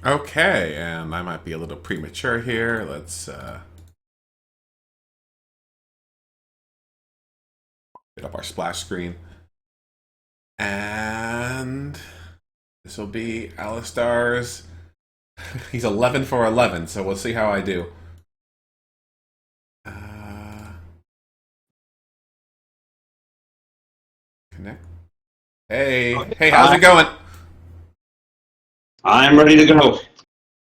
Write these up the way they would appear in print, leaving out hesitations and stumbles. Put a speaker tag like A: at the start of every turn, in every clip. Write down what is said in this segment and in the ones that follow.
A: Okay, and I might be a little premature here. Let's get up our splash screen. And this will be Alistair's. He's 11 for 11, so we'll see how I do. Uh, Connect. Hey, how's
B: I,
A: it going?
B: I'm ready to go.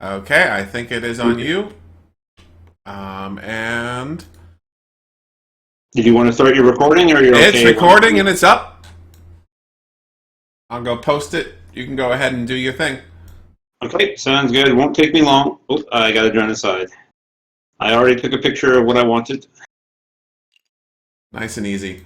A: Okay, I think it is on you. And
B: Did you want to start your recording, or you're
A: it's
B: okay once
A: recording
B: we?
A: and it's up. I'll go post it. You can go ahead and do your thing.
B: Okay, sounds good. Won't take me long. Oh, I got to join aside. I already took a picture of what I wanted.
A: Nice and easy.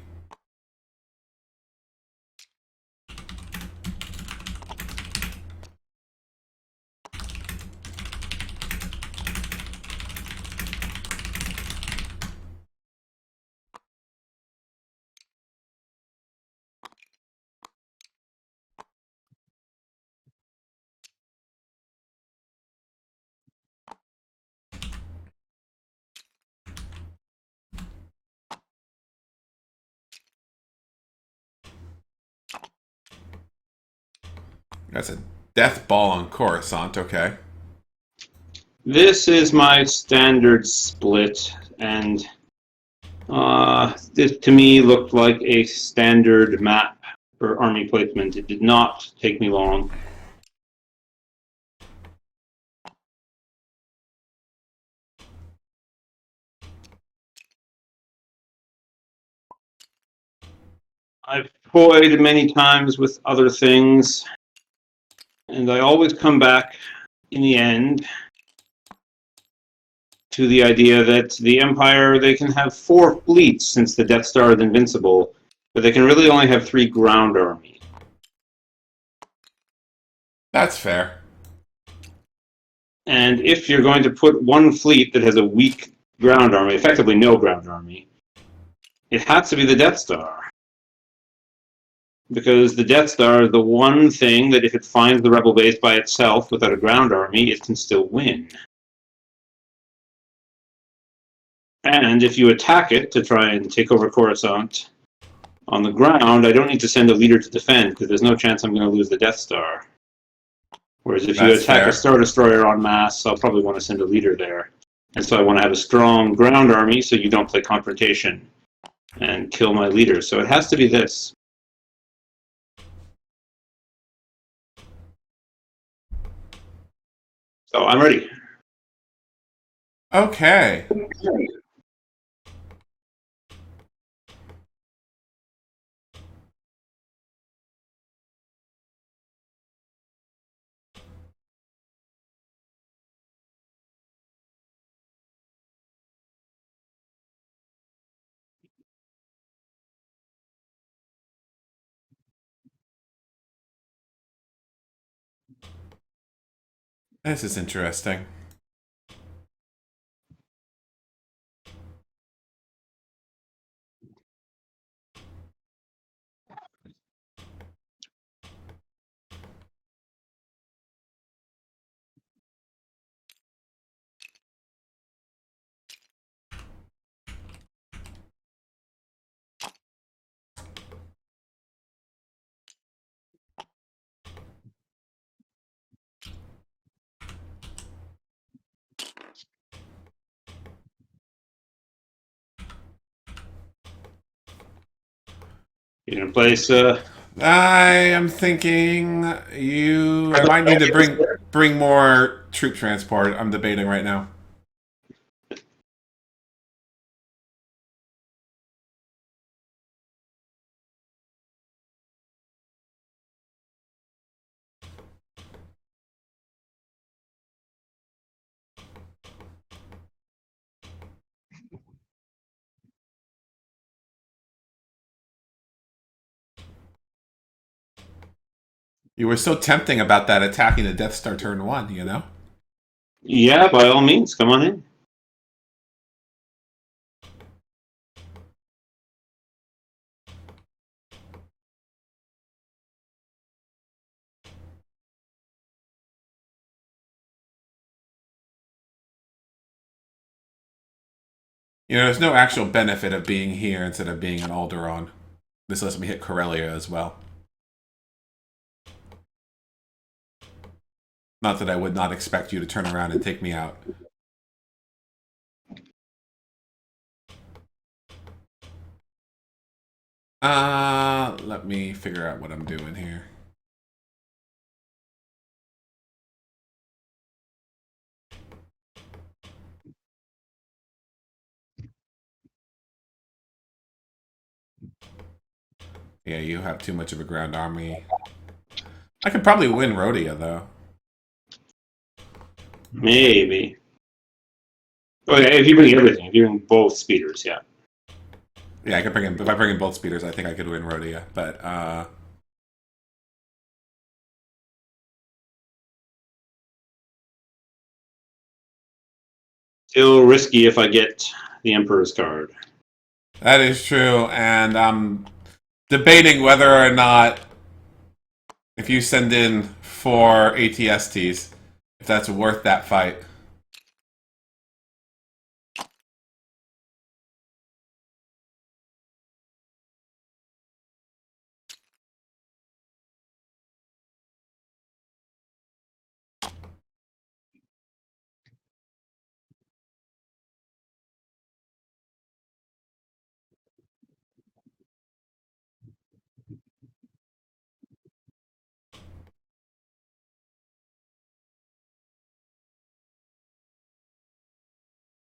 A: That's a death ball on Coruscant, okay.
B: This is my standard split, and this to me looked like a standard map for army placement. It did not take me long. I've toyed many times with other things, and I always come back in the end to the idea that the Empire, they can have 4 fleets since the Death Star is invincible, but they can really only have 3 ground armies.
A: That's fair.
B: And if you're going to put one fleet that has a weak ground army, effectively no ground army, it has to be the Death Star. Because the Death Star is the one thing that if it finds the rebel base by itself without a ground army, it can still win. And if you attack it to try and take over Coruscant on the ground, I don't need to send a leader to defend because there's no chance I'm going to lose the Death Star. Whereas if you
A: That's
B: attack a
A: fair.
B: Star Destroyer en masse, I'll probably want to send a leader there. And so I want to have a strong ground army so you don't play confrontation and kill my leader. So it has to be this. So I'm ready.
A: Okay. This is interesting.
B: You're going to place.
A: I am thinking you. I might need to bring more troop transport. I'm debating right now. You were so tempting about that attacking the Death Star turn one. You know.
B: Yeah, by all means, come on in.
A: You know, there's no actual benefit of being here instead of being an Alderaan. This lets me hit Corellia as well. Not that I would not expect you to turn around and take me out. Let me figure out what I'm doing here. Yeah, you have too much of a ground army. I could probably win Rhodia, though.
B: Maybe. Okay, if you bring everything, if you bring both speeders, yeah.
A: Yeah, I could bring in, if I bring in both speeders, I think I could win Rhodia, but,
B: Still risky if I get the Emperor's card.
A: that is true, and I'm debating whether or not, if you send in 4 ATSTs, if that's worth that fight.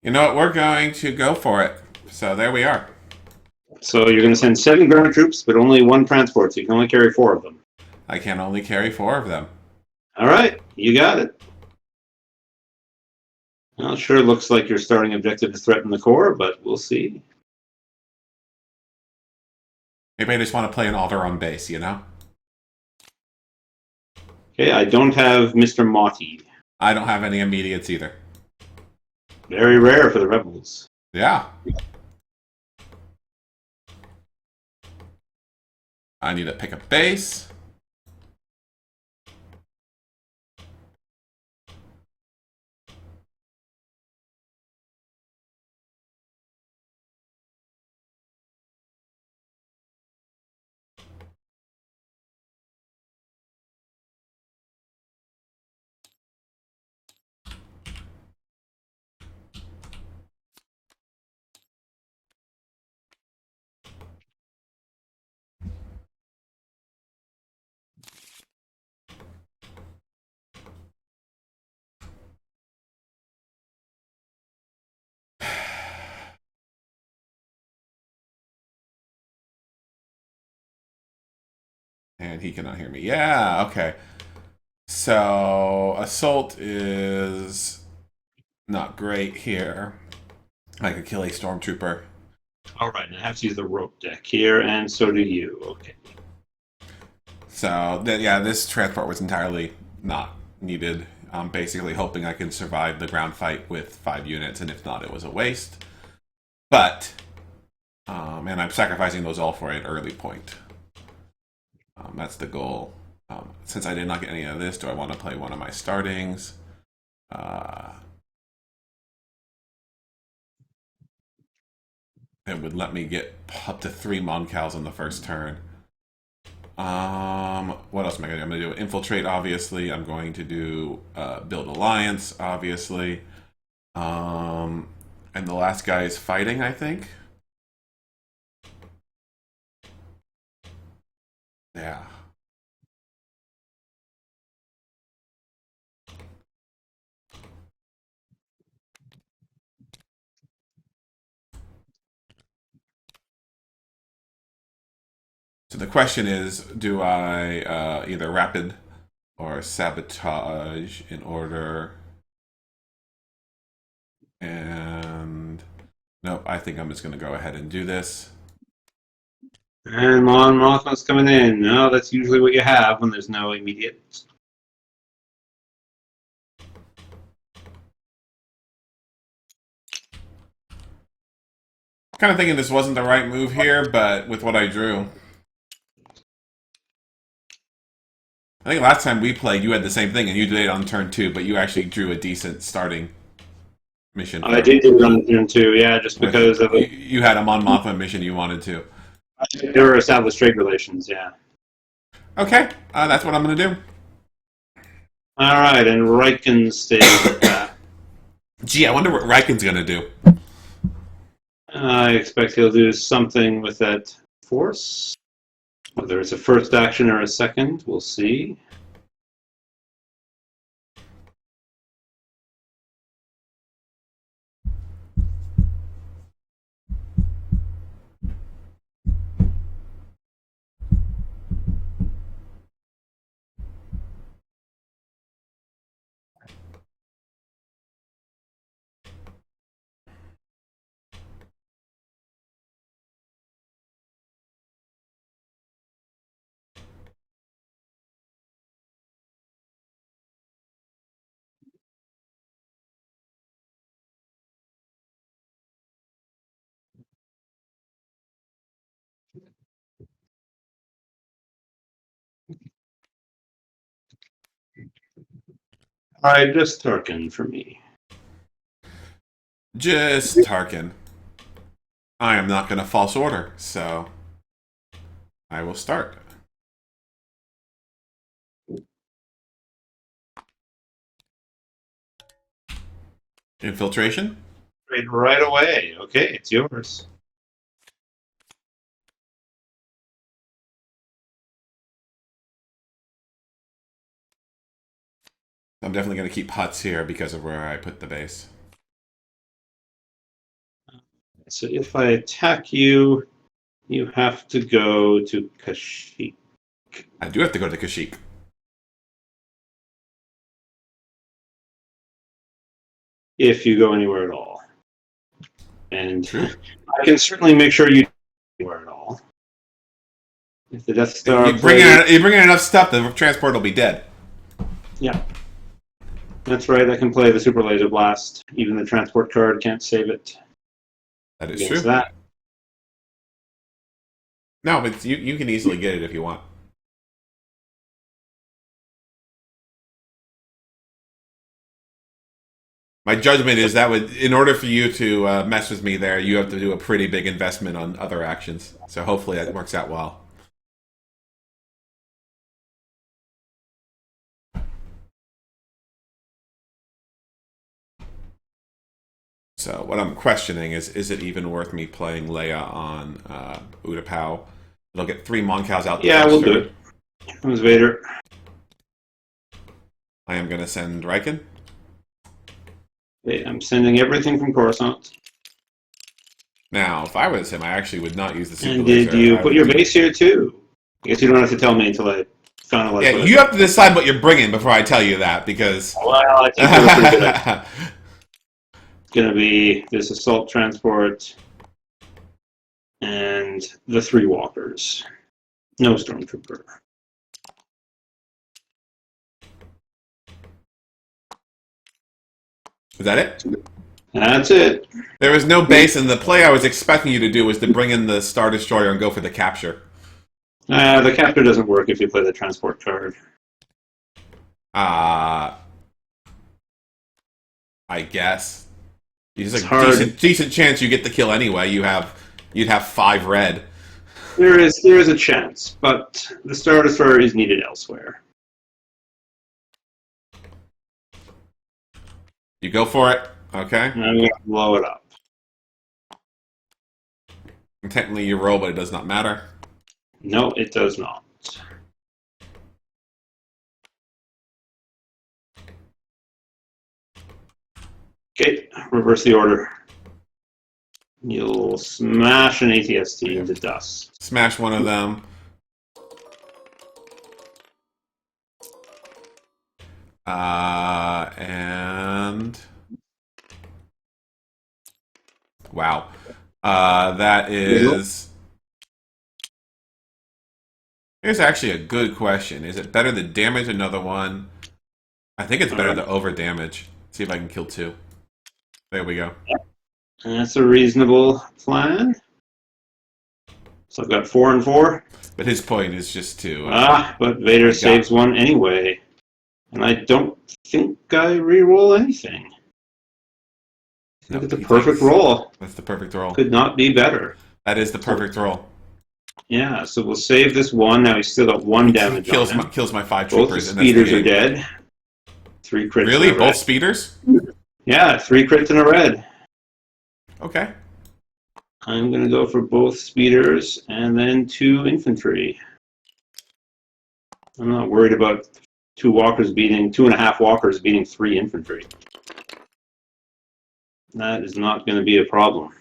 A: You know what? We're going to go for it. So there we are.
B: So you're going to send 7 ground troops, but only 1 transport, so you can only carry 4 of them.
A: I can only carry 4 of them.
B: All right, you got it. Well, it sure looks like your starting objective is threaten the core, but we'll see.
A: Maybe I just want to play an Alderaan base, you know?
B: Okay, I don't have Mr. Motti.
A: I don't have any immediates either.
B: Very rare for the Rebels.
A: Yeah. I need to pick a base. And he cannot hear me. Yeah, okay. So, Assault is not great here. I could kill a Stormtrooper.
B: All right, I have to use the rope deck here, and so do you. Okay.
A: So, yeah, this transport was entirely not needed. I'm basically hoping I can survive the ground fight with 5 units, and if not, it was a waste. But, and I'm sacrificing those all for an early point. That's the goal. Since I did not get any of this, do I want to play one of my startings? It would let me get up to 3 Moncals on the first turn. What else am I going to do? I'm going to do Infiltrate, obviously. I'm going to do Build Alliance, obviously. And the last guy is Fighting, I think. Yeah. So the question is, do I either Rapid or Sabotage in order? And nope, I think I'm just going to go ahead and do this.
B: And Mon Mothma's coming in. No, that's usually what you have when there's no immediate.
A: Kind of thinking this wasn't the right move here, but with what I drew. I think last time we played, you had the same thing, and you did it on turn 2, but you actually drew a decent starting. mission.
B: I did do it on turn 2, yeah, just because of
A: you had a Mon Mothma mission you wanted to.
B: there were established trade relations, yeah.
A: Okay, that's what I'm going to do.
B: All right, and Riken stays with that.
A: Gee, I wonder what Riken's going to do.
B: I expect he'll do something with that force. Whether it's a first action or a second, we'll see. All right, just Tarkin for me.
A: Just Tarkin. I am not going to false order, so I will start. Infiltration.
B: Right away. Okay, it's yours.
A: I'm definitely going to keep huts here because of where I put the base.
B: So if I attack you, you have to go to Kashyyyk.
A: I do have to go to Kashyyyk.
B: If you go anywhere at all. And
A: True.
B: I can certainly make sure you don't go anywhere at all. If the Death Star
A: You bring in enough stuff, the transport will be dead.
B: Yeah. That's right, I can play the Super Laser Blast. Even the transport card can't save it.
A: That is
B: Against
A: true.
B: that.
A: No, but you can easily get it if you want. My judgment is that in order for you to mess with me there, you have to do a pretty big investment on other actions. So hopefully that works out well. So what I'm questioning is it even worth me playing Leia on Utapau? It'll get 3 Moncows out.
B: Yeah, we'll do it. Here comes Vader.
A: I am going to send Riken.
B: Okay, I'm sending everything from Coruscant.
A: Now, if I was him, I actually would not use the super
B: And
A: laser.
B: did you put your base here too? I guess you don't have to tell me until I finalize.
A: Yeah, you have to decide what you're bringing before I tell you that, because...
B: Well, I think you're pretty good at it. It's going to be this assault transport and the 3 walkers. No stormtrooper.
A: Is that it?
B: That's it.
A: There was no base, and the play I was expecting you to do was to bring in the Star Destroyer and go for the capture.
B: The capture doesn't work if you play the transport card.
A: I guess. There's a decent chance you get the kill anyway. You'd have 5 red.
B: There is a chance, but the Star Destroyer is needed elsewhere.
A: You go for it. Okay.
B: I'm going to blow it up.
A: Technically you roll, but it does not matter.
B: No, it does not. Okay, reverse the order. You'll smash an ATST into dust.
A: Smash one of them. And... Wow. That is... Here's actually a good question. Is it better to damage another one? I think it's better to over-damage. See if I can kill 2. There we go.
B: That's a reasonable plan. So I've got 4 and 4.
A: But his point is just to...
B: but Vader saves one anyway. And I don't think I re-roll anything. Look
A: Nope,
B: at the
A: he
B: perfect
A: takes.
B: roll.
A: That's the perfect roll.
B: Could not be better.
A: That is the perfect roll.
B: Yeah, so we'll save this one. Now he's still got 1
A: He
B: damage on
A: kills
B: him.
A: my 5
B: Both the
A: troopers, and that's the
B: speeders are
A: game.
B: dead. 3 crits
A: Really?
B: in a
A: Both
B: red.
A: speeders?
B: Yeah, 3 crits in a red.
A: Okay.
B: I'm going to go for both speeders and then 2 infantry. I'm not worried about 2.5 walkers beating 3 infantry. That is not going to be a problem.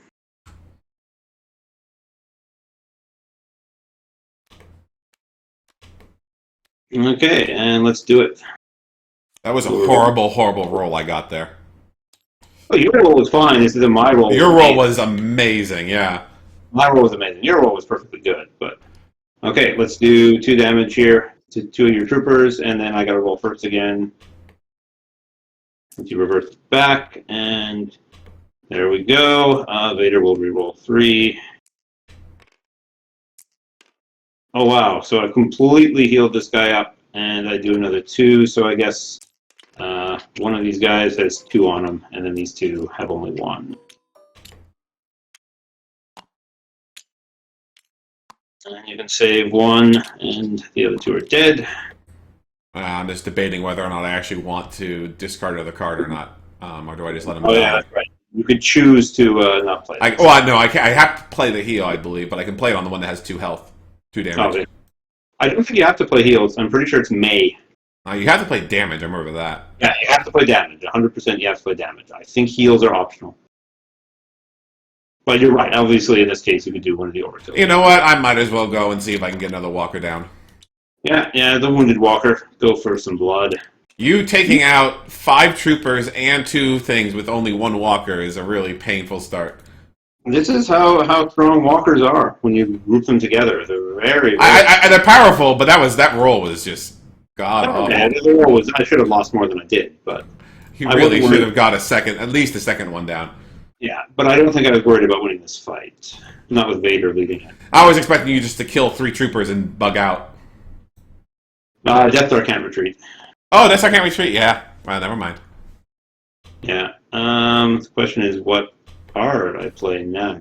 B: Okay, and let's do it.
A: That was a horrible, horrible roll I got there.
B: Oh, your roll was fine. This is my roll.
A: Your roll was amazing, yeah.
B: My roll was amazing. Your roll was perfectly good, but okay, let's do 2 damage here to 2 of your troopers, and then I got to roll first again. Once you reverse it back, and there we go. Vader will reroll 3. Oh wow! So I completely healed this guy up, and I do another 2. So I guess one of these guys has 2 on him, and then these 2 have only 1. And you can save 1, and the other 2 are dead.
A: I'm just debating whether or not I actually want to discard another card or not. Or do I just let him die?
B: Oh yeah, that's right. You could choose to not play.
A: I have to play the heal, I believe, but I can play it on the one that has 2 health. 2 damage.
B: Okay. I don't think you have to play heals. I'm pretty sure it's May.
A: You have to play damage, I remember that.
B: Yeah, you have to play damage. 100% you have to play damage. I think heals are optional. But you're right. Obviously, in this case, you could do one of the overkills.
A: You know what? I might as well go and see if I can get another walker down.
B: Yeah, the wounded walker. Go for some blood.
A: You taking out 5 troopers and 2 things with only 1 walker is a really painful start.
B: This is how strong walkers are when you group them together. They're very.
A: They're powerful, but that roll was just god awful.
B: I should have lost more than I did, but
A: he really should have got at least a second one down.
B: Yeah, but I don't think I was worried about winning this fight. Not with Vader leading it.
A: I was expecting you just to kill 3 troopers and bug out.
B: Death Star can't retreat.
A: Oh, Death Star can't retreat. Yeah. Well, never mind.
B: Yeah. The question is, what card I play now?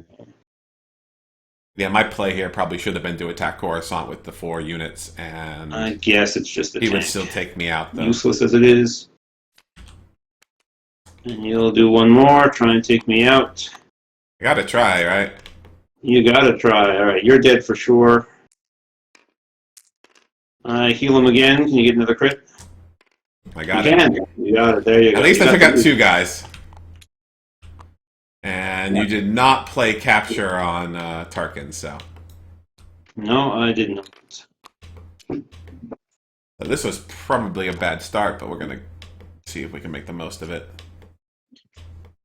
A: Yeah, my play here probably should have been to attack Coruscant with the 4 units, and
B: I guess it's just a
A: he
B: tank.
A: would still take me out, though.
B: Useless as it is. And you'll do one more, try and take me out.
A: You gotta try, right?
B: You gotta try. Alright, you're dead for sure. Heal him again. Can you get another crit?
A: I got
B: it. You got it. There you go.
A: At least I took out 2 guys. And you did not play capture on Tarkin, so.
B: No, I did not.
A: So this was probably a bad start, but we're going to see if we can make the most of it.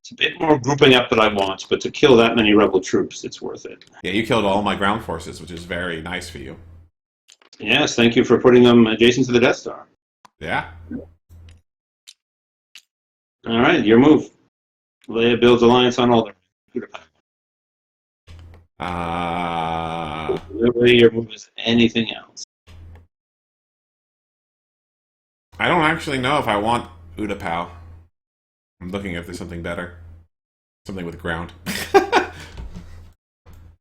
B: It's a bit more grouping up that I want, but to kill that many rebel troops, it's worth it.
A: Yeah, you killed all my ground forces, which is very nice for you.
B: Yes, thank you for putting them adjacent to the Death Star.
A: Yeah.
B: All right, your move. Leia builds alliance on Alderaan. Literally, your move is anything else.
A: I don't actually know if I want Utapau. I'm looking if there's something better. Something with ground.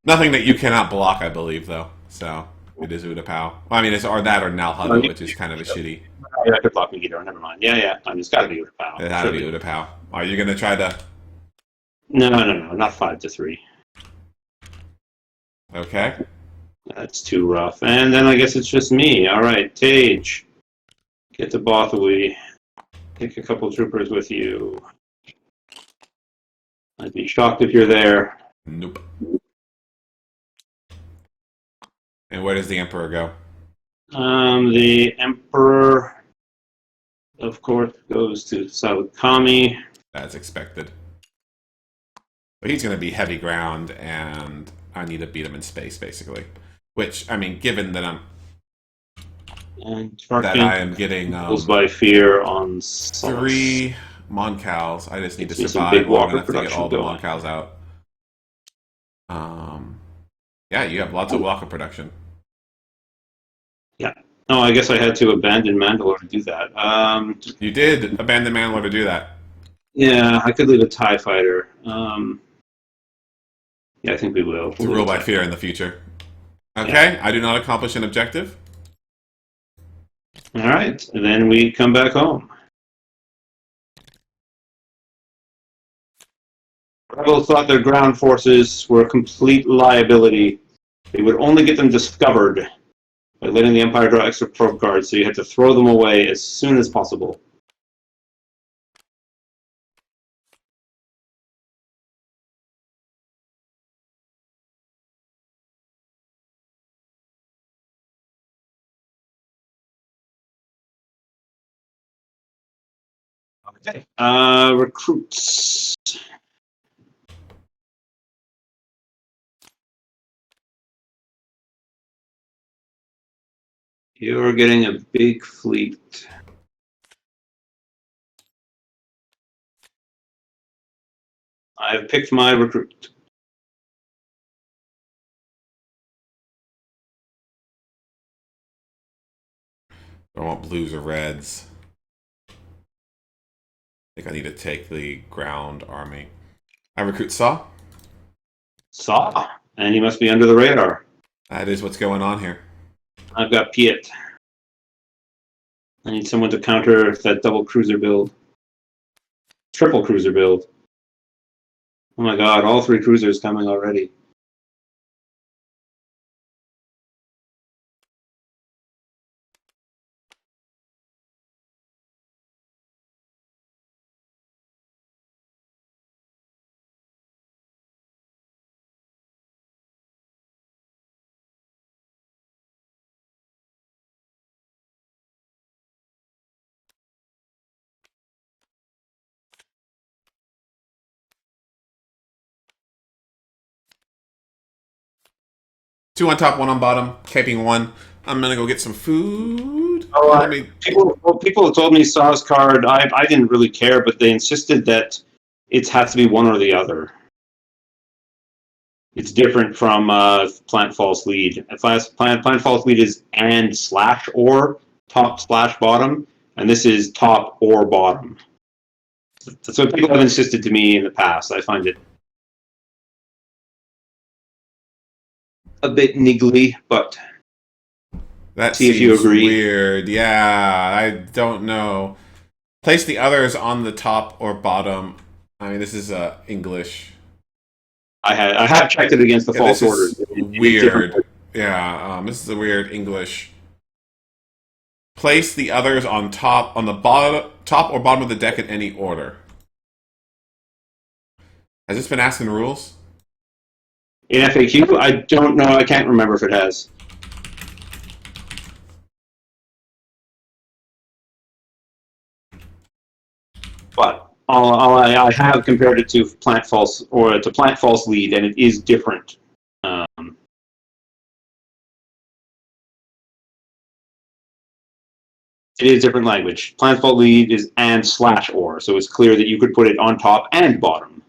A: Nothing that you cannot block, I believe, though. So it is Utapau. Well, I mean, it's or that or Nal Hutto, which is kind of a shitty.
B: Yeah, I could block Megiddo. Never mind. Yeah. It's got to be Utapau.
A: It had to be Utapau. Are you going to try to?
B: No. Not 5-3.
A: Okay.
B: That's too rough. And then I guess it's just me. All right, Tage. Get to Bothawui. Take a couple troopers with you. I'd be shocked if you're there.
A: Nope. And where does the Emperor go?
B: The Emperor, of course, goes to South Kami.
A: As expected. But he's going to be heavy ground, and I need to beat him in space, basically. Which, I mean, given that
B: And
A: that I am getting
B: by fear on Solace.
A: 3 Moncals. I just need to
B: Some
A: survive
B: big
A: long
B: walker
A: enough to get all the
B: production
A: Moncals out. Yeah, you have lots of walker production.
B: Yeah. No, I guess I had to abandon Mandalore to do that.
A: You did abandon Mandalore to do that.
B: Yeah, I could leave a TIE fighter. Yeah, I think we will.
A: To rule by fear in the future. Okay,
B: Yeah.
A: I do not accomplish an objective.
B: All right, and then we come back home. Rebels thought their ground forces were a complete liability. They would only get them discovered by letting the Empire draw extra probe cards, so you had to throw them away as soon as possible. Okay. Recruits. You're getting a big fleet. I've picked my recruit.
A: I want blues or reds. I think I need to take the ground army. I recruit Saw.
B: Saw. And he must be under the radar.
A: That is what's going on here.
B: I've got Piet. I need someone to counter that double cruiser build. Triple cruiser build. Oh my god, all 3 cruisers coming already.
A: Two on top, one on bottom, caping one. I'm gonna go get some food.
B: Oh,
A: Let me.
B: people have told me Saw's card. I didn't really care, but they insisted that it has to be one or the other. It's different from plant false lead. Plant false lead is and slash or top slash bottom, and this is top or bottom. That's what people have insisted to me in the past. I find it a bit niggly, but
A: That
B: see if you
A: seems
B: agree.
A: weird. Yeah, I don't know. Place the others on the top or bottom. I mean, this is English.
B: I have checked it against the
A: Yeah,
B: false
A: this
B: orders.
A: is
B: It is different.
A: weird. Yeah, this is a weird English. Place the others on top, on the bottom, top or bottom of the deck in any order. Has this been asked in the rules?
B: In FAQ, I don't know. I can't remember if it has. But I have compared it to plant false or to plant false lead, and it is different. It is different language. Plant false lead is and slash or, so it's clear that you could put it on top and bottom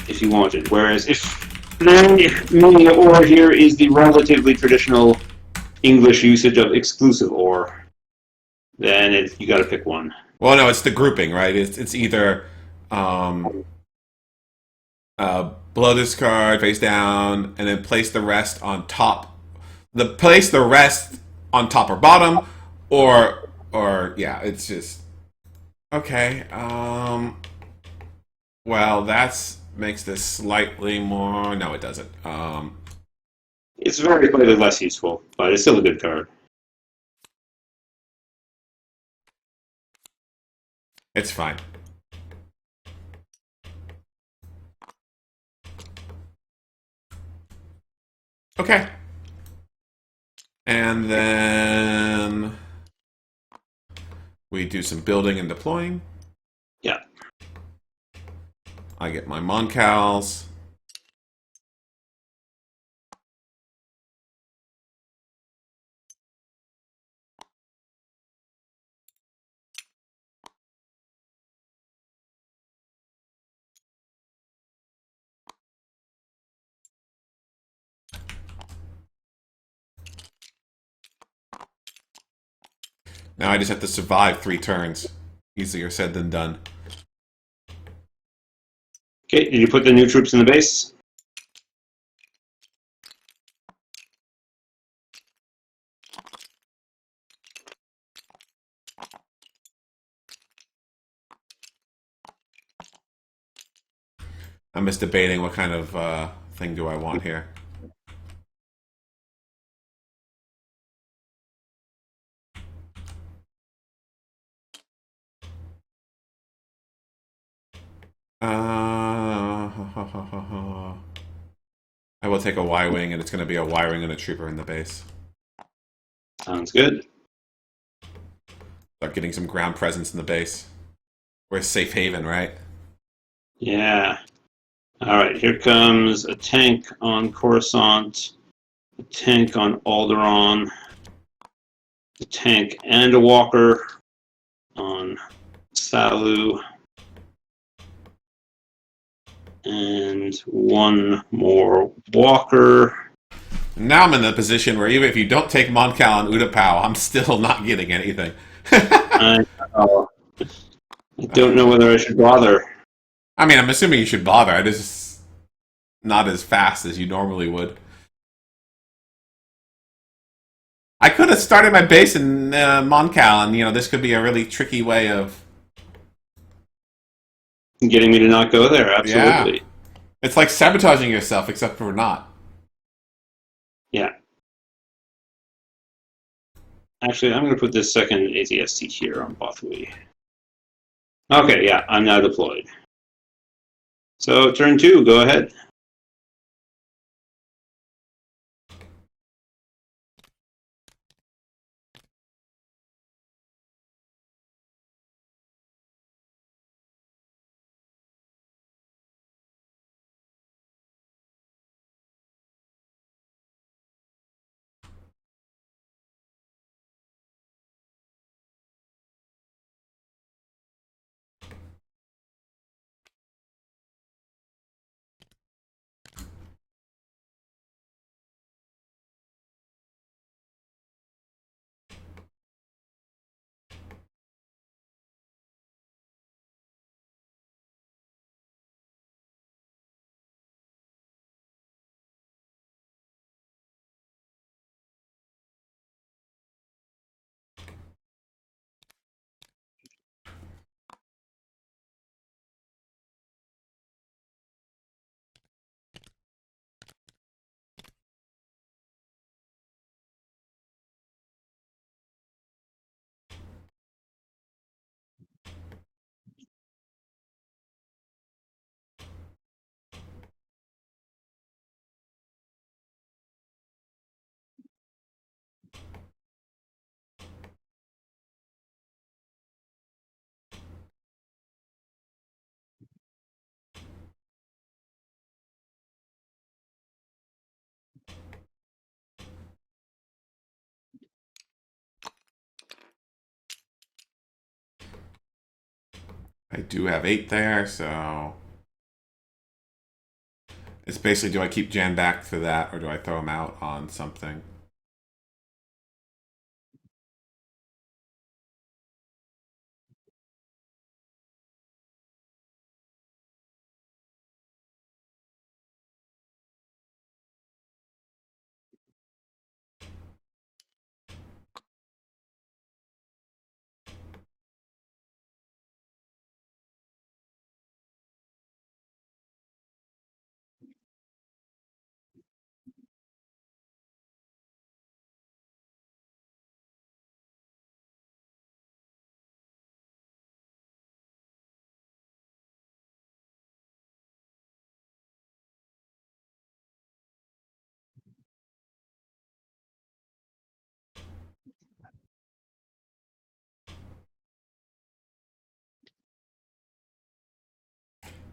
B: if you wanted. Whereas if meaning or here is the relatively traditional English usage of exclusive or, then you got to pick one.
A: Well, no, it's the grouping, right? It's either blow this card face down, and then place the rest on top. Place the rest on top or bottom, or yeah, it's just okay. Well, that's makes this slightly more. No, it doesn't.
B: It's very slightly less useful, but it's still a good card.
A: It's fine. Okay. And then we do some building and deploying.
B: Yeah.
A: I get my Moncals. Now I just have to survive 3 turns. Easier said than done.
B: Okay, did you put the new troops in the base?
A: I'm just debating what kind of thing do I want here. I will take a Y-Wing, and it's going to be a Y-Wing and a Trooper in the base.
B: Sounds good.
A: Start getting some ground presence in the base. We're a safe haven, right?
B: Yeah. All right, here comes a tank on Coruscant, a tank on Alderaan, a tank and a walker on Salu, and one more walker.
A: Now I'm in the position where even if you don't take Mon Cal and Utapau, I'm still not getting anything.
B: I don't know whether I should bother.
A: I mean, I'm assuming you should bother. It is not as fast as you normally would. I could have started my base in Mon Cal, and this could be a really tricky way of
B: Getting me to not go there, absolutely.
A: Yeah. It's like sabotaging yourself, except for not.
B: Yeah. Actually, I'm going to put this second ATST here on Bothui. Okay, yeah, I'm now deployed. So, turn 2, go ahead.
A: I do have 8 there, so it's basically, do I keep Jan back for that, or do I throw him out on something?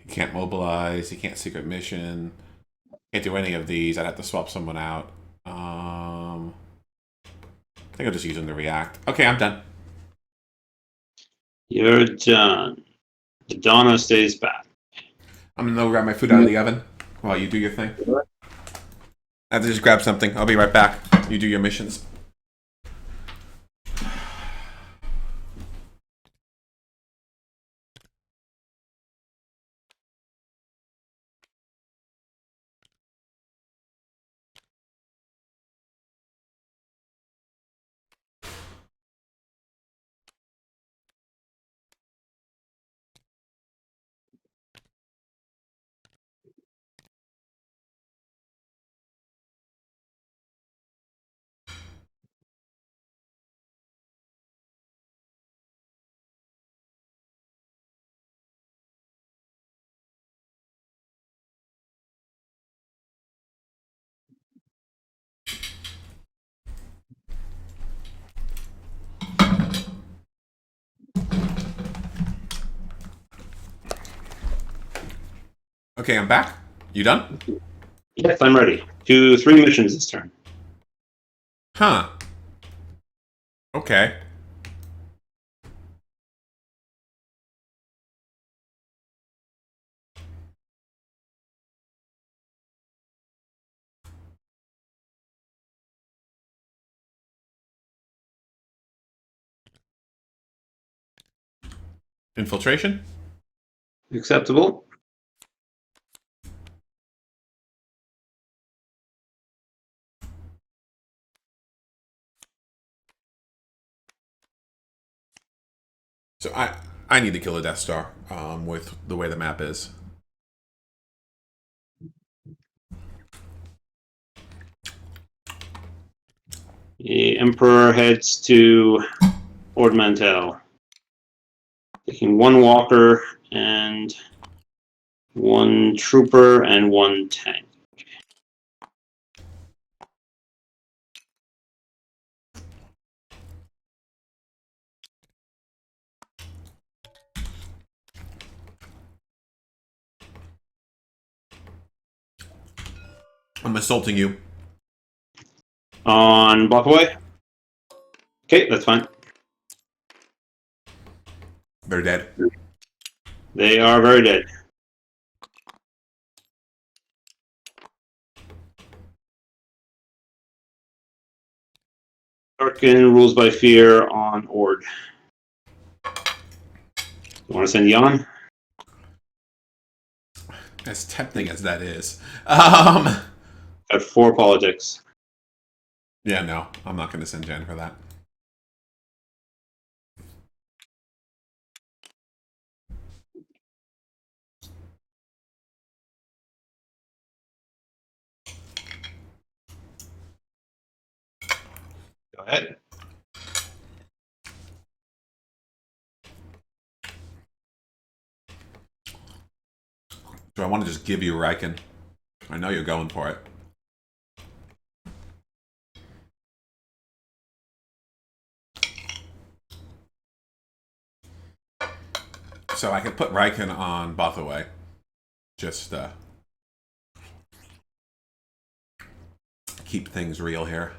A: He can't mobilize, he can't secret mission, can't do any of these. I'd have to swap someone out. I think I'll just use him to react. Okay, I'm done.
B: You're done. The Donna stays back.
A: I'm gonna go grab my food out of the oven while you do your thing. I have to just grab something. I'll be right back. You do your missions. Okay, I'm back. You done?
B: Yes, I'm ready. 3 missions this turn.
A: Huh. Okay. Infiltration?
B: Acceptable.
A: So I need to kill a Death Star with the way the map is.
B: The Emperor heads to Ord Mantell, taking 1 walker and 1 trooper and 1 tank.
A: I'm assaulting you.
B: On Blockaway? Okay, that's fine.
A: They're dead.
B: They are very dead. Tarkin rules by fear on Ord. You want to send Jan?
A: As tempting as that is.
B: Got 4 politics.
A: Yeah, no. I'm not going to send Jen for that.
B: Go ahead.
A: So I want to just give you Riken. I know you're going for it. So I can put Riken on Bothaway. Just keep things real here.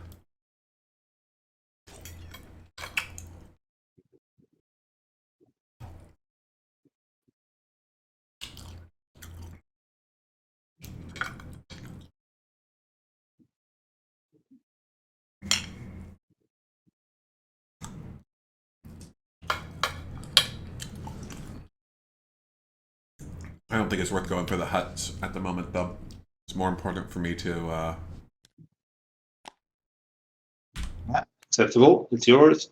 A: I don't think it's worth going for the huts at the moment, though. It's more important for me to...
B: Acceptable. It's yours.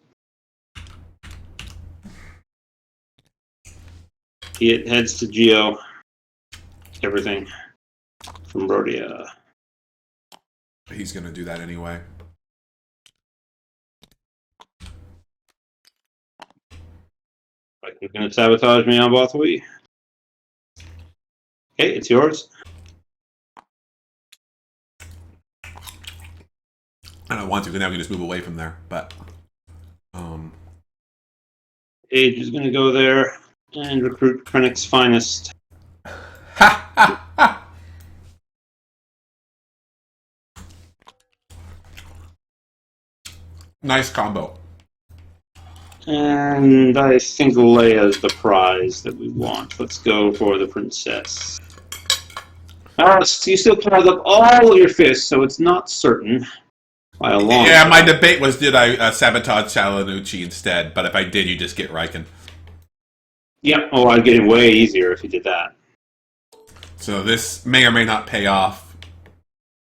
B: It heads to Geo. Everything from Brodia.
A: He's going to do that anyway.
B: You're going to sabotage me on Bothaway? Okay, it's yours.
A: I don't want to, because now we can just move away from there, but...
B: Age is going to go there and recruit Krennic's finest.
A: Ha! Ha! Ha! Nice combo.
B: And I think Leia's the prize that we want. Let's go for the princess. So you still piled up all of your fists, so it's not certain. By a long
A: Yeah, my
B: shot.
A: debate was, did I sabotage Salanucci instead? But if I did, you just get Riken.
B: Yeah, oh, I'd get it way easier if you did that.
A: So this may or may not pay off.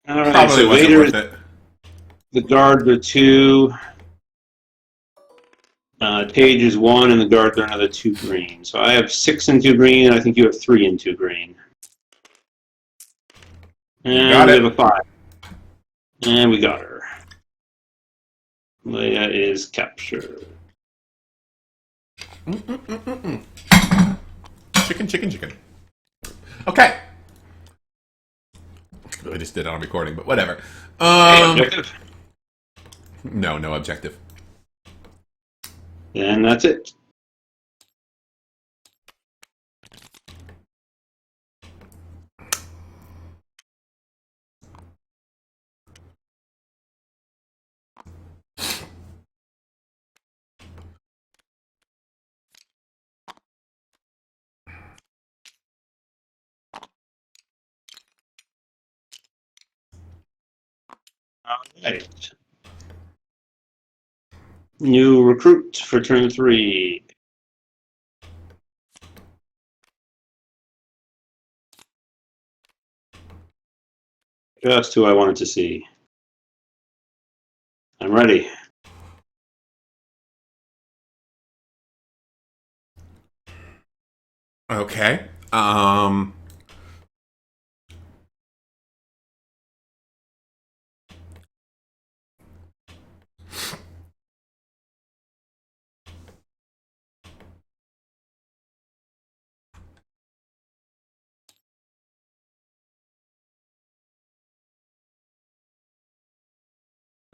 B: All right,
A: Probably
B: so
A: wasn't
B: Vader
A: worth
B: is
A: it.
B: the guard are 2. Tage is 1, and the guards are another 2 green. So I have 6 and 2 green, and I think you have 3 and 2 green. And
A: got
B: we
A: it.
B: have a 5. And we got her. Leia is captured.
A: Chicken, chicken, chicken. Okay. I just did it on recording, but whatever.
B: Objective?
A: No, no objective.
B: And that's it. Right. New recruit for turn 3. Just who I wanted to see. I'm ready.
A: Okay.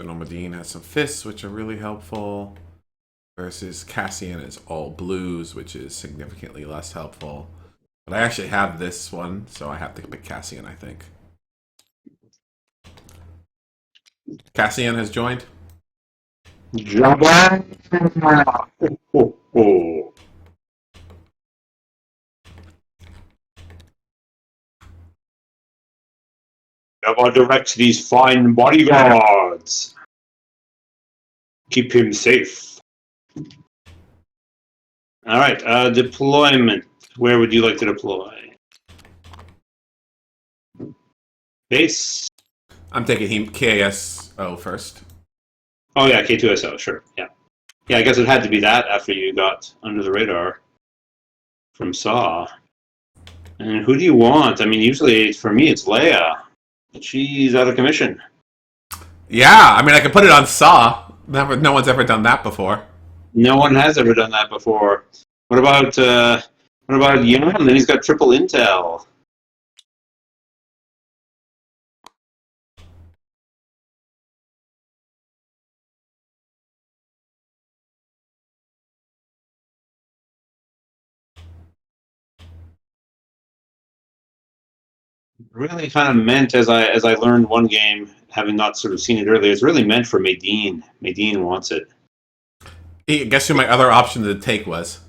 A: Medine has some fists, which are really helpful. Versus Cassian is all blues, which is significantly less helpful. But I actually have this one, so I have to pick Cassian, I think. Cassian has joined.
B: Jabba. Oh, oh. Jabba directs these fine bodyguards. Keep him safe. All right, deployment. Where would you like to deploy? Base.
A: I'm taking him KSO first.
B: Oh yeah, K2SO. Sure. Yeah. Yeah, I guess it had to be that after you got under the radar from Saw. And who do you want? I mean, usually for me it's Leia. But she's out of commission.
A: Yeah, I mean, I can put it on Saw. No one's ever done that before.
B: No one has ever done that before. What about Young? Then he's got triple intel. Really kind of meant, as I learned one game, having not sort of seen it earlier, it's really meant for Maydeen. Maydeen wants it.
A: Guess who my other option to take was?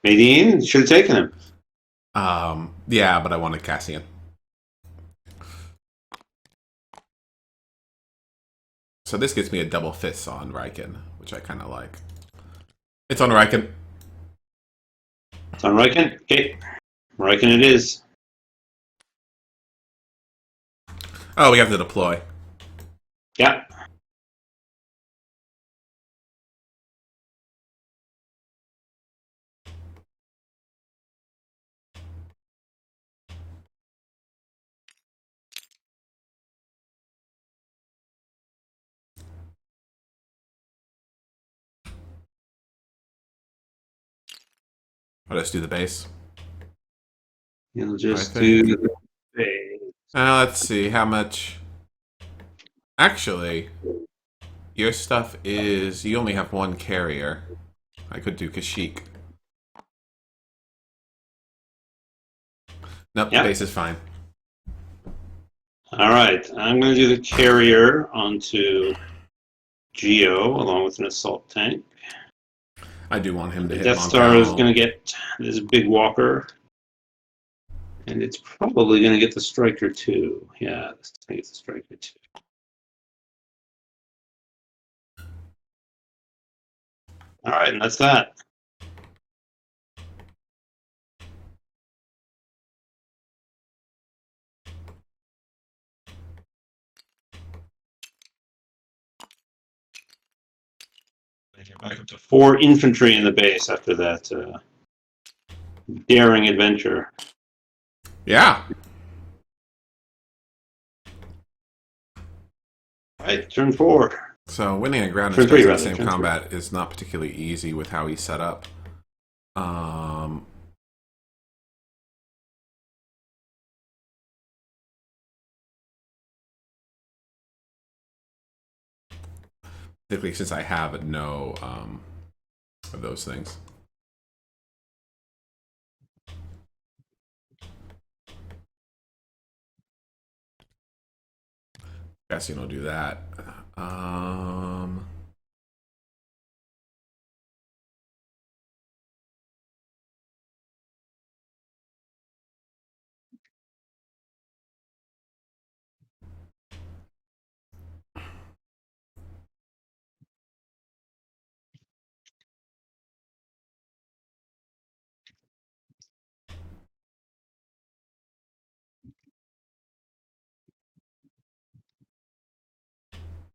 B: Maydeen should have taken him.
A: Yeah, but I wanted Cassian. So this gets me a double fist on Riken, which I kind of like. It's on Riken.
B: It's on Riken. Okay, Riken it is.
A: Oh, we have to deploy.
B: Yeah.
A: Let's do the base.
B: You'll just do the base.
A: Let's see how much. Actually, your stuff is you only have one carrier. I could do Kashyyyk. Nope,
B: Yeah.
A: the base is fine.
B: All right, I'm going to do the carrier onto Geo along with an assault tank.
A: I do want him to
B: The
A: hit
B: Death
A: Moncal.
B: Star is going to get this big walker. And it's probably going to get the Striker too. Yeah, this thing gets the Striker too. All right, and that's that. Back up to 4 infantry in the base after that daring adventure.
A: Yeah.
B: All right, turn 4.
A: So winning a ground
B: Turn 3,
A: in the
B: rather.
A: same
B: Turn
A: combat 3. Is not particularly easy with how he's set up. Particularly since I have no of those things. Guess you don't do that.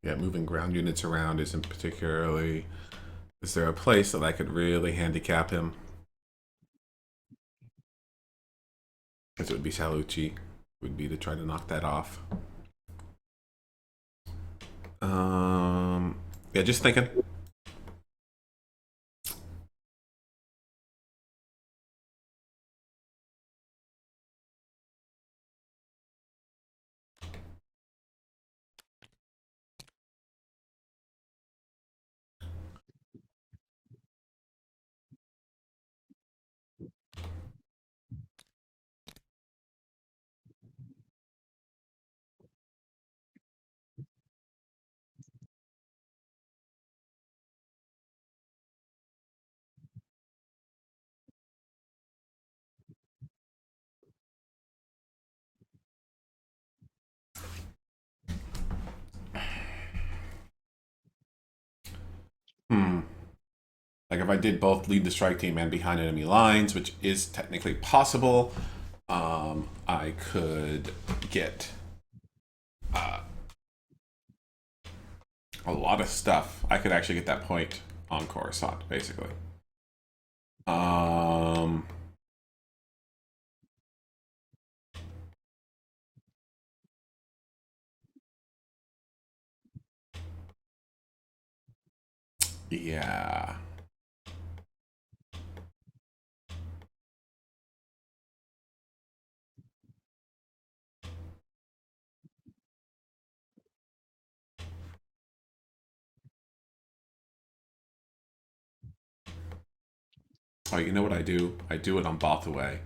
A: Yeah, moving ground units around isn't particularly. Is there a place that I could really handicap him? Because it would be Salucci. Would be to try to knock that off. Yeah, just thinking. Like if I did both lead the strike team and behind enemy lines, which is technically possible, I could get a lot of stuff. I could actually get that point on Coruscant, basically. Yeah. Oh, you know what I do? I do it on Bothaway.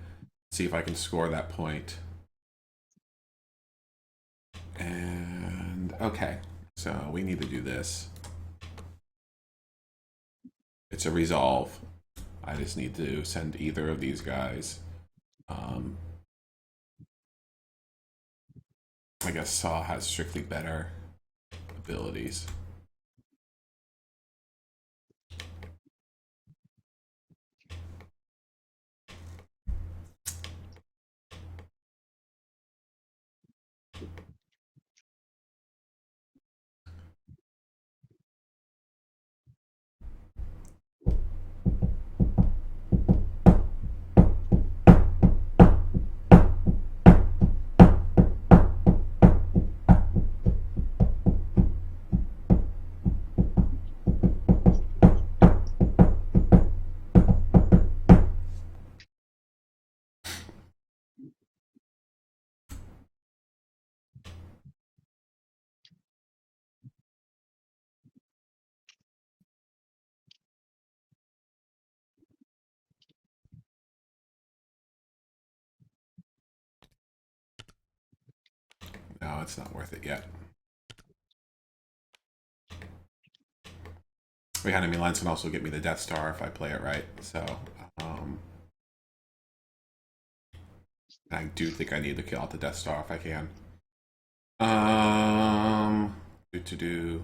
A: See if I can score that point. And okay, so we need to do this. It's a resolve. I just need to send either of these guys. I guess Saw has strictly better abilities. No, it's not worth it yet. Behind enemy lines can also get me the Death Star if I play it right. So, I do think I need to kill out the Death Star if I can. Do.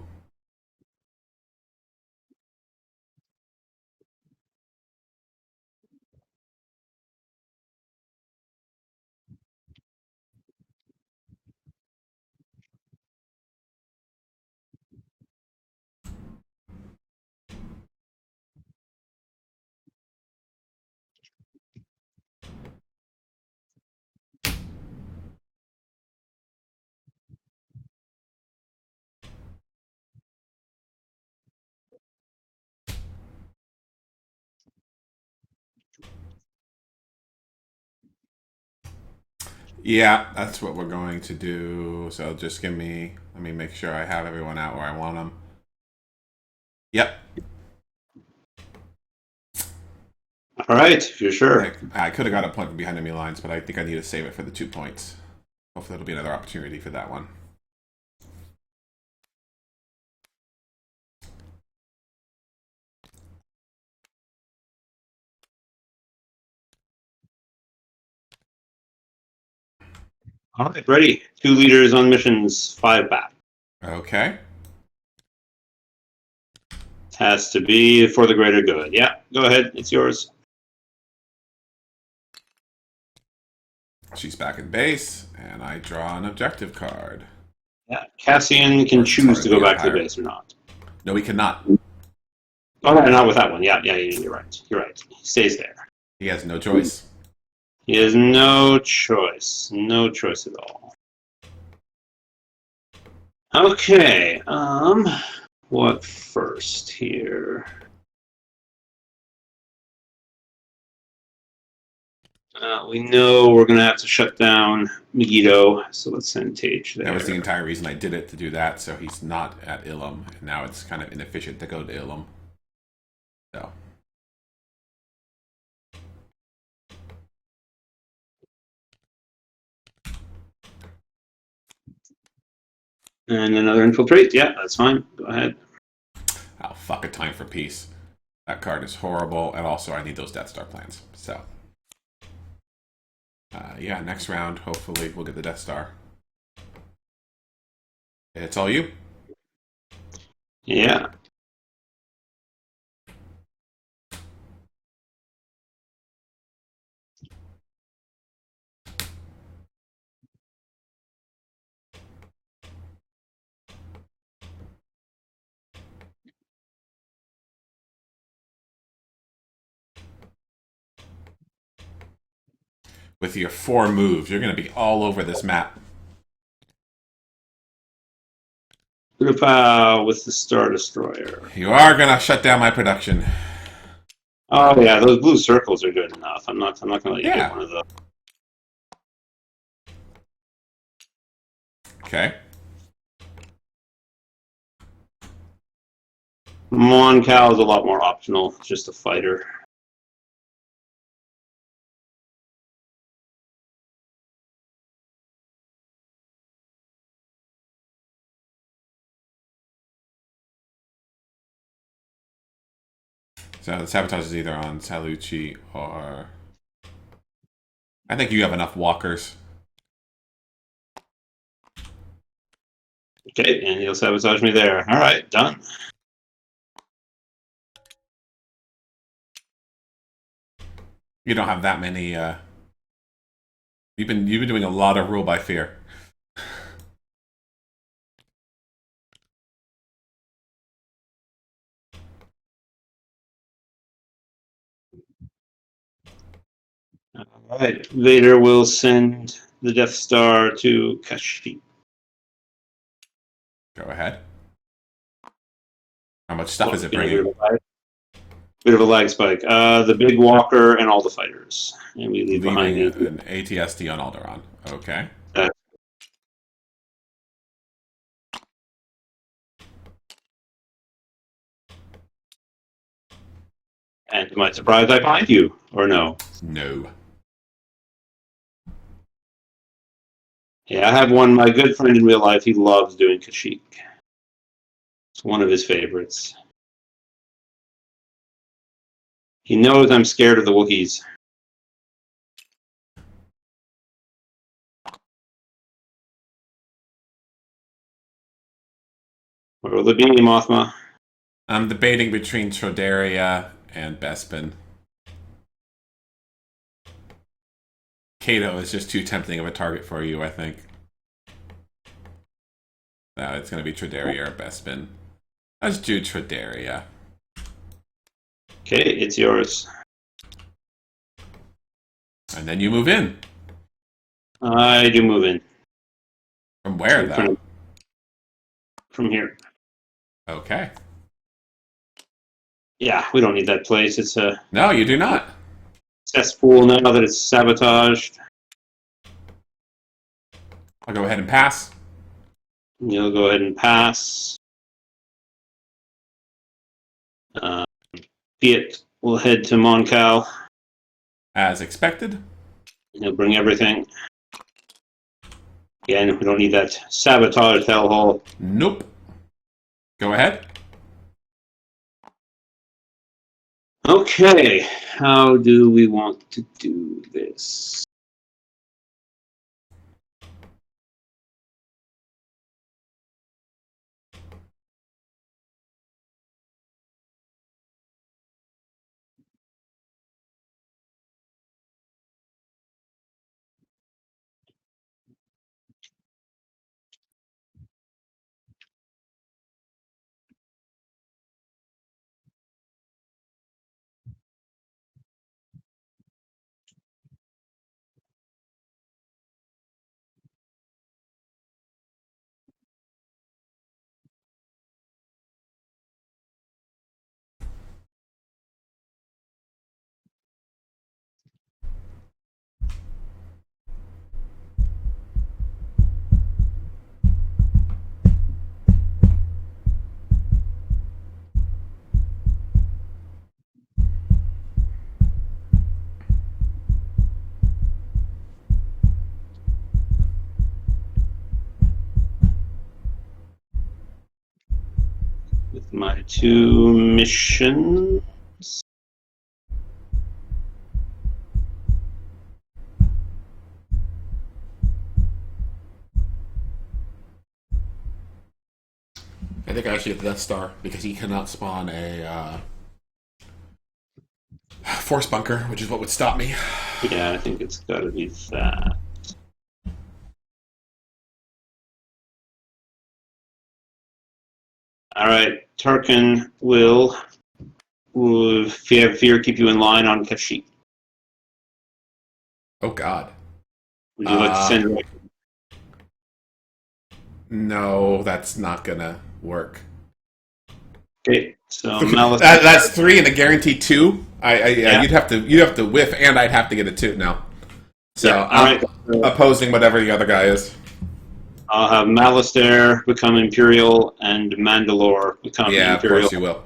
A: Yeah, that's what we're going to do. So just let me make sure I have everyone out where I want them. Yep.
B: All right, if you're sure.
A: I could have got a point from behind enemy lines, but I think I need to save it for the 2 points. Hopefully there'll be another opportunity for that one.
B: All right, ready. 2 leaders on missions, 5 back.
A: Okay.
B: Has to be for the greater good. Yeah, go ahead. It's yours.
A: She's back in base, and I draw an objective card.
B: Yeah, Cassian can
A: Or is it part
B: choose
A: of
B: to
A: the
B: go back to the
A: Empire?
B: base or not.
A: No, we cannot.
B: Oh, no, not with that one. Yeah, you're right. You're right. He stays there.
A: He has no choice.
B: He has no choice. No choice at all. Okay. What first here? We know we're going to have to shut down Megiddo, so let's send Tage there.
A: That was the entire reason I did it, to do that, so he's not at Ilum. And now it's kind of inefficient to go to Ilum. So.
B: And another infiltrate. Yeah, that's fine. Go ahead.
A: Oh, fuck, a time for peace. That card is horrible, and also I need those Death Star plans. So. Yeah, next round, hopefully, we'll get the Death Star. It's all you.
B: Yeah.
A: With your 4 moves, you're going to be all over this map.
B: With the Star Destroyer.
A: You are going to shut down my production.
B: Oh yeah, those blue circles are good enough. I'm not going to let you get one of those.
A: Okay.
B: Moncal is a lot more optional. It's just a fighter.
A: So the sabotage is either on Salucci or... I think you have enough walkers.
B: Okay, and he'll sabotage me there. All right, done.
A: You don't have that many... You've been doing a lot of rule by fear.
B: All right, Vader will send the Death Star to Kashyyyk.
A: Go ahead. How much stuff is it bringing?
B: Bit of a lag spike. The big walker and all the fighters, and we leave behind
A: Leaving an ATSD on Alderaan. Okay.
B: And to my surprise, I find you, or no?
A: No.
B: Yeah, I have one. My good friend in real life, he loves doing Kashyyyk. It's one of his favorites. He knows I'm scared of the Wookiees. Where will it be, Mothma?
A: I'm debating between Trodaria and Bespin. Kato is just too tempting of a target for you, I think. No, it's going to be Trodaria or Bespin. Let's do Trodaria.
B: Okay, it's yours.
A: And then you move in.
B: I do move in.
A: From where, though?
B: From here.
A: Okay.
B: Yeah, we don't need that place. It's a
A: No, you do not.
B: cesspool now that it's sabotaged.
A: I'll go ahead and pass.
B: You'll go ahead and pass. Fiat will head to Moncal.
A: As expected.
B: He'll bring everything. Again, we don't need that sabotage hellhole.
A: Nope. Go ahead.
B: Okay, how do we want to do this? with my 2 missions.
A: I think I should get the Death Star because he cannot spawn a force bunker, which is what would stop me.
B: Yeah, I think it's got to be that. All right, Tarkin will, if you have fear, keep you in line on Kashyyyk.
A: Oh God.
B: Would you like to send?
A: No, that's not gonna work.
B: Okay, so Malice.
A: That's 3 and a guaranteed 2.
B: Yeah.
A: You'd have to whiff, and I'd have to get a 2 now. So
B: Yeah,
A: I'm
B: all right.
A: opposing whatever the other guy is.
B: I'll have Alistair become Imperial and Mandalore become
A: Yeah, of
B: Imperial.
A: course you will.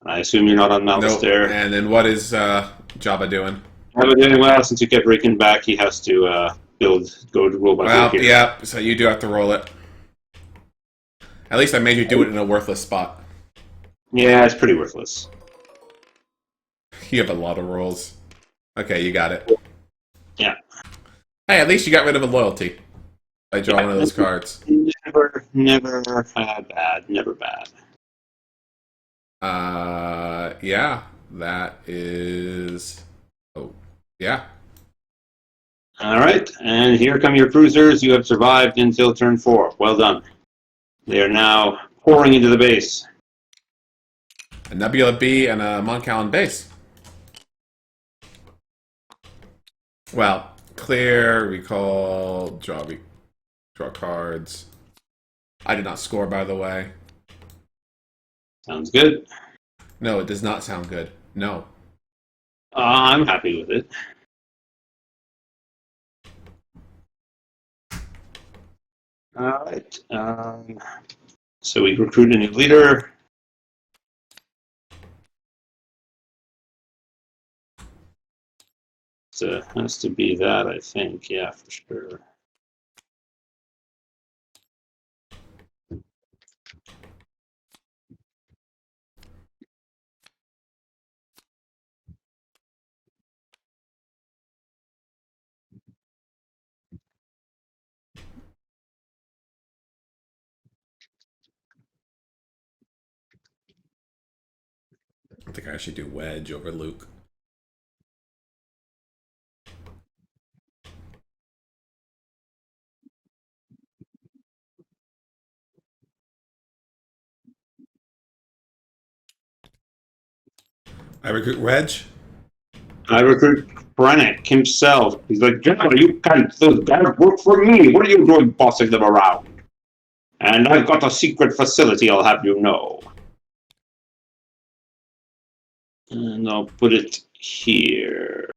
B: I assume you're not on
A: Nope.
B: Alistair.
A: And then what is Jabba doing?
B: Jabba doing well. Since you kept Rickon back, he has to go to rule by
A: Well,
B: here.
A: yeah. So you do have to roll it. At least I made you do it in a worthless spot.
B: Yeah, it's pretty worthless.
A: You have a lot of rolls. Okay, you got it.
B: Yeah.
A: Hey, at least you got rid of a loyalty. I draw one of those cards.
B: Never bad. Never bad.
A: Yeah. That is... Oh, yeah.
B: All right, and here come your cruisers. You have survived until turn 4. Well done. They are now pouring into the base.
A: A Nebula B and a Mon Callan base. Well, clear, recall, draw cards. I did not score, by the way.
B: Sounds good.
A: No, it does not sound good. No.
B: I'm happy with it. All right. So we recruit a new leader. So it has to be that, I think. Yeah, for sure.
A: I think I should do Wedge over Luke. I recruit Wedge.
B: I recruit Krennic himself. He's like, General, you can't. Those guys work for me. What are you doing bossing them around? And I've got a secret facility, I'll have you know. And I'll put it here.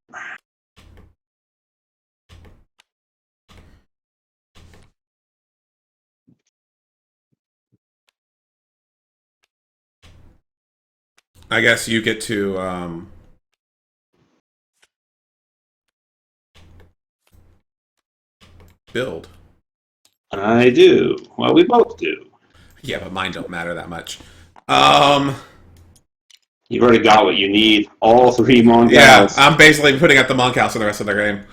A: I guess you get to build.
B: I do. Well, we both do.
A: Yeah, but mine don't matter that much.
B: You've already got what you need. All 3 Mon
A: Yeah,
B: Cals.
A: I'm basically putting out the Mon Cal for the rest of the game.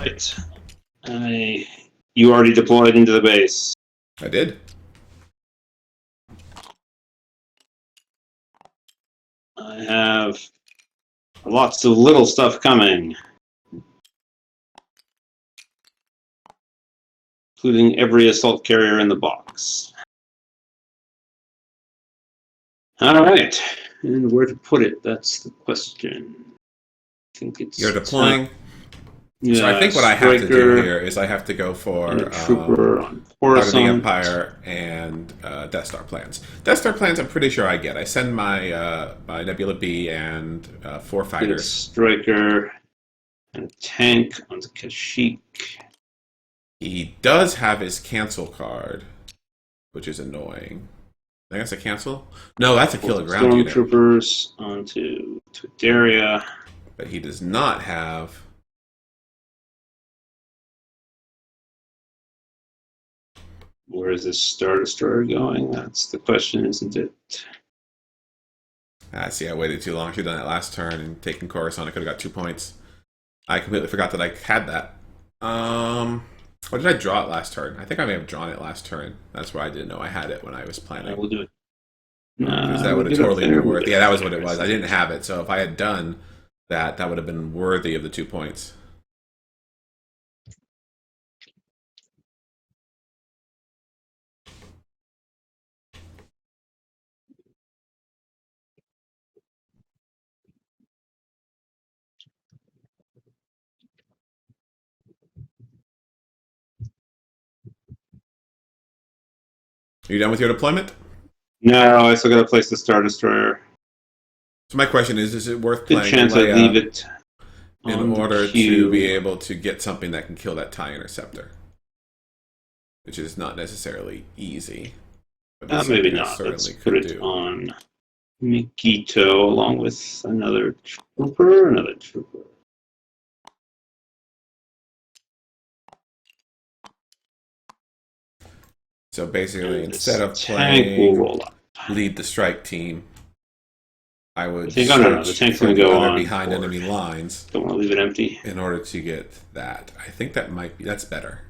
B: right. You already deployed into the base.
A: I did.
B: I have lots of little stuff coming, including every assault carrier in the box. All right, and where to put it? That's the question. I think it's
A: You're deploying.
B: Yeah,
A: So I think what I have to do here is I have to go for
B: and a trooper on
A: Heart of the
B: Coruscant.
A: Empire and Death Star plans. Death Star plans I'm pretty sure I get. I send my my Nebula B and 4
B: Get a
A: fighters.
B: striker and a tank onto Kashyyyk.
A: He does have his cancel card, which is annoying. I think that's a cancel? No, that's a kill a ground unit.
B: Stormtroopers onto Daria.
A: But he does not have...
B: Where is this Star Destroyer going? That's the question, isn't it?
A: See, I waited too long. I should have done that last turn and taken Coruscant. I could have got 2 points. I completely forgot that I had that. Or did I draw it last turn? I think I may have drawn it last turn. That's why I didn't know I had it when I was planning.
B: We'll do it.
A: Because that would have totally been worth it. Yeah, that was what it was. I didn't have it, so if I had done that, that would have been worthy of the 2 points. Are you done with your deployment?
B: No, I still got to place the Star Destroyer.
A: So my question is it worth
B: Good
A: playing
B: chance I leave it
A: in order to be able to get something that can kill that TIE Interceptor? Which is not necessarily easy. But
B: maybe not. Let's put it on Mikito along with another trooper.
A: So basically,
B: And
A: instead of
B: tank will roll up.
A: Lead the strike team, I would
B: the tank's going to go on
A: behind enemy lines.
B: Don't want to leave it empty.
A: In order to get that. I think that might be, that's better.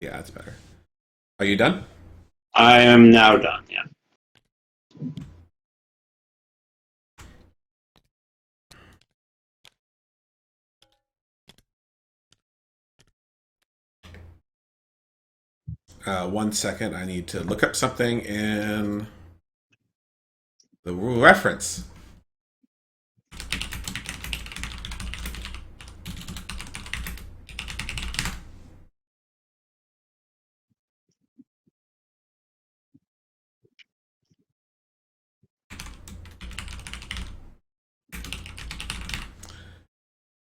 A: Yeah, that's better. Are you done?
B: I am now done, yeah.
A: One second, I need to look up something in the rule reference.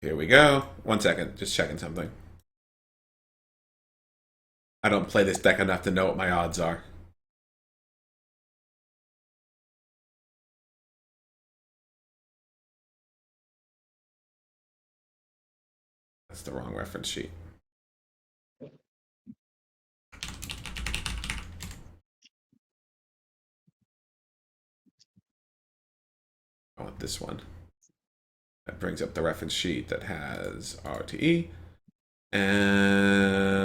A: Here we go. 1 second, just checking something. I don't play this deck enough to know what my odds are. That's the wrong reference sheet. I want this one. That brings up the reference sheet that has RTE and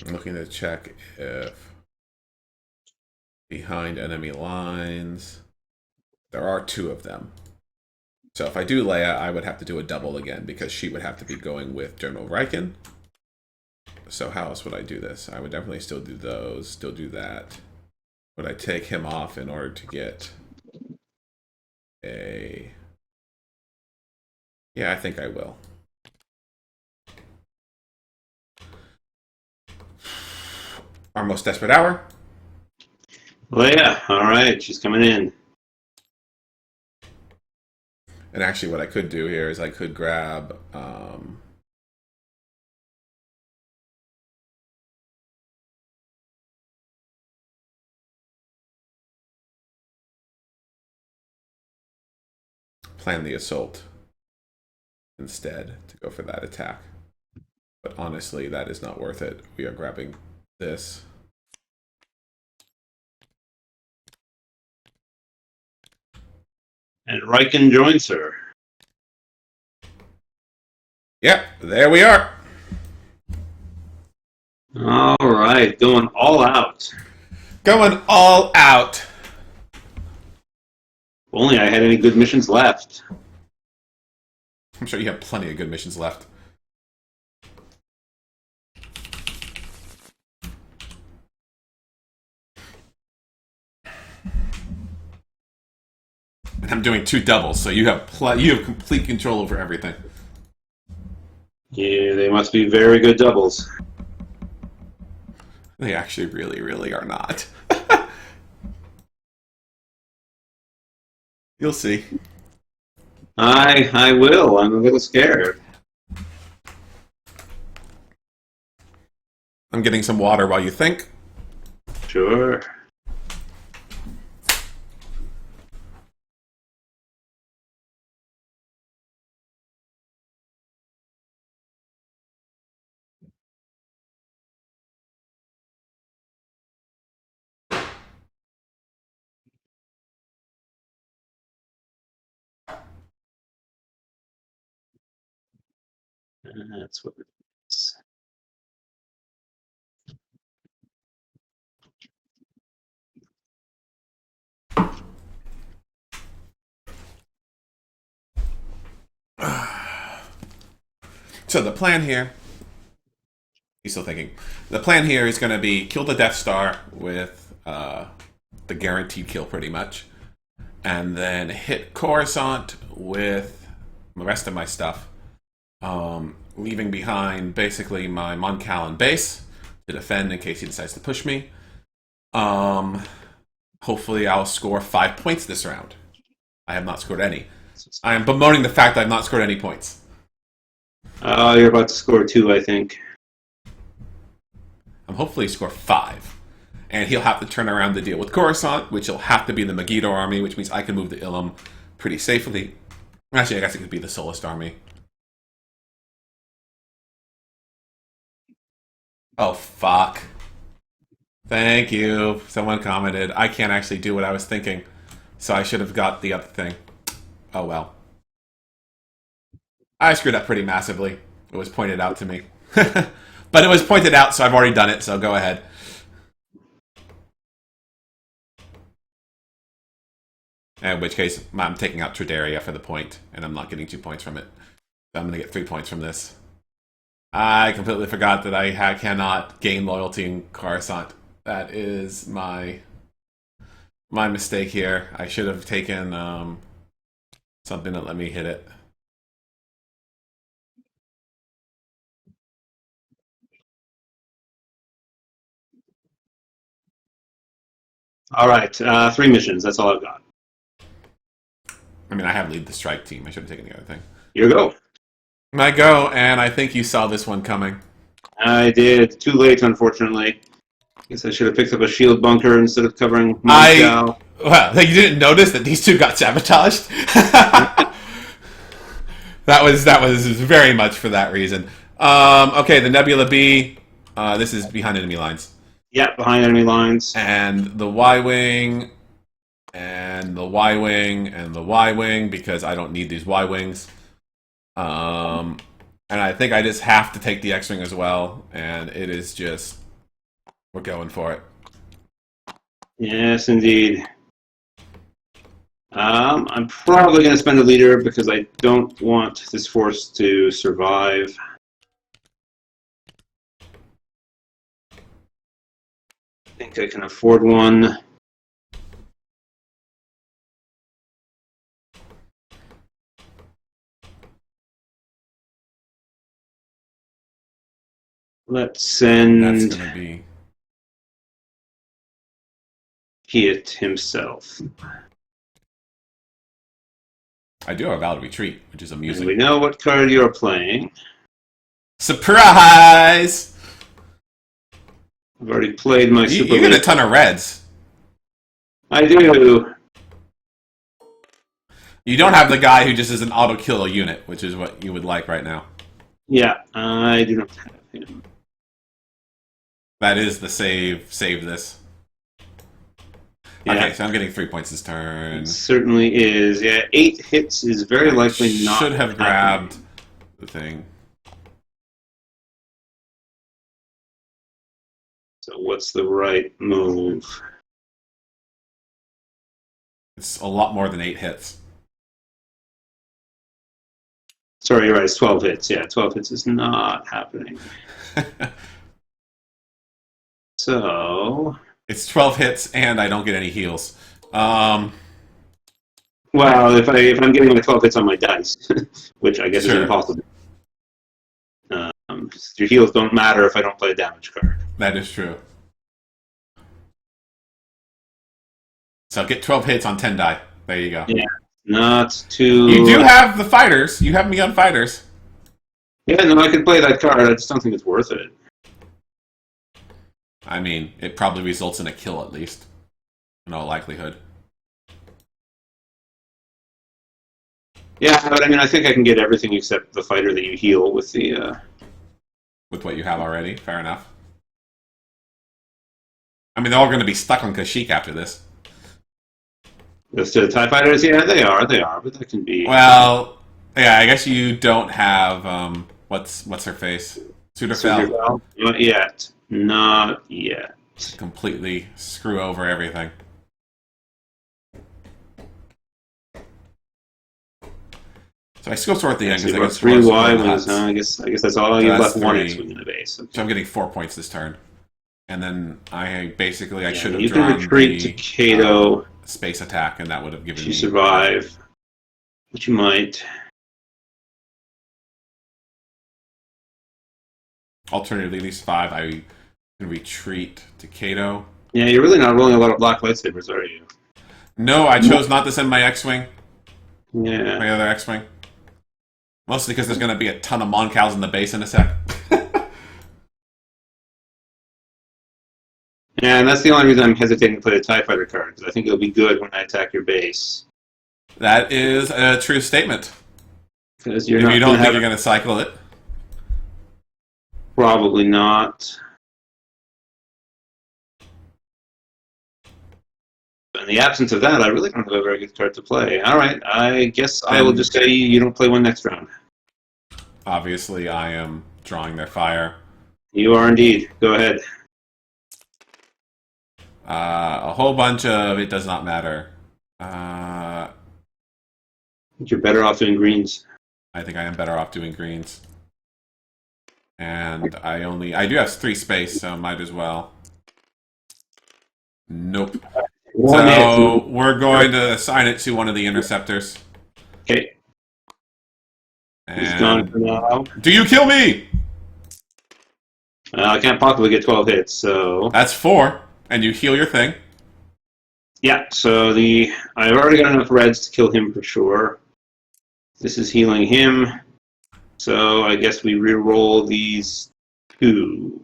A: I'm looking to check if behind enemy lines, there are 2 of them. So if I do Leia, I would have to do a double again because she would have to be going with General Riken. So how else would I do this? I would definitely still do those, still do that. Would I take him off in order to get a... Yeah, I think I will. Our most desperate hour.
B: Leia, all right, she's coming in.
A: And actually, what I could do here is I could grab. Plan the assault instead to go for that attack. But honestly, that is not worth it. We are grabbing this.
B: And Riken joins her.
A: Yep, there we are.
B: All right, going all out.
A: Going all out.
B: If only I had any good missions left.
A: I'm sure you have plenty of good missions left. And I'm doing 2 doubles, so you have complete control over everything.
B: Yeah, they must be very good doubles.
A: They actually really, really are not. You'll see.
B: I will. I'm a little scared.
A: I'm getting some water while you think.
B: Sure. That's what it is.
A: So the plan here, he's still thinking. The plan here is going to be kill the Death Star with the guaranteed kill, pretty much, and then hit Coruscant with the rest of my stuff, leaving behind basically my Mon Callan base to defend in case he decides to push me. Hopefully, I'll score 5 points this round. I have not scored any. I am bemoaning the fact that I've not scored any points.
B: You're about to score 2, I think.
A: I'm hopefully score 5. And he'll have to turn around the deal with Coruscant, which will have to be the Megiddo army, which means I can move the Ilum pretty safely. Actually, I guess it could be the Solist army. Oh, fuck. Thank you. Someone commented. I can't actually do what I was thinking, so I should have got the other thing. Oh, well. I screwed up pretty massively. It was pointed out to me. But it was pointed out, so I've already done it, so go ahead. In which case, I'm taking out Tredaria for the point, and I'm not getting 2 points from it. So I'm going to get 3 points from this. I completely forgot that I cannot gain loyalty in Coruscant. That is my mistake here. I should have taken something that let me hit it.
B: All right, 3 missions. That's all I've got.
A: I mean, I have lead the strike team. I should have taken the other thing.
B: Here we go.
A: I go, and I think you saw this one coming.
B: I did. Too late, unfortunately. Guess I should have picked up a shield bunker instead of covering
A: Well, you didn't notice that these 2 got sabotaged? That was very much for that reason. Okay, the Nebula B. This is behind enemy lines.
B: Yeah, behind enemy lines.
A: And the Y-Wing, and the Y-Wing, and the Y-Wing, because I don't need these Y-Wings. And I think I just have to take the X-Wing as well, and it is just... We're going for it.
B: Yes, indeed. I'm probably going to spend a leader because I don't want this force to survive. I think I can afford one. Let's send
A: That's going to be...
B: Piet himself.
A: I do have a valid retreat, which is
B: And
A: amusing.
B: we know what card you're playing.
A: Surprise!
B: I've already played my super
A: You get a
B: late.
A: ton of reds.
B: I do.
A: You don't have the guy who just is an auto kill unit, which is what you would like right now.
B: Yeah, I do not have him.
A: That is the save. Save this.
B: Yeah.
A: Okay, so I'm getting 3 points this turn.
B: It certainly is. Yeah, 8 hits is very likely not.
A: Should have
B: happening.
A: grabbed the thing.
B: So what's the right move?
A: It's a lot more than 8 hits.
B: Sorry, you're right. It's 12 hits. Yeah, 12 hits is not happening. So,
A: It's 12 hits, and I don't get any heals.
B: well, if I'm getting like 12 hits on my dice, which I guess is
A: Sure.
B: impossible. Your heals don't matter if I don't play a damage card.
A: That is true. So get 12 hits on 10 die. There you go.
B: Yeah, not too.
A: You do have the fighters. You have me on fighters.
B: Yeah, no, I could play that card. I just don't think it's worth it.
A: I mean, it probably results in a kill at least. In all likelihood.
B: Yeah, but I mean, I think I can get everything except the fighter that you heal with the.
A: With what you have already. Fair enough. I mean, they're all going to be stuck on Kashyyyk after this.
B: The TIE fighters, yeah, they are, but that can be.
A: Well, yeah, I guess you don't have, what's her face? Sudafel.
B: Not yet. Not yet.
A: Completely screw over everything. So I skill sort at the end because I
B: got
A: get
B: 3
A: scores
B: Y
A: on the
B: wings.
A: huts.
B: I guess that's all.
A: So
B: You've
A: that's
B: left 1
A: 3.
B: X-wing in the base. Okay.
A: So I'm getting 4 points this turn. And then I basically, I should have
B: You
A: drawn
B: can retreat
A: the
B: to Kato.
A: space attack, and that would have given
B: If
A: me...
B: you survive, which you might.
A: Alternatively, at least 5, I can retreat to Kato.
B: Yeah, you're really not rolling a lot of black lightsabers, are you?
A: No, I chose not to send my X-Wing,
B: Yeah.
A: my other X-Wing. Mostly because there's going to be a ton of Moncows in the base in a sec.
B: Yeah, and that's the only reason I'm hesitating to play the TIE Fighter card, because I think it'll be good when I attack your base.
A: That is a true statement.
B: Because you're
A: If
B: not
A: you don't
B: gonna
A: think
B: have
A: you're going to cycle it.
B: Probably not. In the absence of that, I really don't have a very good card to play. All right, I guess I will just say you don't play one next round.
A: Obviously, I am drawing their fire.
B: You are indeed. Go ahead.
A: A whole bunch of it does not matter.
B: You're better off doing greens.
A: I think I am better off doing greens. And I do have 3 space, so might as well. Nope. So we're going to assign it to one of the interceptors.
B: Okay. He's gone for now.
A: Do you kill me?
B: I can't possibly get 12 hits, so...
A: That's 4, and you heal your thing.
B: Yeah, so I've already got enough reds to kill him for sure. This is healing him. So I guess we re-roll these 2.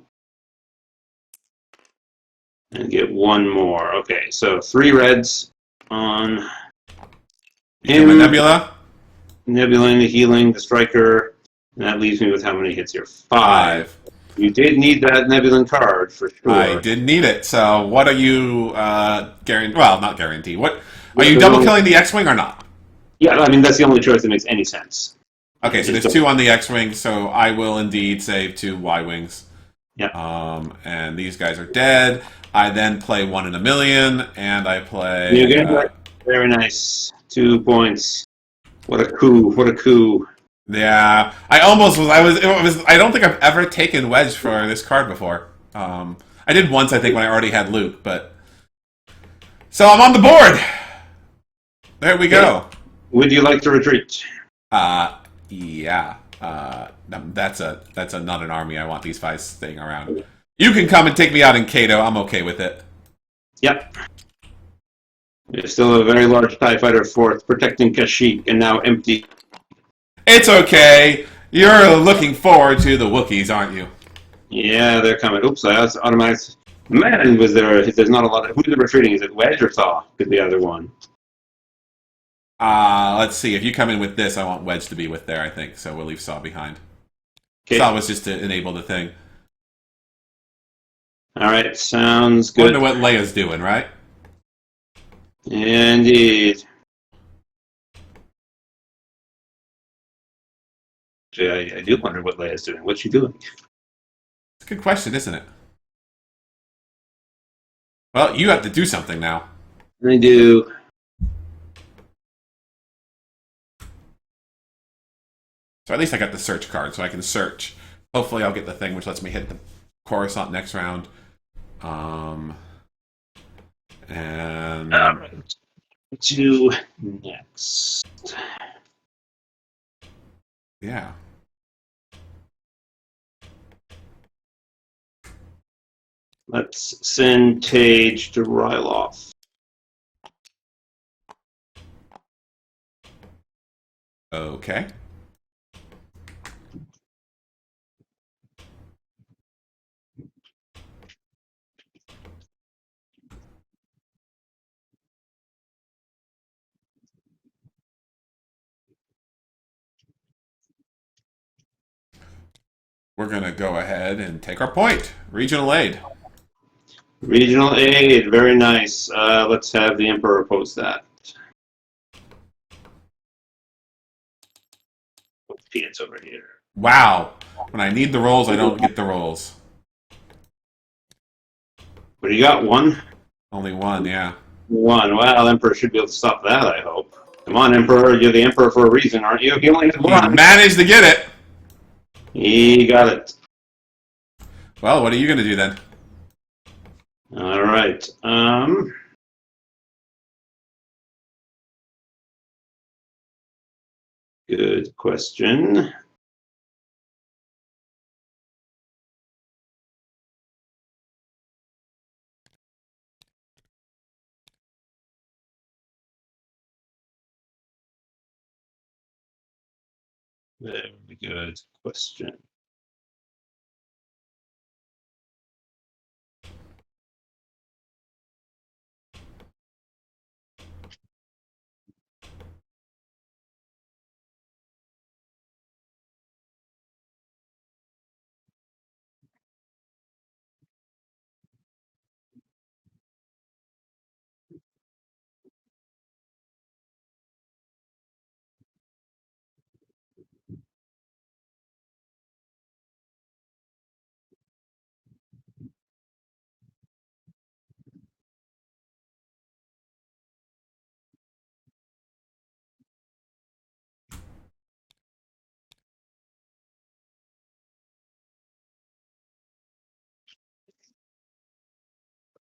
B: And get 1 more. Okay, so 3 reds on
A: You
B: him.
A: Nebula?
B: Nebula in the healing, the striker. And that leaves me with how many hits here? 5. You did need that Nebulan card, for sure.
A: I did need it. So what are you guarantee? Well, not guarantee. What are you double killing the X-Wing or not?
B: Yeah, I mean, that's the only choice that makes any sense.
A: Okay, so there's 2 on the X-Wing, so I will indeed save 2 Y-Wings.
B: Yeah.
A: And these guys are dead. I then play 1 in a million, and I play...
B: You get that? Very nice. 2 points. What a coup. What a coup.
A: Yeah, I almost was. I don't think I've ever taken Wedge for this card before. I did once, I think, when I already had Luke, but... So I'm on the board! There we go.
B: Would you like to retreat?
A: Yeah. That's not an army. I want these 5 staying around. You can come and take me out in Kato. I'm okay with it.
B: Yep. There's still a very large TIE Fighter 4th protecting Kashyyyk and now empty.
A: It's okay. You're looking forward to the Wookiees, aren't you?
B: Yeah, they're coming. Oops, I was automatic. Man, was there's not a lot of. Who's the retreating? Is it Wedge or Thaw? Could be either one.
A: Let's see. If you come in with this, I want Wedge to be with there, I think. So we'll leave Saw behind.
B: Okay.
A: Saw was just to enable the thing.
B: Alright, sounds good.
A: Wonder what Leia's doing, right?
B: Indeed. Actually, I do wonder what Leia's doing. What's she doing?
A: It's a good question, isn't it? Well, you have to do something now.
B: I do.
A: So at least I got the search card, so I can search. Hopefully I'll get the thing which lets me hit the Coruscant next round. And
B: Alright. To next.
A: yeah.
B: Let's send Tage to Ryloth.
A: Okay. We're going to go ahead and take our point. Regional aid.
B: Regional aid, very nice. Let's have the Emperor post that. Peanuts over here.
A: Wow. When I need the rolls, I don't get the rolls.
B: What do you got? One?
A: Only one, yeah.
B: One. Well, Emperor should be able to stop that, I hope. Come on, Emperor. You're the Emperor for a reason, aren't you? He only has
A: You
B: one.
A: managed to get it.
B: He got it.
A: Well, what are you going to do then?
B: All right. Good question. Very good question.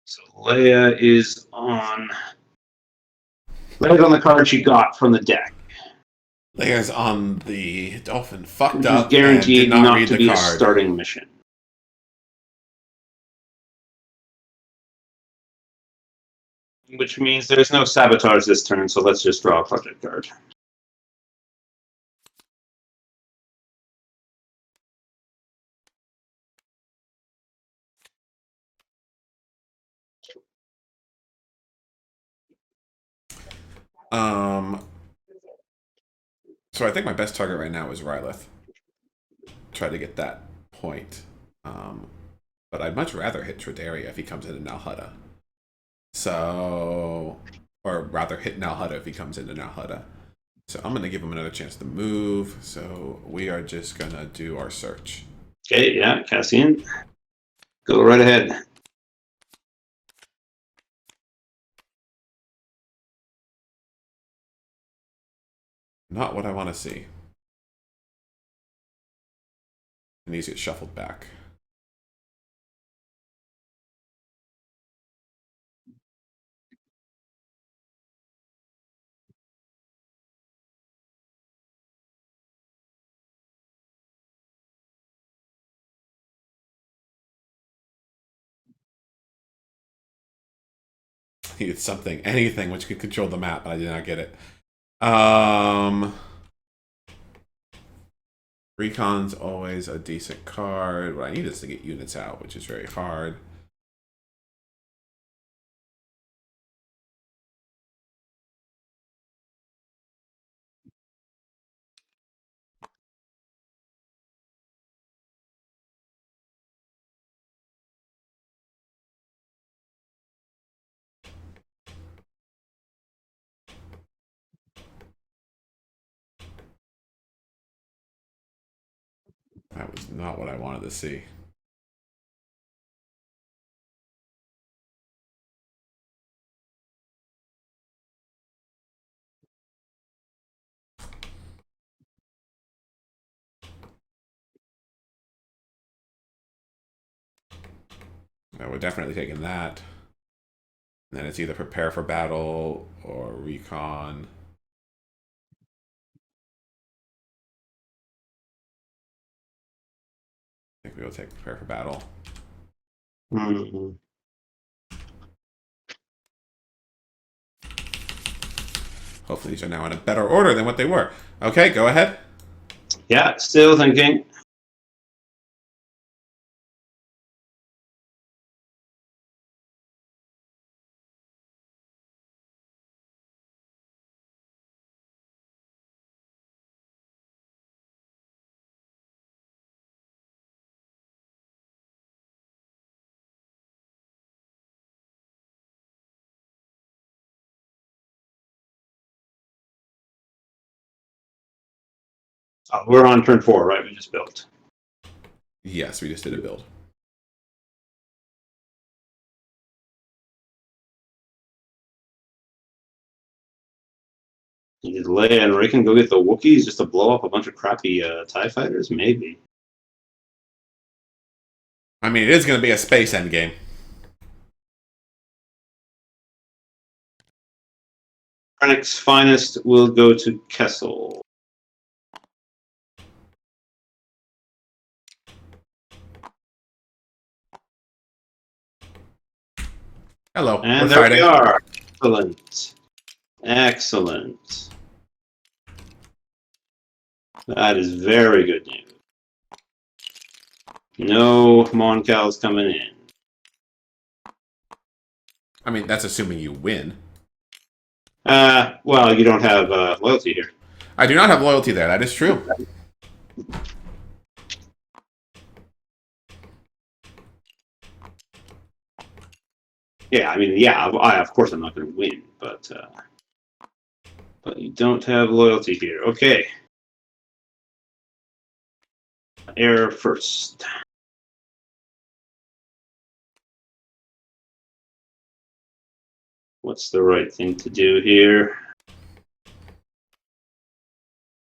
B: So Leia is on. Leia's on the card she got from the deck.
A: Leia's on the Dolphin fucked
B: Which is
A: up and did
B: guaranteed
A: not
B: not
A: read
B: to
A: the
B: be a
A: card.
B: starting mission. Which means there's no sabotage this turn, so let's just draw a project card.
A: So I think my best target right now is Rylith. Try to get that point. But I'd much rather hit Tredaria if he comes into Nalhutta. So, or rather hit Nalhutta if he comes into Nalhutta. So I'm going to give him another chance to move. So we are just going to do our search.
B: Okay, yeah, Cassian. Go right ahead.
A: Not what I want to see. And these get shuffled back. needed something, anything which could control the map, but I did not get it. Recon's always a decent card. What I need is to get units out, which is very hard. That was not what I wanted to see. I would definitely taken that. And then it's either prepare for battle or recon. I think we'll take prepare for battle.
B: Mm-hmm.
A: Hopefully these are now in a better order than what they were. Okay, go ahead.
B: Yeah, still thinking. Oh, we're on turn 4, right? We just built.
A: Yes, we just did a build.
B: You need Leia and Riken go get the Wookiees just to blow up a bunch of crappy TIE fighters? Maybe.
A: I mean, it is going to be a space endgame.
B: Krennic's finest will go to Kessel.
A: Hello,
B: And
A: we're
B: there
A: fighting.
B: we are. Excellent. Excellent. That is very good news. No Mon Cal's coming in.
A: I mean, that's assuming you win.
B: Well, you don't have loyalty here.
A: I do not have loyalty there. That is true.
B: Yeah, I mean, yeah, of course I'm not going to win, but you don't have loyalty here. Okay. Air first. What's the right thing to do here?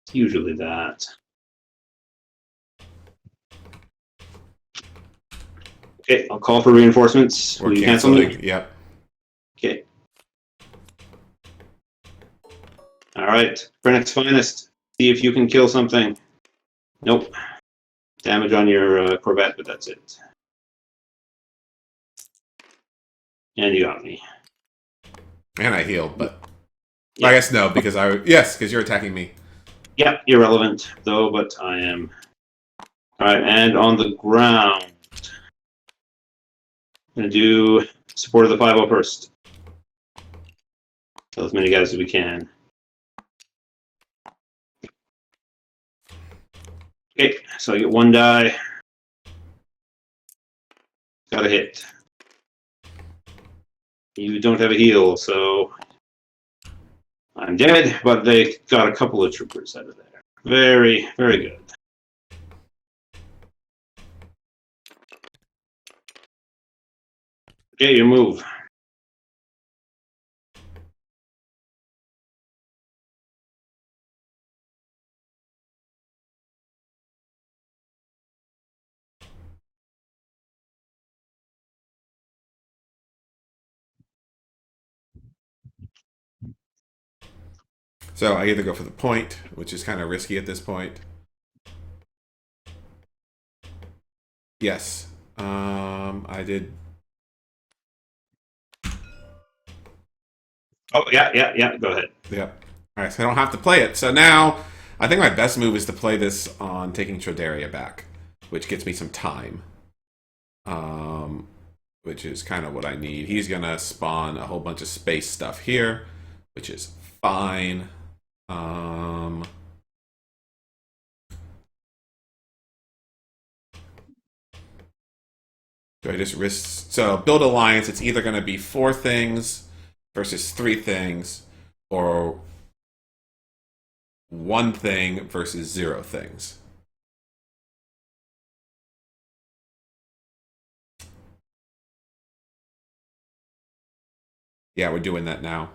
B: It's usually that. Okay, I'll call for reinforcements.
A: We're
B: Will you cancel
A: canceling.
B: me?
A: Yep.
B: Okay. All right, Krennic's finest. See if you can kill something. Nope. Damage on your Corvette, but that's it. And you got me.
A: And I healed, but
B: Yeah.
A: I guess no, because yes, because you're attacking me.
B: Yeah, irrelevant though, but I am. All right, and on the ground, I'm gonna do support of the 5-0 first. Kill as many guys as we can. Okay, so I get 1 die. Got a hit. You don't have a heal, so I'm dead, but they got a couple of troopers out of there. Very, very good. Okay, your move.
A: So I either go for the point, which is kind of risky at this point. Yes. I did.
B: Oh, yeah. Go ahead.
A: Yep. All right, so I don't have to play it. So now, I think my best move is to play this on taking Trodaria back, which gets me some time. Um, which is kind of what I need. He's gonna spawn a whole bunch of space stuff here, which is fine. Um, do I just risk? So build alliance. It's either gonna be 4 things versus 3 things, or 1 thing versus 0 things. Yeah, we're doing that now.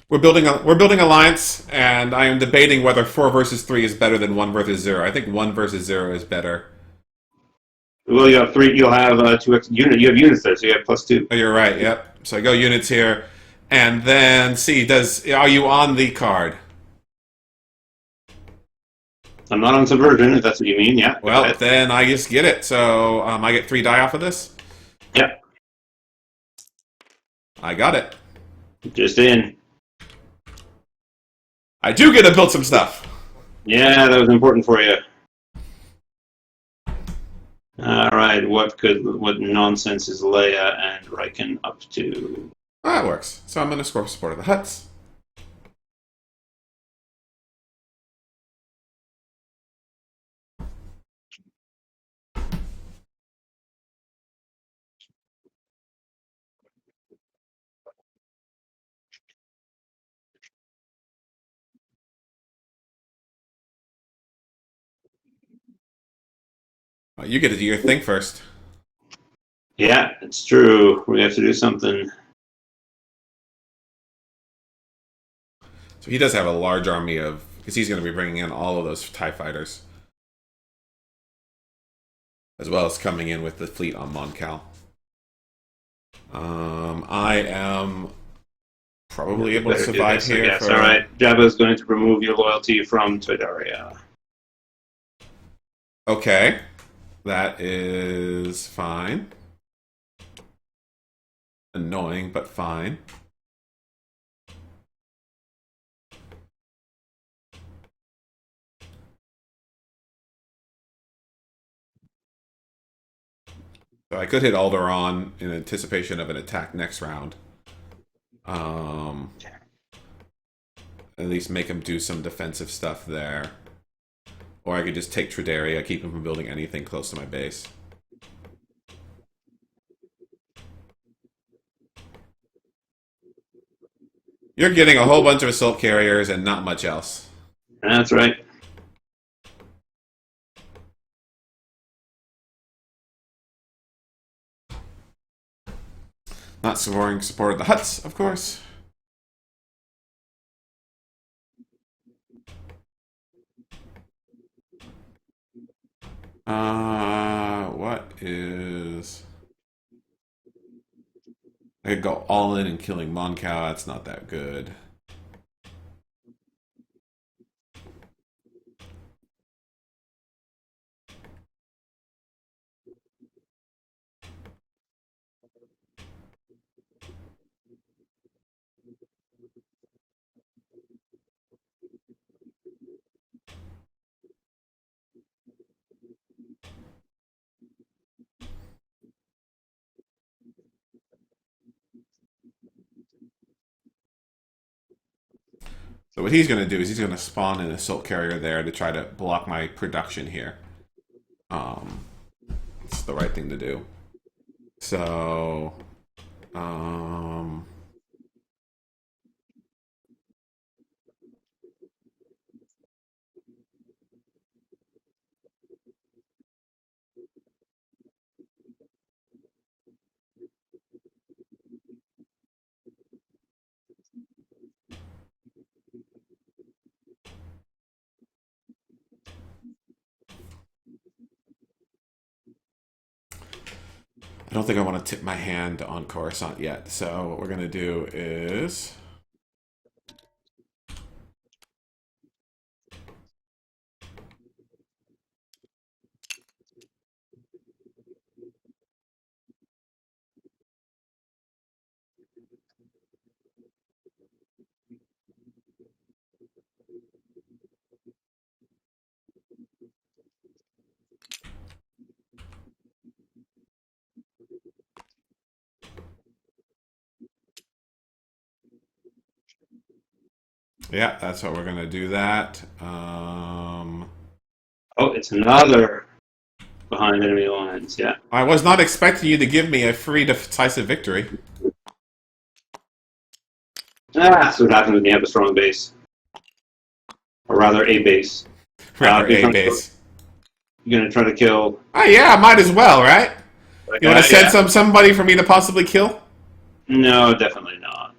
A: We're building alliance, and I am debating whether 4 versus 3 is better than 1 versus 0. I think 1 versus 0 is better.
B: Well, you have three. You'll have 2 unit. You have units there, so you have +2.
A: Oh, you're right. Yep. So I go units here, and then see. Are you on the card?
B: I'm not on subversion, if that's what you mean. Yeah, go
A: Well,
B: ahead.
A: then I just get it. So I get 3 die off of this.
B: Yeah,
A: I got it.
B: just in.
A: I do get to build some stuff.
B: Yeah, that was important for you. All right, what nonsense is Leia and Riken up to?
A: Oh, that works. So I'm going to score support of the huts. You get to do your thing first.
B: Yeah, it's true. We have to do something.
A: So he does have a large army of, because he's going to be bringing in all of those TIE fighters, as well as coming in with the fleet on Moncal. I am probably able to survive here.
B: Yes, all right. Jabba is going to remove your loyalty from Todaria.
A: Okay, that is fine. Annoying, but fine. So I could hit Alderaan in anticipation of an attack next round. At least make him do some defensive stuff there. Or I could just take Tredaria, keep him from building anything close to my base. You're getting a whole bunch of assault carriers and not much else.
B: That's right.
A: Not scoring support of the huts, of course. What is... I could go all in and killing Moncal. That's not that good. So what he's going to do is he's going to spawn an assault carrier there to try to block my production here. It's the right thing to do. So, I don't think I want to tip my hand on Coruscant yet. So what we're going to do is... Yeah, that's what we're gonna do. That.
B: Oh, it's another behind enemy lines. Yeah.
A: I was not expecting you to give me a free decisive victory.
B: That's what happens when you have a strong base, or rather, a base.
A: Rather,
B: You're
A: A
B: trying to,
A: base.
B: you're gonna try to kill.
A: Oh yeah, might as well, right?
B: The
A: You want
B: guy,
A: to send
B: yeah.
A: somebody for me to possibly kill?
B: No, definitely not.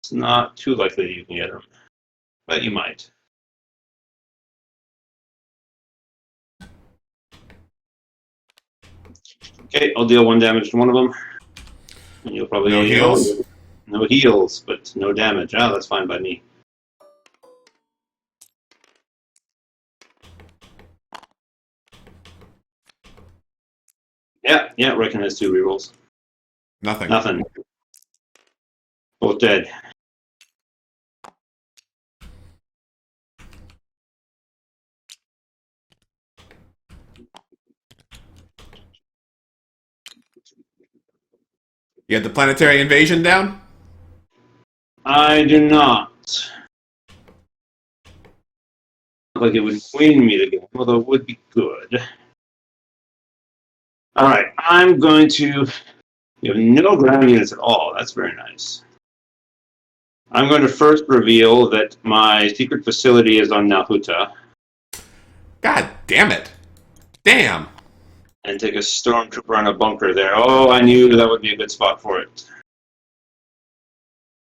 B: It's not too likely you can get him, but you might. Okay, I'll deal 1 damage to one of them, and you'll probably
A: No heals.
B: no heals, but no damage. Ah, that's fine by me. Yeah, yeah. Reckon has 2 rerolls.
A: Nothing.
B: Nothing. Both dead.
A: You had the planetary invasion down?
B: I do not. Not like it would win me the game, although it would be good. All right, I'm going to. You have no ground units at all. That's very nice. I'm going to first reveal that my secret facility is on Nalhuta
A: God damn it. Damn.
B: and take a stormtrooper on a bunker there. Oh, I knew that would be a good spot for it.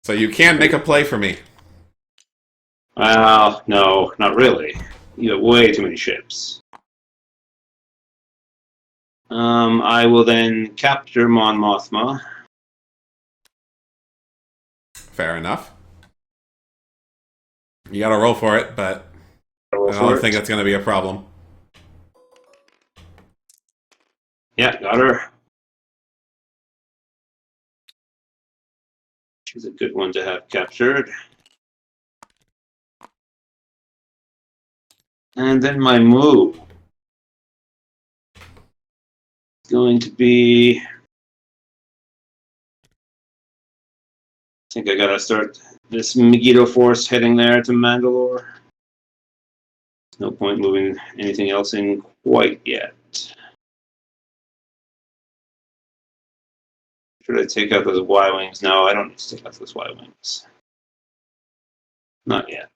A: So you can make a play for me.
B: Well, no, not really. You have way too many ships. I will then capture Mon Mothma.
A: Fair enough. You gotta roll for it, but
B: Roll
A: I
B: for
A: don't think
B: it.
A: that's gonna be a problem.
B: Yeah, got her. She's a good one to have captured. And then my move is going to be. I think I gotta start this Megiddo force heading there to Mandalore. No point moving anything else in quite yet. Should I take out those Y-wings? No, I don't need to take out those Y-wings. Not yet.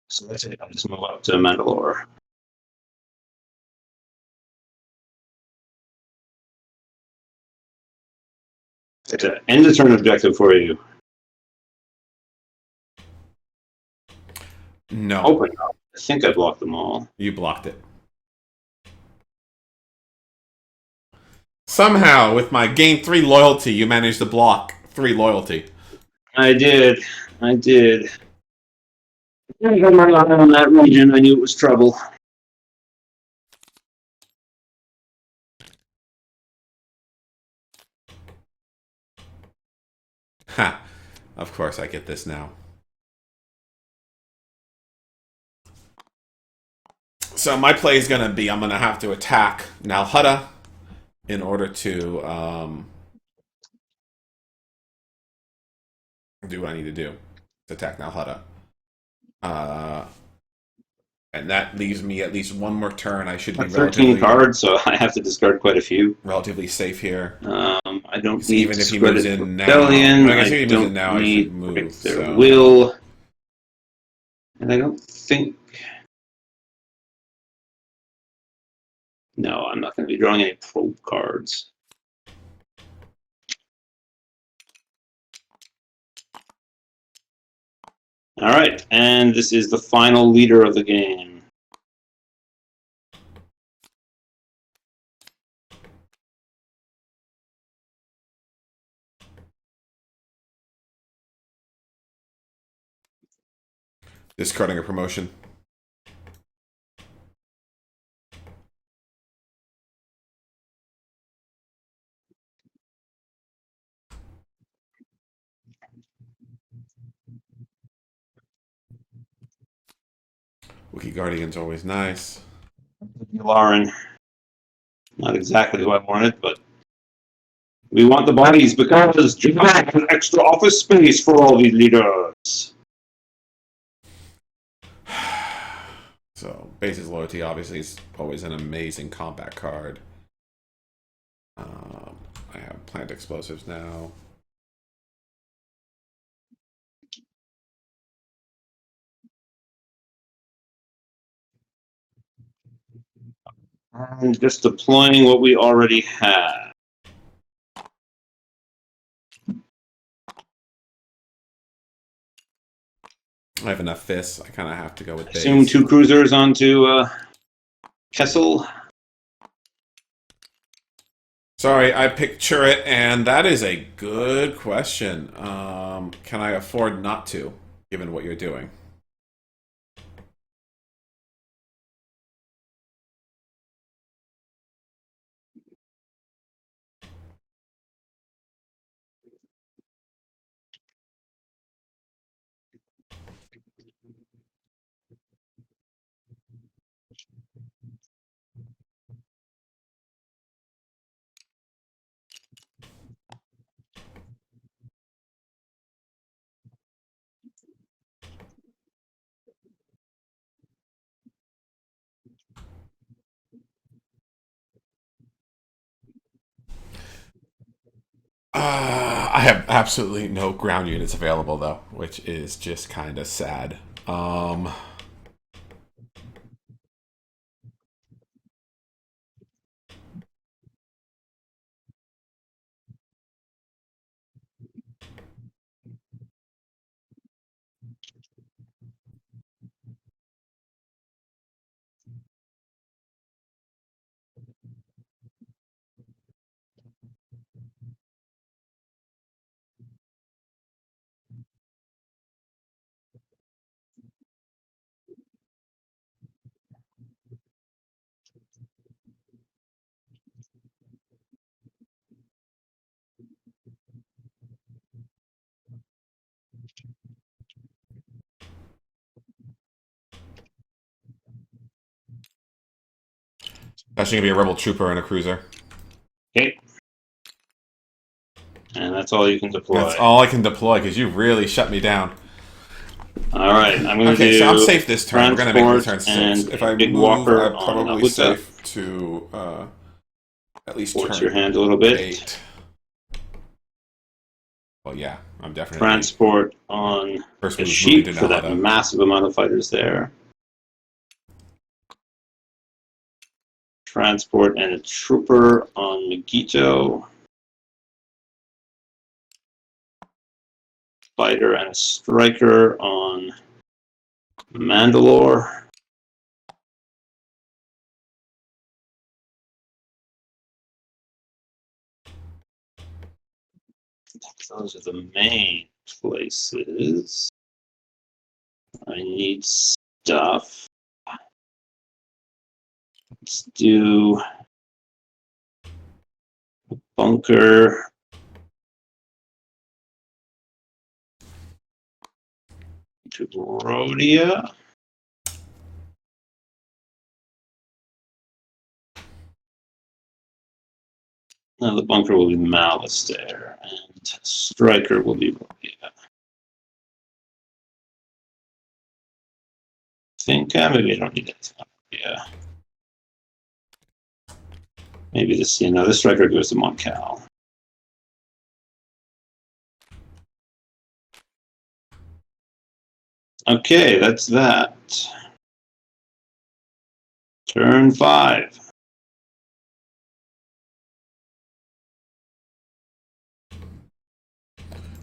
B: So that's it. I'll just move up to Mandalore. To end the turn objective for you.
A: No.
B: Open up. I think I blocked them all.
A: You blocked it. Somehow, with my gain 3 loyalty, you managed to block 3 loyalty.
B: I did. I did. I got my eye on that region. I knew it was trouble.
A: Ha. Of course I get this now. So my play is going to be I'm going to have to attack Nalhutta in order to do what I need to do to attack Nalhutta. And that leaves me at least one more turn. I should be
B: 13 cards, so I have to discard quite a few.
A: Relatively safe here.
B: I don't need
A: even if he moves in now.
B: Rebellion.
A: I guess if he
B: I
A: moves in
B: don't
A: now, I
B: need
A: should move.
B: predict their
A: So.
B: will. And I don't think. No, I'm not going to be drawing any probe cards. All right, and this is the final leader of the game.
A: Discarding a promotion. Wookiee Guardian's always nice.
B: Lauren. Not exactly who I wanted, but we want the bodies because Japan has extra office space for all these leaders.
A: So, Base's Loyalty obviously is always an amazing combat card. I have Plant Explosives now.
B: And just deploying what we already have.
A: I have enough fists. I kind of have to go with Base.
B: Assume 2 cruisers onto Kessel.
A: Sorry, I picture it, and that is a good question. Can I afford not to, given what you're doing? I have absolutely no ground units available, though, which is just kind of sad. That's going to be a Rebel Trooper and a Cruiser.
B: Okay. And that's all you can deploy.
A: That's all I can deploy, because you really shut me down.
B: Alright, I'm going to do...
A: Okay, so I'm safe this turn. We're going to make the turn 6. If I
B: Big
A: move,
B: Walker
A: I'm probably
B: on
A: safe to at least
B: Force
A: turn
B: your hand a little bit.
A: 8. Well, yeah, I'm definitely...
B: Transport on
A: First
B: a
A: move
B: sheep
A: moving to
B: for that
A: Nahada.
B: massive amount of fighters there. Transport and a trooper on Megito. Fighter and a striker on Mandalore. Those are the main places. I need stuff. Let's do bunker. To Rhodia. Now the bunker will be Alistair, and striker will be Rhodia. Maybe I don't need it. Yeah. Maybe this, the striker goes to Moncal. Okay, that's that. Turn 5.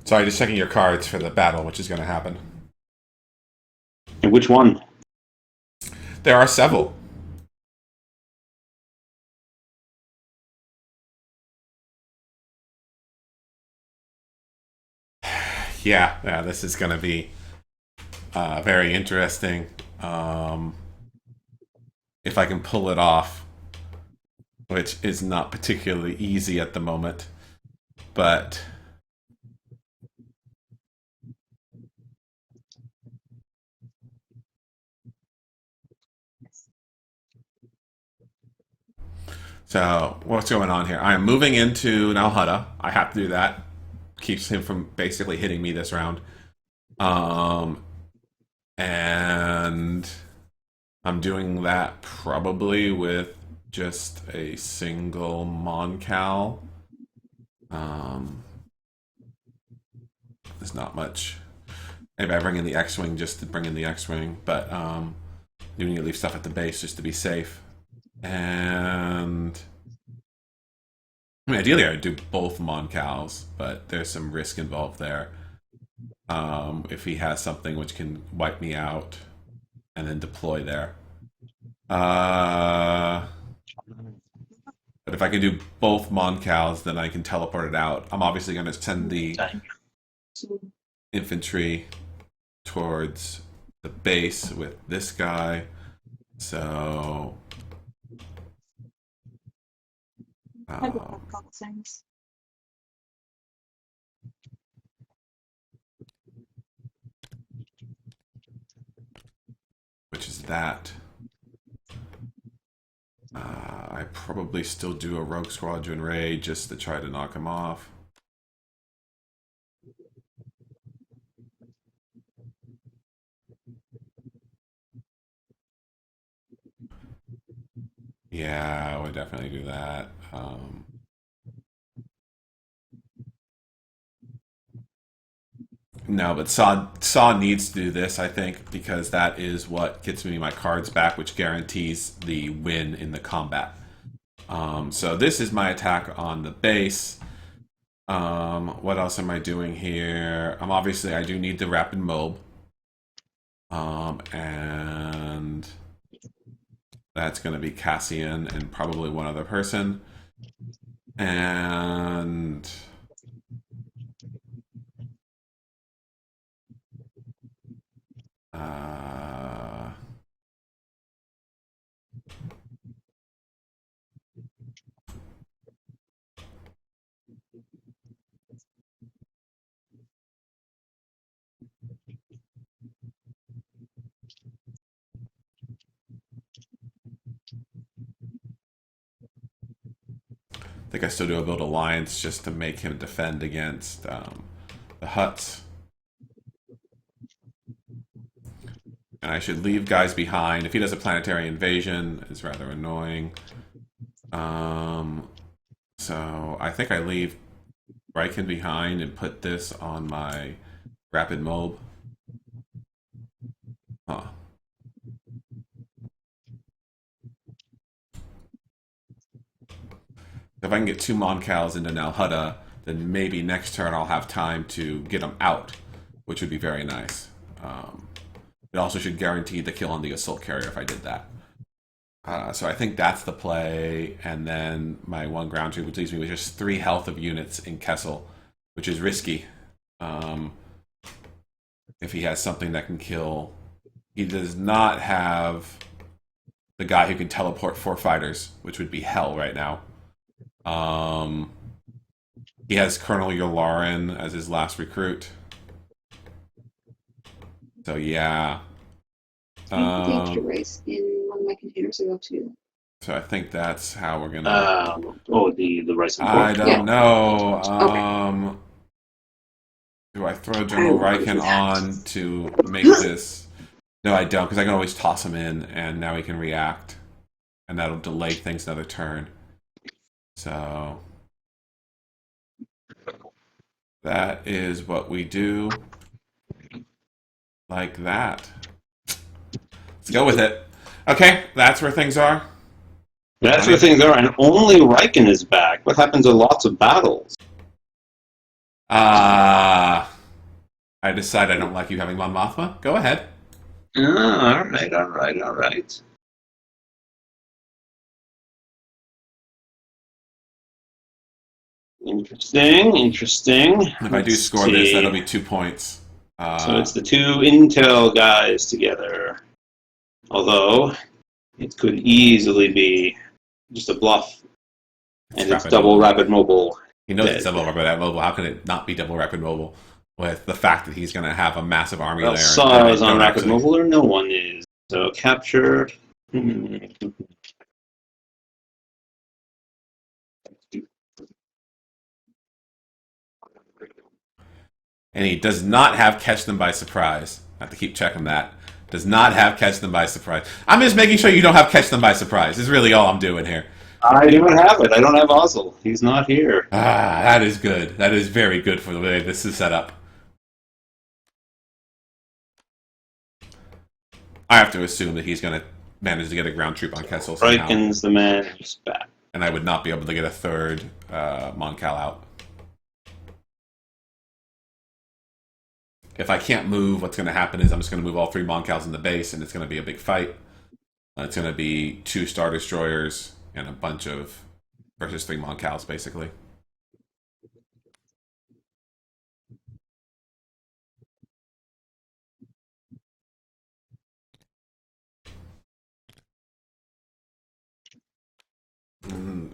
A: Sorry, just checking your cards for the battle, which is going to happen.
B: And which one?
A: There are several. Yeah, this is going to be very interesting. If I can pull it off, which is not particularly easy at the moment, but So what's going on here? I am moving into Nalhutta. I have to do that. Keeps him from basically hitting me this round. Um, and I'm doing that probably with just a single Moncal. There's not much. Maybe I bring in the X-Wing just to bring in the X-Wing, but you need to leave stuff at the base just to be safe. And I mean, ideally, I would do both Moncals, but there's some risk involved there. If he has something which can wipe me out and then deploy there. But if I can do both Moncals, then I can teleport it out. I'm obviously going to send the infantry towards the base with this guy. So
C: I have a couple things.
A: which is that. I probably still do a Rogue Squadron raid just to try to knock him off. Yeah, I would definitely do that. No, but Saw needs to do this, I think, because that is what gets me my cards back, which guarantees the win in the combat. So this is my attack on the base. What else am I doing here? Obviously I do need the rapid mob. And that's going to be Cassian and probably one other person. And I think I still do a build alliance just to make him defend against the Hutts. And I should leave guys behind. If he does a planetary invasion, it's rather annoying. So I think I leave Riken behind and put this on my rapid mob. Huh. If I can get 2 Moncals into Nalhutta, then maybe next turn I'll have time to get them out, which would be very nice. It also should guarantee the kill on the assault carrier if I did that. So I think that's the play, and then my 1 ground troop, which leaves me with just 3 health of units in Kessel, which is risky. If he has something that can kill, he does not have the guy who can teleport 4 fighters, which would be hell right now. He has Colonel Yularen as his last recruit. So yeah.
C: I think the rice in one of my containers ago too.
A: So I think that's how we're gonna.
B: The rice and pork.
A: I don't know.
C: Okay.
A: Do I throw General Riken on to make this? No, I don't, because I can always toss him in, and now he can react, and that'll delay things another turn. So that is what we do. Like that. Let's go with it. Okay, that's where things are.
B: That's where things are, and only Riken is back. What happens to lots of battles?
A: I decide I don't like you having Mon Mothma. Go ahead.
B: All right. Interesting.
A: If I do score this, that'll be 2 points.
B: So it's the 2 intel guys together. Although, it could easily be just a bluff. And it's double rapid mobile.
A: He knows it's double rapid mobile. How can it not be double rapid mobile? With the fact that he's going to have a massive army there.
B: Saw is on rapid mobile, or no one is. So capture.
A: And he does not have catch them by surprise. I have to keep checking that. Does not have catch them by surprise. I'm just making sure you don't have catch them by surprise. Is really all I'm doing here.
B: I don't have it. I don't have Ozzel. He's not here.
A: Ah, that is good. That is very good for the way this is set up. I have to assume that he's going to manage to get a ground troop on Kessel somehow.
B: Riken's the man who's back.
A: And I would not be able to get a third Moncal out. If I can't move, what's going to happen is I'm just going to move all 3 Moncals in the base, and it's going to be a big fight. It's going to be 2 Star Destroyers and a bunch of versus 3 Moncals, basically.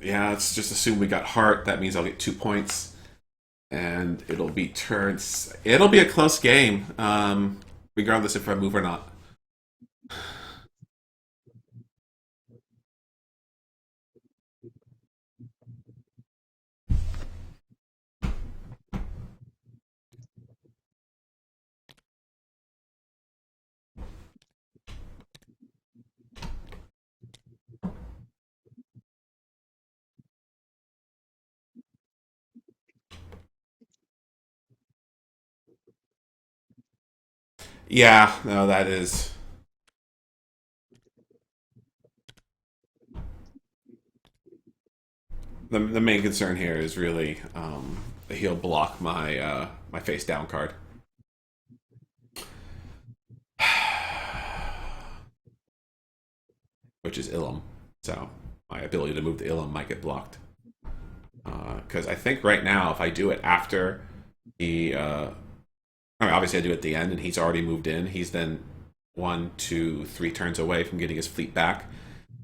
A: Yeah, let's just assume we got heart. That means I'll get 2 points. And it'll be turns. It'll be a close game, regardless if I move or not. Yeah, no, that is. The main concern here is really he'll block my my face down card. Which is Ilum. So my ability to move the Ilum might get blocked. Because I think right now, if I do it after he I mean, obviously I do it at the end, and he's already moved in. He's then 1, 2, 3 turns away from getting his fleet back.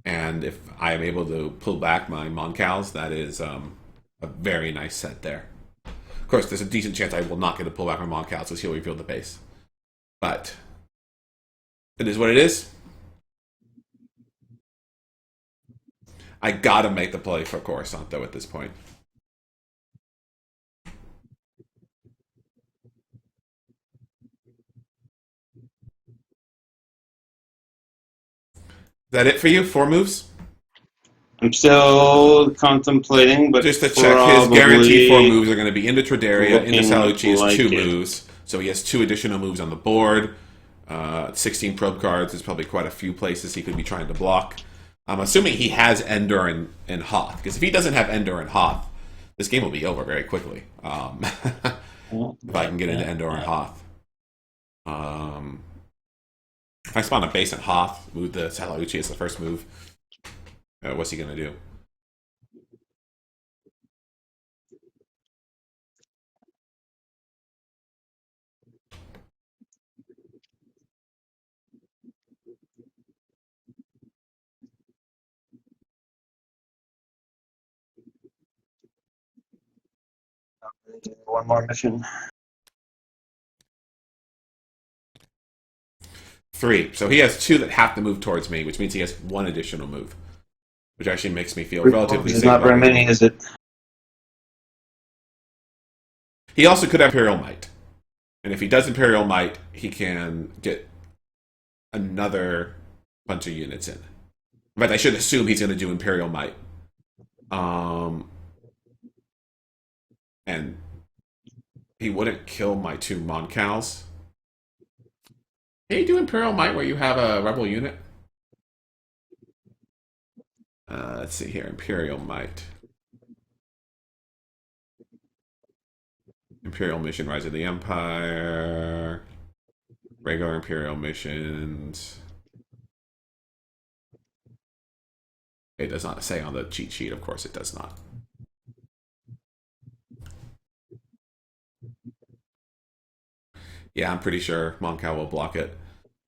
A: And if I am able to pull back my Moncals, that is a very nice set there. Of course, there's a decent chance I will not get to pull back my Moncals because he'll reveal the base. But it is what it is. I gotta make the play for Coruscant, though, at this point. Is that it for you? 4 moves?
B: I'm still contemplating, but
A: just to check, his guaranteed 4 moves are going to be into Traderia, into Salucci is 2 moves. So he has 2 additional moves on the board. 16 probe cards. There's probably quite a few places he could be trying to block. I'm assuming he has Endor and Hoth, because if he doesn't have Endor and Hoth, this game will be over very quickly. If I can get into Endor and Hoth. If I spawn a base at Hoth, move the Salucci as the first move, what's he going to do?
B: One more mission.
A: 3. So he has 2 that have to move towards me, which means he has 1 additional move, which actually makes me feel relatively safe.
B: It's not very many, is it?
A: He also could have Imperial Might. And if he does Imperial Might, he can get another bunch of units in. In fact, I should assume he's going to do Imperial Might. And he wouldn't kill my 2 Moncals. Can you do Imperial Might where you have a rebel unit? Let's see here. Imperial Might. Imperial Mission, Rise of the Empire. Regular Imperial missions. It does not say on the cheat sheet, of course it does not. Yeah, I'm pretty sure Moncal will block it.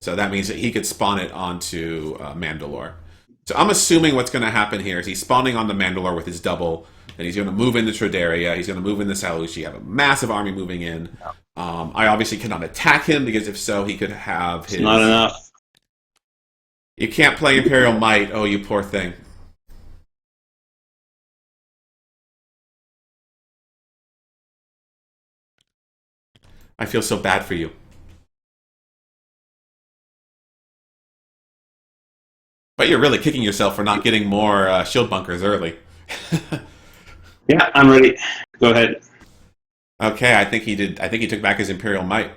A: So that means that he could spawn it onto Mandalore. So I'm assuming what's going to happen here is he's spawning on the Mandalore with his double, and he's going to move into Traderia, he's going to move into Salucci, have a massive army moving in. I obviously cannot attack him, because if so, he could have his...
B: It's not enough.
A: You can't play Imperial Might, oh you poor thing. I feel so bad for you. But you're really kicking yourself for not getting more shield bunkers early.
B: Yeah, I'm ready. Go ahead.
A: Okay, I think he did. I think he took back his Imperial Might,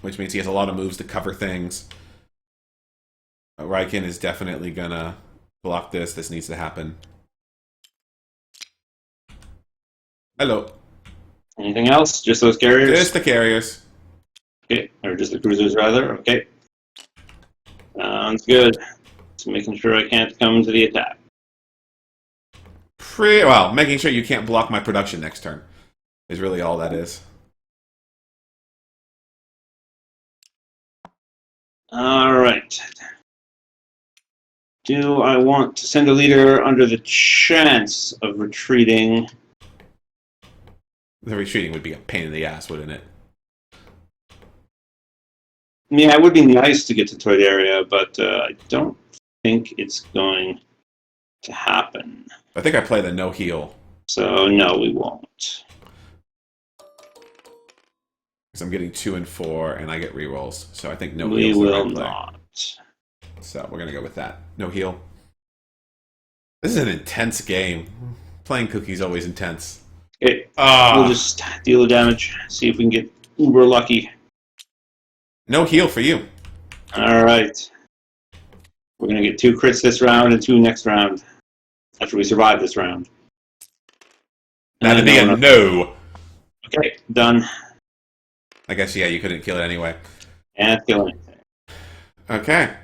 A: which means he has a lot of moves to cover things. Riken is definitely gonna block this. This needs to happen. Hello.
B: Anything else? Just those carriers?
A: Just the carriers.
B: Okay, or just the cruisers rather. Okay. Sounds good. Just making sure I can't come to the attack.
A: Well, making sure you can't block my production next turn is really all that is.
B: All right. Do I want to send a leader under the chance of retreating?
A: The retreating would be a pain in the ass, wouldn't it?
B: Yeah, it would be nice to get to Toydaria, but I don't think it's going to happen.
A: I think I play the no heal.
B: So no, we won't.
A: Because I'm getting 2 and 4, and I get rerolls. So I think no
B: We
A: heal.
B: will not.
A: So we're gonna go with that. No heal. This is an intense game. Playing Cookie's always intense.
B: Okay, we'll just deal the damage. See if we can get uber lucky.
A: No heal for you.
B: All right. We're gonna get 2 crits this round and 2 next round. After we survive this round.
A: That'd be a no.
B: Okay, done.
A: I guess, yeah, you couldn't kill it anyway.
B: And kill it.
A: Okay.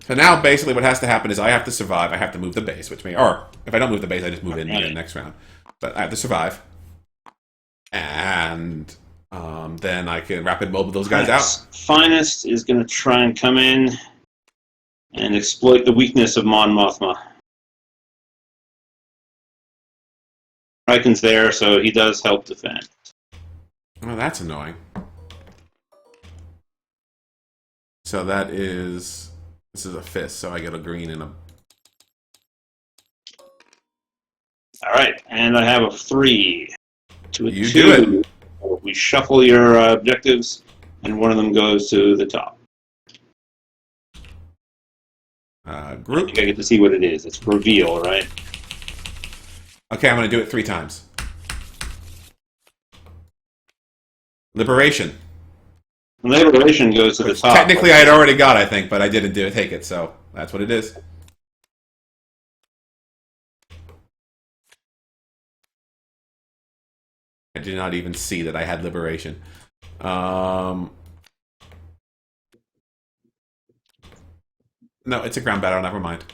A: So now basically what has to happen is I have to survive. I have to move the base, which means, or if I don't move the base, I just move in the next round. But I have to survive. And then I can rapid mobile those guys out.
B: Finest is going to try and come in and exploit the weakness of Mon Mothma. Riken's there, so he does help defend.
A: Oh, that's annoying. So that is... This is a fist, so I get a green and a...
B: Alright, and I have a 3 to a 2.
A: You do it.
B: We shuffle your objectives, and one of them goes to the top.
A: Group.
B: I think I get to see what it is. It's reveal, right?
A: Okay, I'm going to do it 3 times. Liberation.
B: Liberation goes to the top.
A: Technically, I had already got, I think, but I didn't take it, so that's what it is. I did not even see that I had liberation. No, it's a ground battle. Never mind.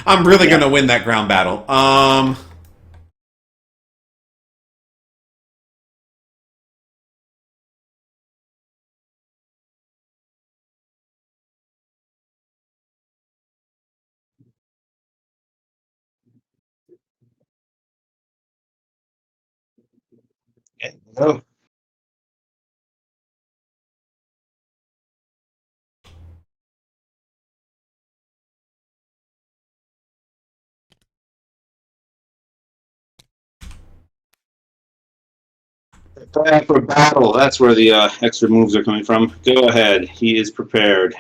A: I'm really gonna win that ground battle.
B: Oh. Plan for battle. That's where the extra moves are coming from. Go ahead. He is prepared.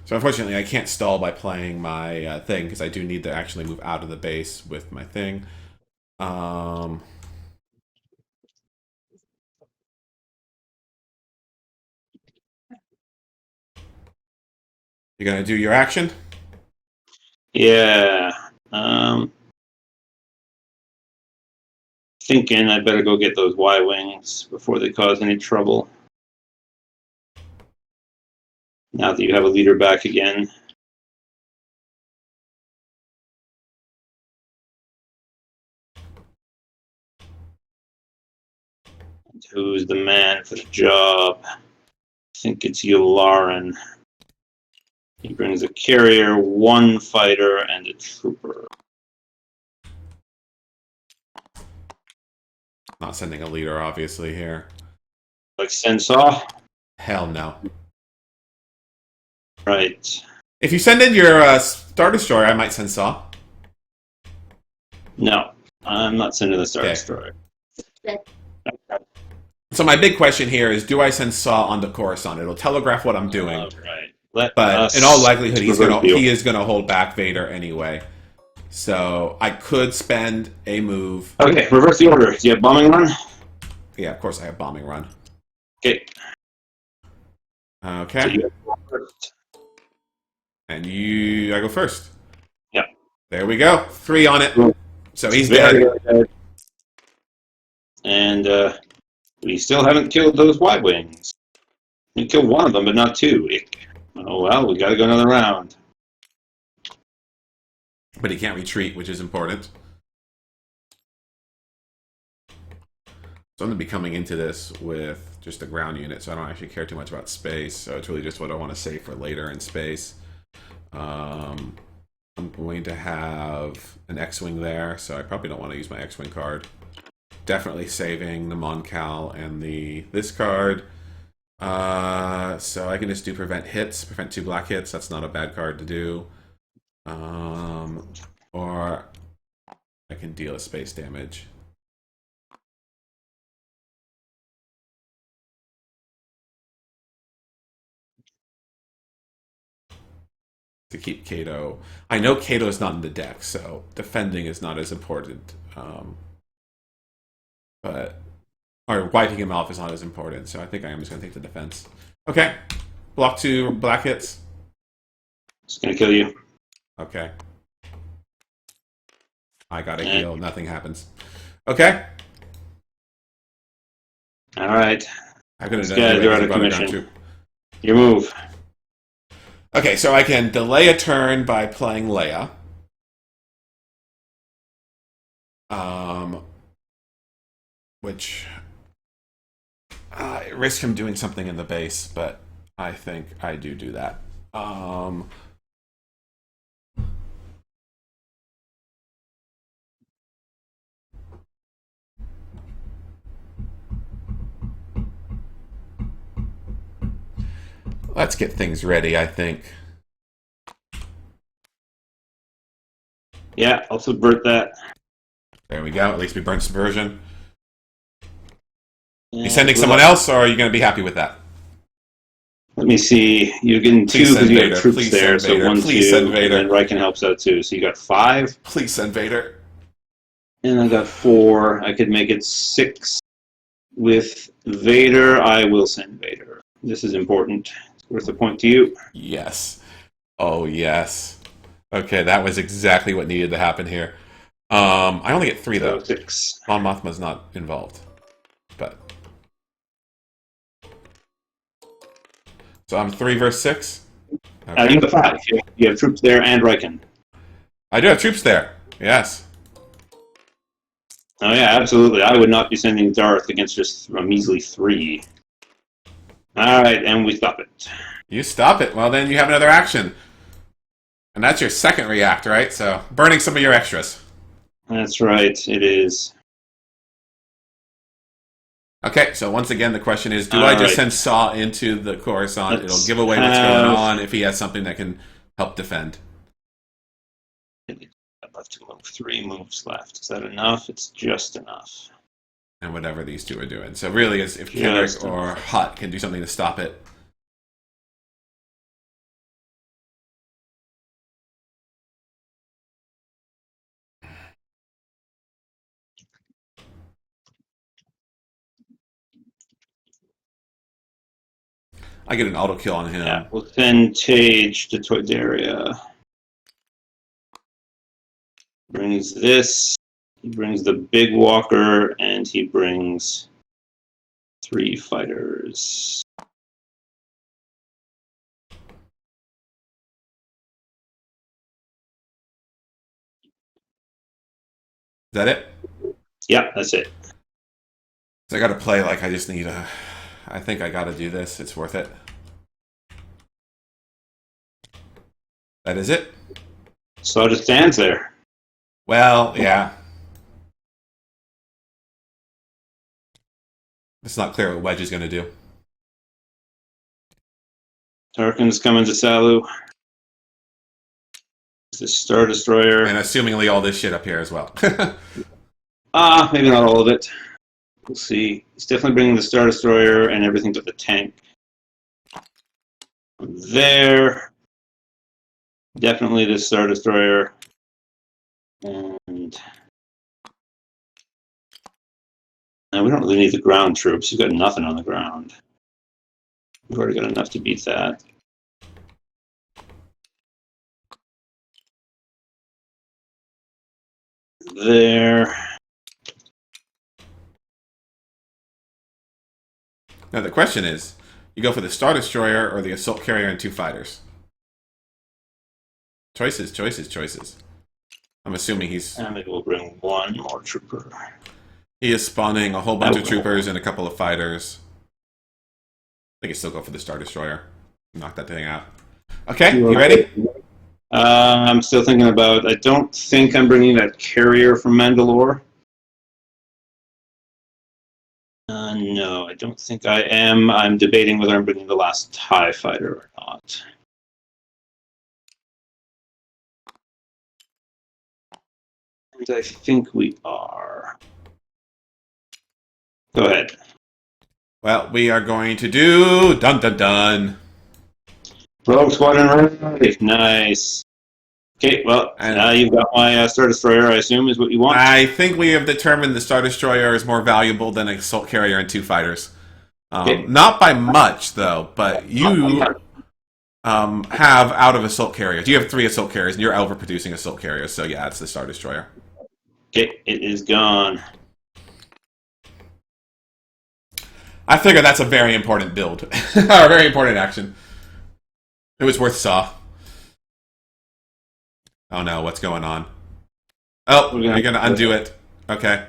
A: So unfortunately, I can't stall by playing my thing because I do need to actually move out of the base with my thing. You're gonna do your action?
B: Yeah. Thinking I better go get those Y-Wings before they cause any trouble. Now that you have a leader back again. And who's the man for the job? I think it's Yularen. He brings a carrier, 1 fighter, and a trooper.
A: Not sending a leader, obviously, here.
B: Like Sensaw?
A: Hell no.
B: Right.
A: If you send in your Star Destroyer, I might send Saw.
B: No, I'm not sending the Star
A: Okay.
B: Destroyer.
A: So my big question here is, do I send Saw onto Coruscant? It'll telegraph what I'm doing.
B: Right. Let
A: But
B: us
A: in all likelihood, he
B: reverse
A: is gonna hold back Vader anyway. So I could spend a move.
B: Okay, reverse the order. Do you have bombing run?
A: Yeah, of course I have bombing run.
B: Okay. So
A: Okay,
B: you go first.
A: and I go first.
B: Yep.
A: There we go. 3 on it.
B: Cool.
A: So he's
B: Very
A: dead.
B: good. And we still haven't killed those Y-wings. We killed one of them, but not two. Oh well, we gotta go another round.
A: But he can't retreat, which is important. So I'm going to be coming into this with just a ground unit, so I don't actually care too much about space. So it's really just what I want to save for later in space. I'm going to have an X-Wing there, so I probably don't want to use my X-Wing card. Definitely saving the Moncal and this card. So I can just do prevent hits, prevent 2 black hits. That's not a bad card to do. Or I can deal a space damage. To keep Kato. I know Kato is not in the deck, so defending is not as important. Or wiping him off is not as important, so I think I am just going to take the defense. Okay. Block 2 black hits.
B: It's gonna kill you.
A: Okay. I got a heal. Nothing happens. Okay.
B: All right.
A: I could have
B: These
A: done
B: guys
A: anything
B: are out of
A: about a ground
B: commission.
A: troop.
B: Your move.
A: Okay, so I can delay a turn by playing Leia. Which I risk him doing something in the base, but I think I do that. Let's get things ready, I think.
B: Yeah, I'll subvert that.
A: There we go. At least we burned subversion. You
B: And
A: sending someone else, or are you going to be happy with that?
B: let me see. You're getting
A: Please
B: 2
A: send
B: because you
A: Vader.
B: have troops
A: Please
B: there.
A: send
B: So
A: Vader.
B: 1,
A: Please
B: 2,
A: send Vader.
B: and then Riken helps out too. So you got 5,
A: Please send Vader.
B: and I got 4. I could make it 6 with Vader. I will send Vader. This is important. It's worth a point to you.
A: Yes. Oh, yes. Okay, that was exactly what needed to happen here. I only get 3, though.
B: So 6.
A: Mon Mothma's not involved. But. So I'm 3 versus 6? Okay.
B: You have 5. You have troops there and Riken.
A: I do have troops there. Yes.
B: Oh yeah, absolutely. I would not be sending Darth against just a measly 3. All right, and we stop it.
A: You stop it. Well, then you have another action. And that's your second react, right? So, burning some of your extras.
B: That's right. It is.
A: Okay, so once again, the question is, do I just send Saw into the Coruscant? It'll give away what's going on if he has something that can help defend.
B: I'd love to move 3 moves left. Is that enough? It's just enough.
A: And whatever these 2 are doing. So really, it's if Kendrick or Hutt can do something to stop it. I get an auto kill on him.
B: Yeah, we'll send Tage to Toydaria. Brings this. He brings the big walker, and he brings 3 fighters.
A: Is that it?
B: Yeah, that's it.
A: So I got to play like I just need a. I think I got to do this. It's worth it. That is it.
B: So it just stands there.
A: Well, yeah. It's not clear what Wedge is going to do.
B: Tarkin's coming to Salu. It's the Star Destroyer.
A: And assumingly all this shit up here as well.
B: Maybe not all of it. We'll see. He's definitely bringing the Star Destroyer and everything but the tank. There. Definitely the Star Destroyer. And we don't really need the ground troops. You've got nothing on the ground. We've already got enough to beat that. There.
A: Now the question is, you go for the Star Destroyer or the Assault Carrier and 2 fighters? Choices, choices, choices. I'm assuming he's...
B: And maybe we'll bring one more trooper.
A: He is spawning a whole bunch of troopers and a couple of fighters. I think he still go for the Star Destroyer. Knock that thing out. Okay, you ready?
B: I'm still thinking about... I don't think I'm bringing that carrier from Mandalore. No, I don't think I am. I'm debating whether I'm bringing the last TIE fighter or not. And I think we are. Go ahead.
A: Well, we are going to do... Dun dun dun.
B: Rogue Squadron ready. Nice. Okay, well,
A: And
B: you've got my Star Destroyer, I assume, is what you want.
A: I think we have determined the Star Destroyer is more valuable than an Assault Carrier and 2 fighters.
B: Okay.
A: Not by much, though, but you have out of Assault Carriers. You have 3 Assault Carriers, and you're overproducing Assault Carriers, so yeah, it's the Star Destroyer.
B: Okay, it is gone.
A: I figure that's a very important build. Or a very important action. It was worth saw. Oh no, what's going on? Oh, you're gonna undo it. Okay.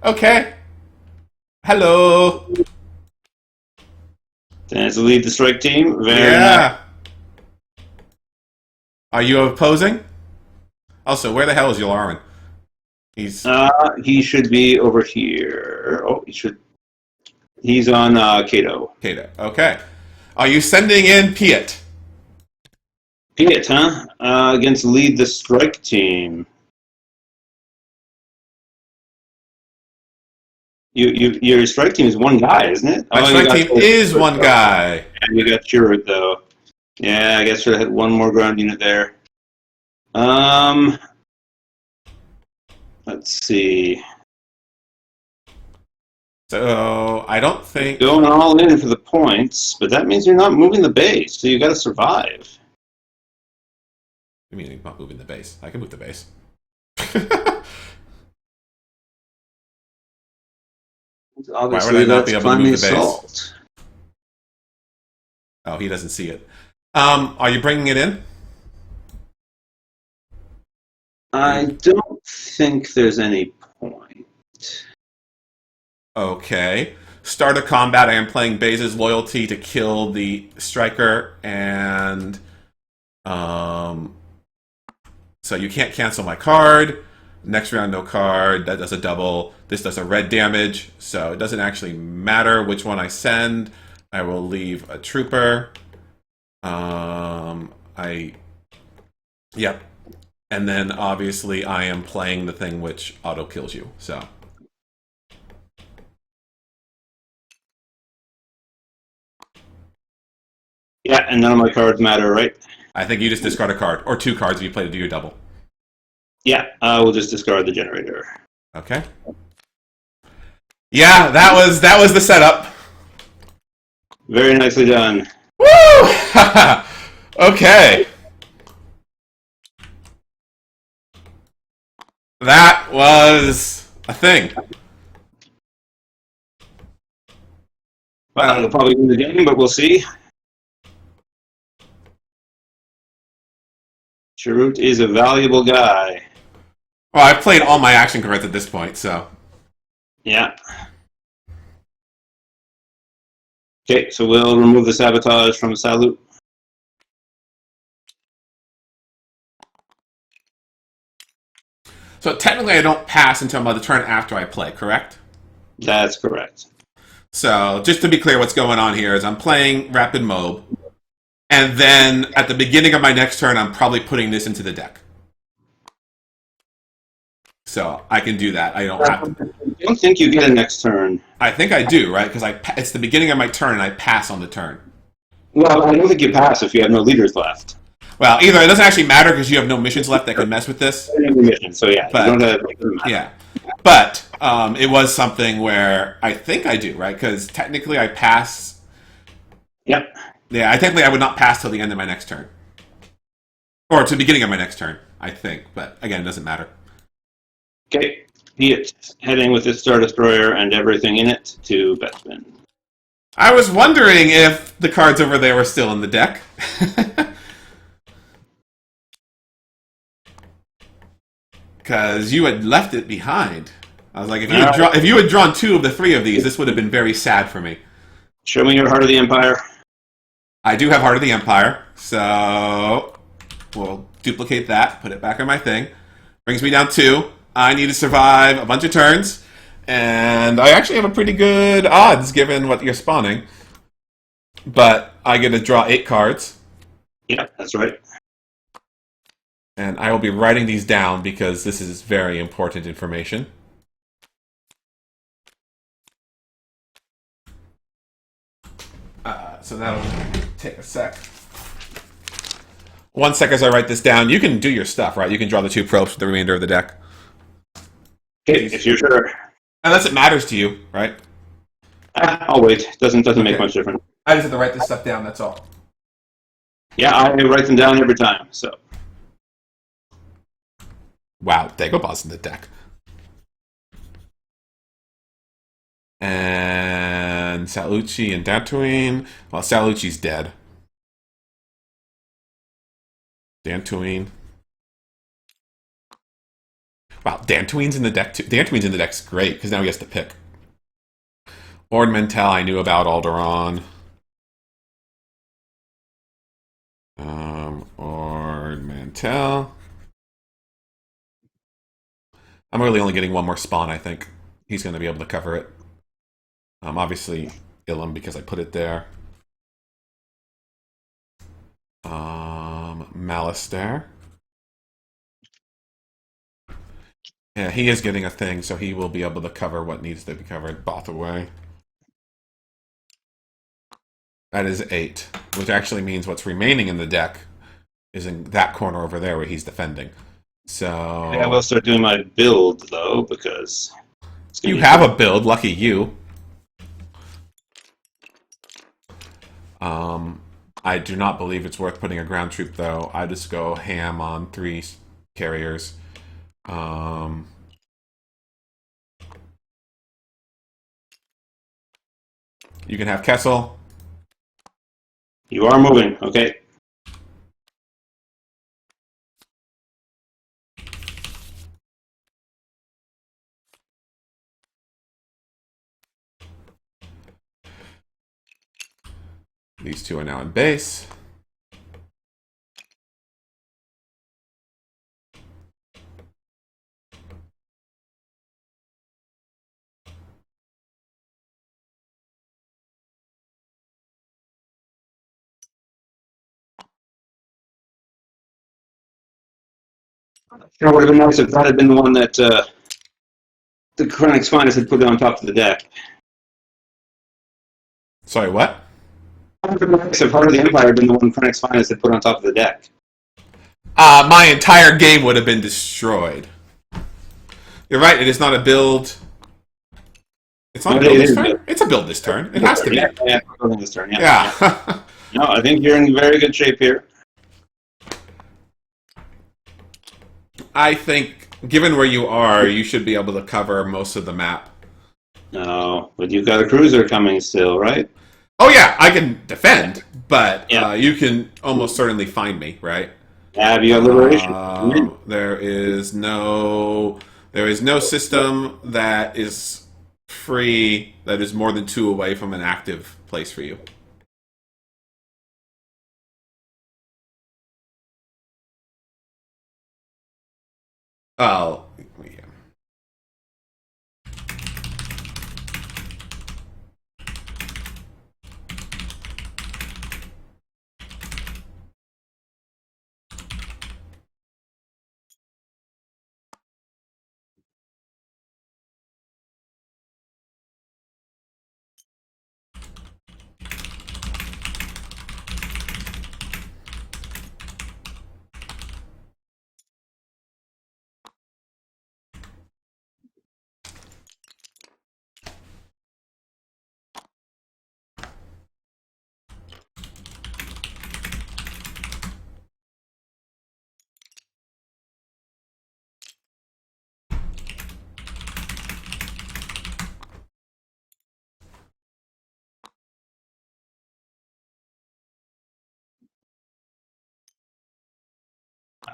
A: Okay. Hello.
B: Stands to lead the strike team. Very nice.
A: Yeah. Are you opposing? Also, where the hell is Yularen?
B: He should be over here. Oh, he should. He's on Kato.
A: Kato. Okay. Are you sending in Piet?
B: Piet, huh? Against lead the strike team. Your strike team is one guy, isn't it?
A: My strike team is one guy.
B: And you got Chirrut, though. Yeah, I guess should have had one more ground unit there. Let's see.
A: So, I don't think...
B: Going all in for the points, but that means you're not moving the base, so you got to survive.
A: I mean, I'm not moving the base. I can move the base.
B: Obviously,
A: Why would I not be
B: that's
A: able to move
B: climbing
A: the base?
B: assault.
A: Oh, he doesn't see it. Are you bringing it in?
B: I don't think there's any point.
A: Okay. Start a combat. I am playing Baze's loyalty to kill the striker, and so you can't cancel my card. Next round, no card. That does a double. This does a red damage, so it doesn't actually matter which one I send. I will leave a trooper. Yep. And then obviously I am playing the thing which auto kills you. So.
B: Yeah, and none of my cards matter, right?
A: I think you just discard a card, or 2 cards if you play to do your double.
B: Yeah, we'll just discard the generator.
A: Okay. Yeah, that was the setup.
B: Very nicely done.
A: Woo! Okay. That was a thing.
B: Well, it'll probably win the game, but we'll see. Chirrut is a valuable guy.
A: Well, I've played all my action cards at this point, so.
B: Yeah. Okay, so we'll remove the sabotage from Salut.
A: So technically, I don't pass until the turn after I play. Correct?
B: That's correct.
A: So just to be clear, what's going on here is I'm playing Rapid Mob, and then at the beginning of my next turn, I'm probably putting this into the deck. So I can do that. I don't have to.
B: I don't think you get a next turn.
A: I think I do, right? Because it's the beginning of my turn, and I pass on the turn.
B: Well, I don't think you pass if you have no leaders left.
A: Well, either it doesn't actually matter because you have no missions left that can mess with this.
B: So yeah,
A: But,
B: you don't have, it doesn't matter.
A: Yeah. But it was something where I think I do, right? Because technically I pass.
B: Yep.
A: Yeah, technically I would not pass till the end of my next turn. Or to the beginning of my next turn, I think. But again, it doesn't matter.
B: Okay. Piet heading with his Star Destroyer and everything in it to Bethman.
A: I was wondering if the cards over there were still in the deck. Because you had left it behind. I was like, if you had drawn 2 of the 3 of these, this would have been very sad for me.
B: Show me your Heart of the Empire.
A: I do have Heart of the Empire, so we'll duplicate that, put it back on my thing. Brings me down 2. I need to survive a bunch of turns, and I actually have a pretty good odds given what you're spawning. But I get to draw 8 cards.
B: Yeah, that's right.
A: And I will be writing these down because this is very important information. So that'll take a sec. 1 sec as I write this down. You can do your stuff, right? You can draw the 2 probes for the remainder of the deck.
B: Okay, if you're sure.
A: Unless it matters to you, right?
B: I'll wait. Doesn't make much difference.
A: I just have to write this stuff down, that's all.
B: Yeah, I write them down every time, so.
A: Wow, Dagobah's in the deck. And Salucci and Dantooine. Well, Salucci's dead. Dantooine. Wow, Dantooine's in the deck too. Dantooine's in the deck's great, because now he has to pick. Ord Mantell I knew about Alderaan. Ord Mantell. I'm really only getting 1 more spawn, I think. He's going to be able to cover it. Obviously, Ilum, because I put it there. Alistair. Yeah, he is getting a thing, so he will be able to cover what needs to be covered. Bothaway. That is 8, which actually means what's remaining in the deck is in that corner over there where he's defending. So
B: I will start doing my build, though, because...
A: You have a build, lucky you. I do not believe it's worth putting a ground troop, though. I just go ham on 3 carriers. You can have Kessel.
B: You are moving, okay.
A: These 2 are now in base.
B: You know, it would have been nice if that had been the one that the Krennic's Finest had put on top of the deck.
A: Sorry, what?
B: It would have been nice if Heart of the Empire had been the one Krennic's Finest had put on top of the deck.
A: My entire game would have been destroyed. You're right, it is not a build. It's not a build this turn? It's a build this turn. It has to be.
B: Yeah, building this turn,
A: Yeah.
B: No, I think you're in very good shape here.
A: I think, given where you are, you should be able to cover most of the map.
B: No, but you've got a cruiser coming still, right?
A: Oh yeah, I can defend, but
B: Yeah.
A: you can almost certainly find me, right?
B: Have you got Liberation?
A: There is no system that is free that is more than 2 away from an active place for you. Well,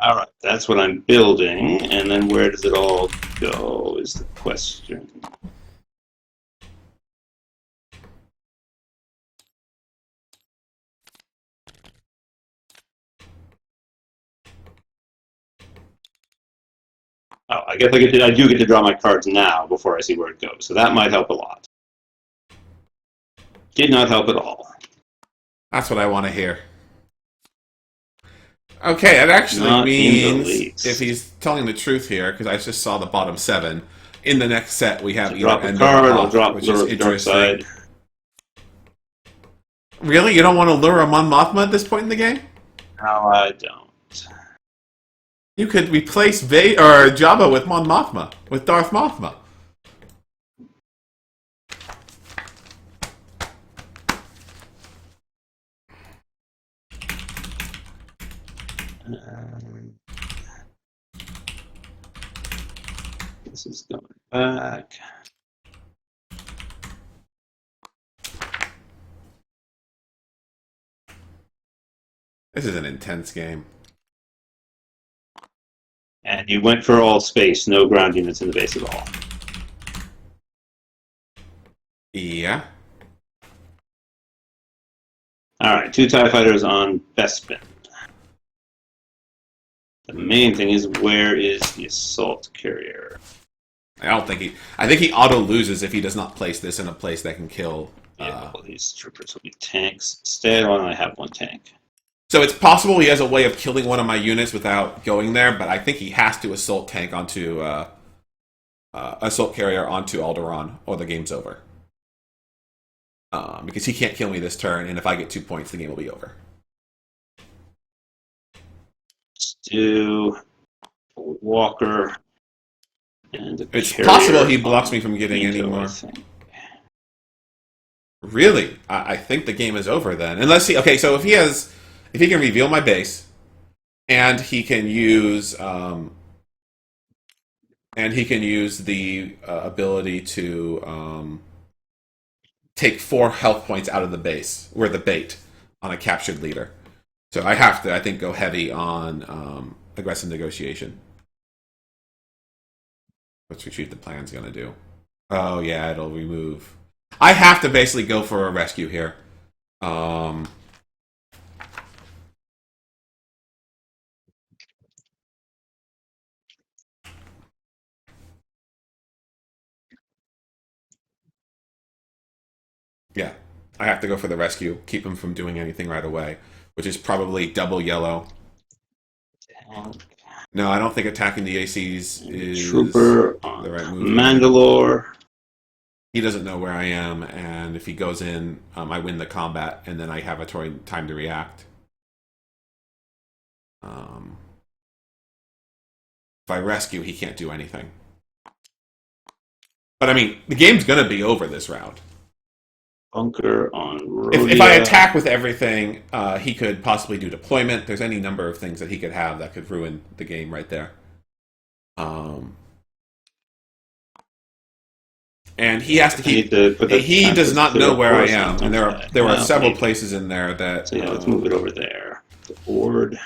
B: All right, that's what I'm building, and then where does it all go is the question. Oh, I guess I do get to draw my cards now before I see where it goes, so that might help a lot. Did not help at all.
A: That's what I want to hear. Okay, it actually
B: Not
A: means, if he's telling the truth here, because I just saw the bottom 7, in the next set we have
B: So
A: either
B: drop a
A: end
B: card,
A: or
B: I'll
A: off,
B: drop
A: which is
B: Lure of the Dark
A: interesting.
B: Side.
A: Really? You don't want to lure a Mon Mothma at this point in the game?
B: No, I don't.
A: You could replace or Jabba with Mon Mothma, with Darth Mothma.
B: This is going back.
A: This is an intense game.
B: And you went for all space, no ground units in the base at all.
A: Yeah.
B: All right, 2 TIE fighters on Bespin. The main thing is, where is the assault carrier?
A: I think he auto loses if he does not place this in a place that can kill.
B: Yeah, well, these troopers will be tanks. Instead, why don't I have 1 tank?
A: So it's possible he has a way of killing one of my units without going there, but I think he has to assault tank onto assault carrier onto Alderaan, or the game's over. Because he can't kill me this turn, and if I get 2 points, the game will be over.
B: Let's do Walker. And
A: it's possible he blocks me from getting any more. Really? I think the game is over then. Unless he... Okay, so if he can reveal my base, and he can use... the ability to take 4 health points out of the base. We're the bait on a captured leader. So I have to, I think, go heavy on aggressive negotiation. What's Retreat the Plan's going to do? Oh, yeah, it'll remove... I have to basically go for a rescue here. Yeah, I have to go for the rescue. Keep him from doing anything right away, which is probably double yellow. No, I don't think attacking the ACs is
B: Trooper
A: the right move.
B: Mandalore.
A: He doesn't know where I am, and if he goes in, I win the combat, and then I have a time to react. If I rescue, he can't do anything. But I mean, the game's going to be over this round.
B: Bunker on
A: if I attack with everything, he could possibly do deployment. There's any number of things that he could have that could ruin the game right there. And he has to keep. He does not know where I am, and there are several places in there that.
B: So yeah, let's move it over there. The board.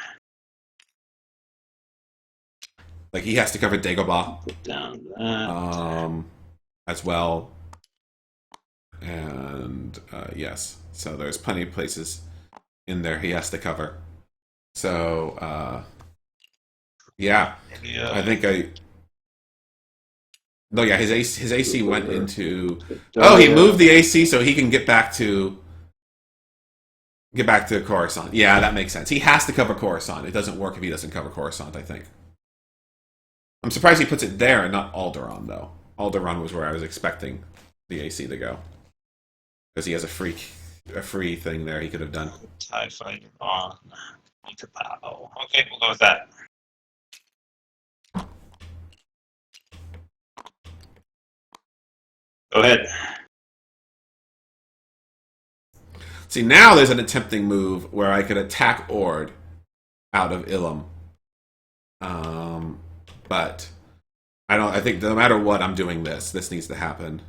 A: Like he has to cover Dagobah.
B: Put down that.
A: As well. And yes, so there's plenty of places in there he has to cover. So yeah, I think no, yeah, his AC went into. Oh, he moved the AC so he can get back to Coruscant. Yeah, that makes sense. He has to cover Coruscant. It doesn't work if he doesn't cover Coruscant, I think. I'm surprised he puts it there and not Alderaan, though. Alderaan was where I was expecting the AC to go. Because he has a free thing there he could have done.
B: TIE fighter on Interpal. Okay, we'll go with that. Go ahead.
A: See, now there's an tempting move where I could attack Ord out of Ilum. But I think no matter what, I'm doing this. This needs to happen.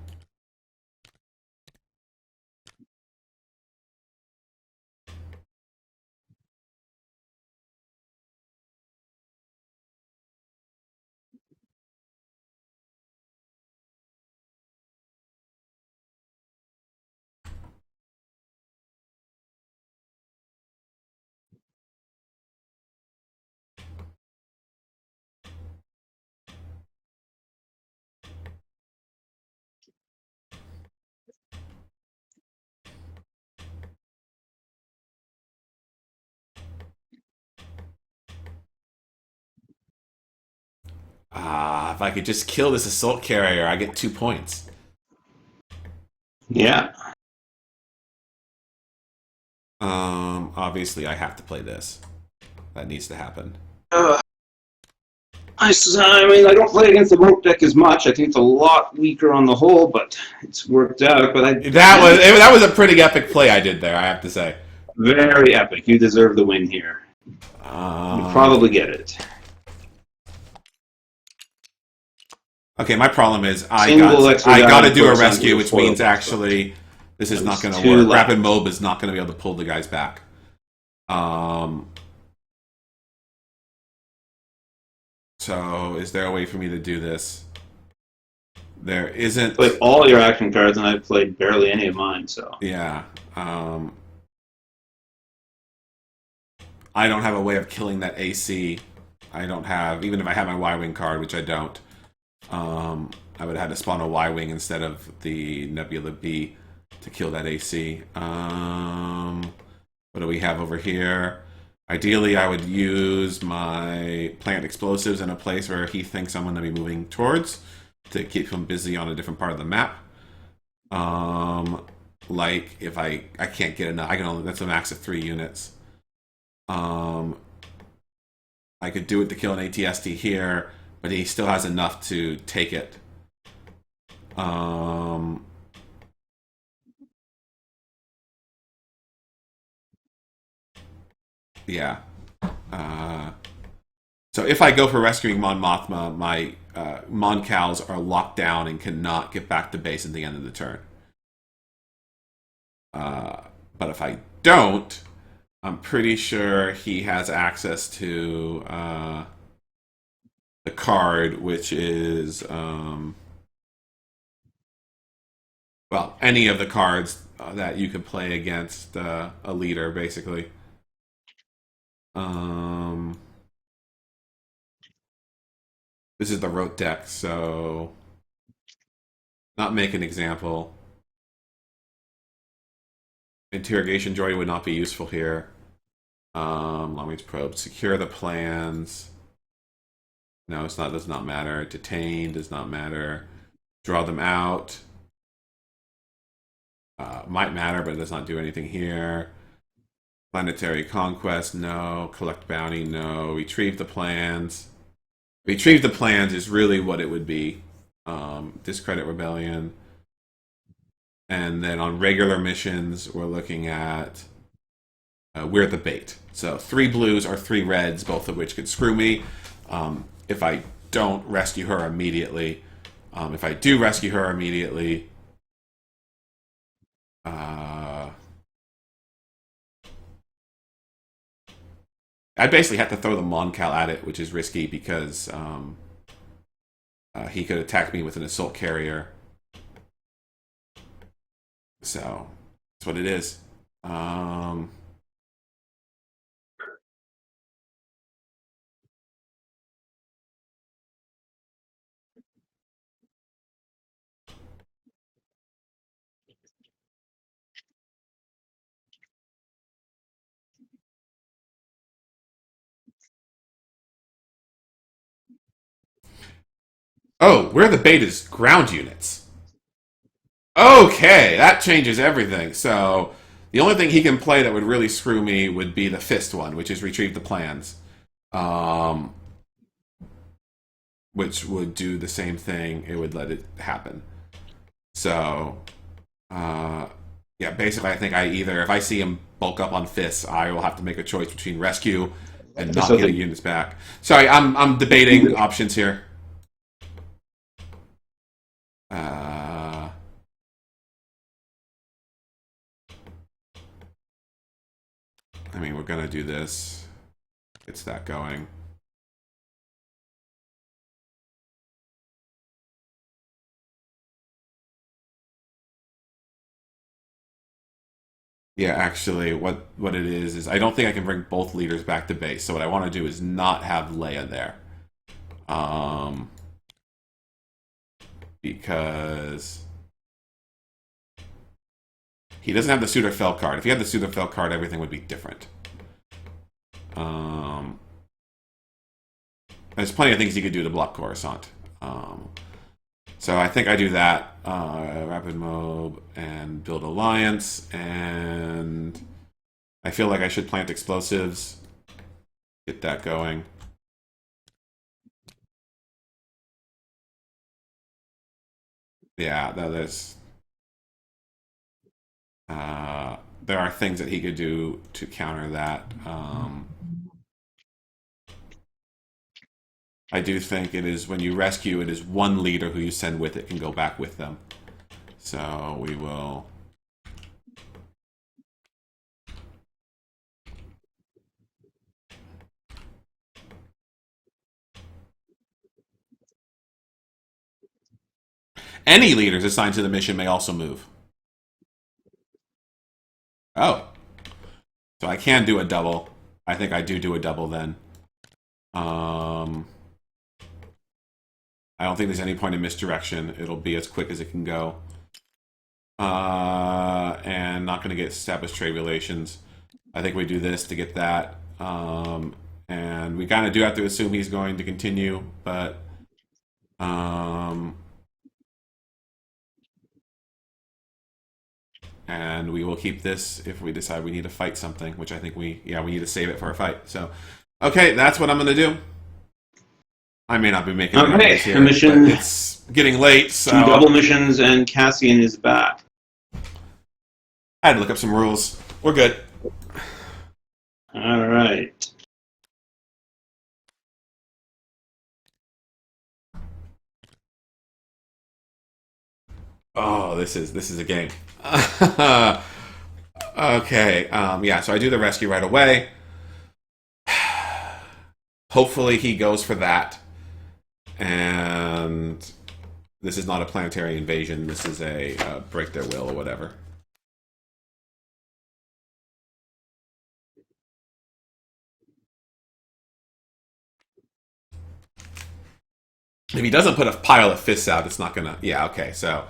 A: If I could just kill this assault carrier, I get 2 points.
B: Yeah.
A: Obviously I have to play this. That needs to happen.
B: I mean, I don't play against the rope deck as much. I think it's a lot weaker on the whole, but it's worked out. But
A: that was a pretty epic play I did there, I have to say.
B: Very epic. You deserve the win here. You probably get it.
A: Okay, my problem is I got to do a rescue, which means actually this is not going to work. Rapid Mob is not going to be able to pull the guys back. So is there a way for me to do this? There isn't.
B: Played all your action cards, and I've played barely any of mine. So
A: yeah, I don't have a way of killing that AC. I don't have, even if I had my Y-Wing card, which I don't. I would have had to spawn a Y-Wing instead of the Nebula B to kill that AC. What do we have over here? Ideally, I would use my plant explosives in a place where he thinks I'm going to be moving towards to keep him busy on a different part of the map. Like if I can't get enough, that's a max of 3 units. I could do it to kill an ATST here, but he still has enough to take it. Yeah. So if I go for rescuing Mon Mothma, my Mon Cals are locked down and cannot get back to base at the end of the turn. But if I don't, I'm pretty sure he has access to the card, which is well, any of the cards that you can play against a leader, basically. This is the rote deck, so not make an example. Interrogation droid would not be useful here. Long range probe. Secure the plans. No, it's not. Does not matter. Detain does not matter. Draw them out. Might matter, but it does not do anything here. Planetary conquest, no. Collect bounty, no. Retrieve the plans. Retrieve the plans is really what it would be. Discredit rebellion. And then on regular missions, we're looking at we're the bait. So 3 blues or 3 reds, both of which could screw me. If I don't rescue her immediately. If I do rescue her immediately, I basically have to throw the Mon Cal at it, which is risky because he could attack me with an assault carrier. So that's what it is. Oh, where the bait is ground units. Okay, that changes everything. So the only thing he can play that would really screw me would be the fist one, which is retrieve the plans. Which would do the same thing. It would let it happen. So, yeah, basically I think if I see him bulk up on fists, I will have to make a choice between rescue and not getting units back. Sorry, I'm debating options here. I mean, we're gonna do this. It's that going. Yeah, actually, what it is I don't think I can bring both leaders back to base. So what I want to do is not have Leia there, because he doesn't have the Sudafel card. If he had the Sudafel card, everything would be different. there's plenty of things he could do to block Coruscant. So I think I do that. Rapid Mob and build Alliance, and I feel like I should plant explosives. Get that going. Yeah, there's there are things that he could do to counter that. I do think it is when you rescue, it is one leader who you send with it can go back with them. So we will. Any leaders assigned to the mission may also move. Oh. So I can do a double. I think I do a double then. I don't think there's any point in misdirection. It'll be as quick as it can go. And not going to get established trade relations. I think we do this to get that. And we kind of do have to assume he's going to continue, but and we will keep this if we decide we need to fight something, which I think we need to save it for a fight. So, okay, that's what I'm going to do. I may not be making
B: okay.
A: Here,
B: mission.
A: It's getting late, so
B: 2 double missions, and Cassian is back.
A: I had to look up some rules. We're good.
B: All right.
A: Oh, this is a game. Okay. Yeah. So I do the rescue right away. Hopefully he goes for that. And this is not a planetary invasion. This is a break their will or whatever. If he doesn't put a pile of fists out, it's not gonna. Yeah. Okay. So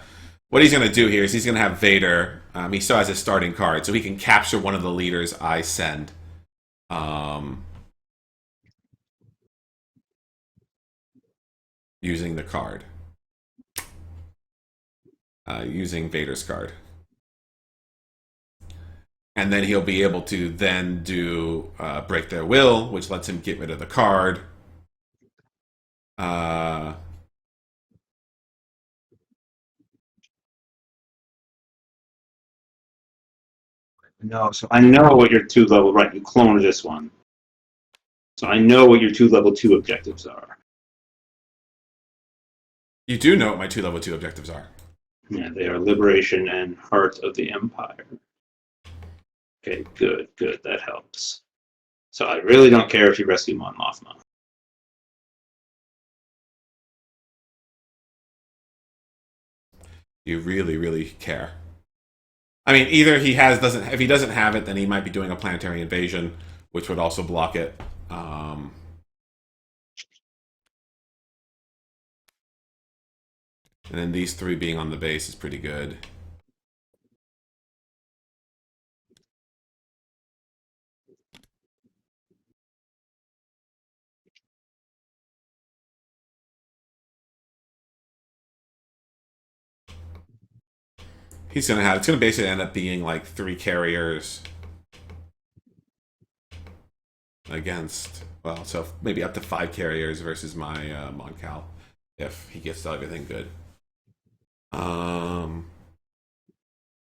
A: what he's gonna do here is he's gonna have Vader. He still has his starting card, so he can capture one of the leaders I send. Using the card. Using Vader's card. And then he'll be able to then do break their will, which lets him get rid of the card.
B: No, so I know what your 2 level, right, you cloned this one. So I know what your 2 level 2 objectives are.
A: You do know what my 2 level 2 objectives are.
B: Yeah, they are Liberation and Heart of the Empire. Okay, good, that helps. So I really don't care if you rescue Mon Mothma.
A: You really, really care. I mean, either he doesn't. If he doesn't have it, then he might be doing a planetary invasion, which would also block it. And then these 3 being on the base is pretty good. It's gonna basically end up being like 3 carriers against, well, so maybe up to 5 carriers versus my Moncal, if he gets everything good.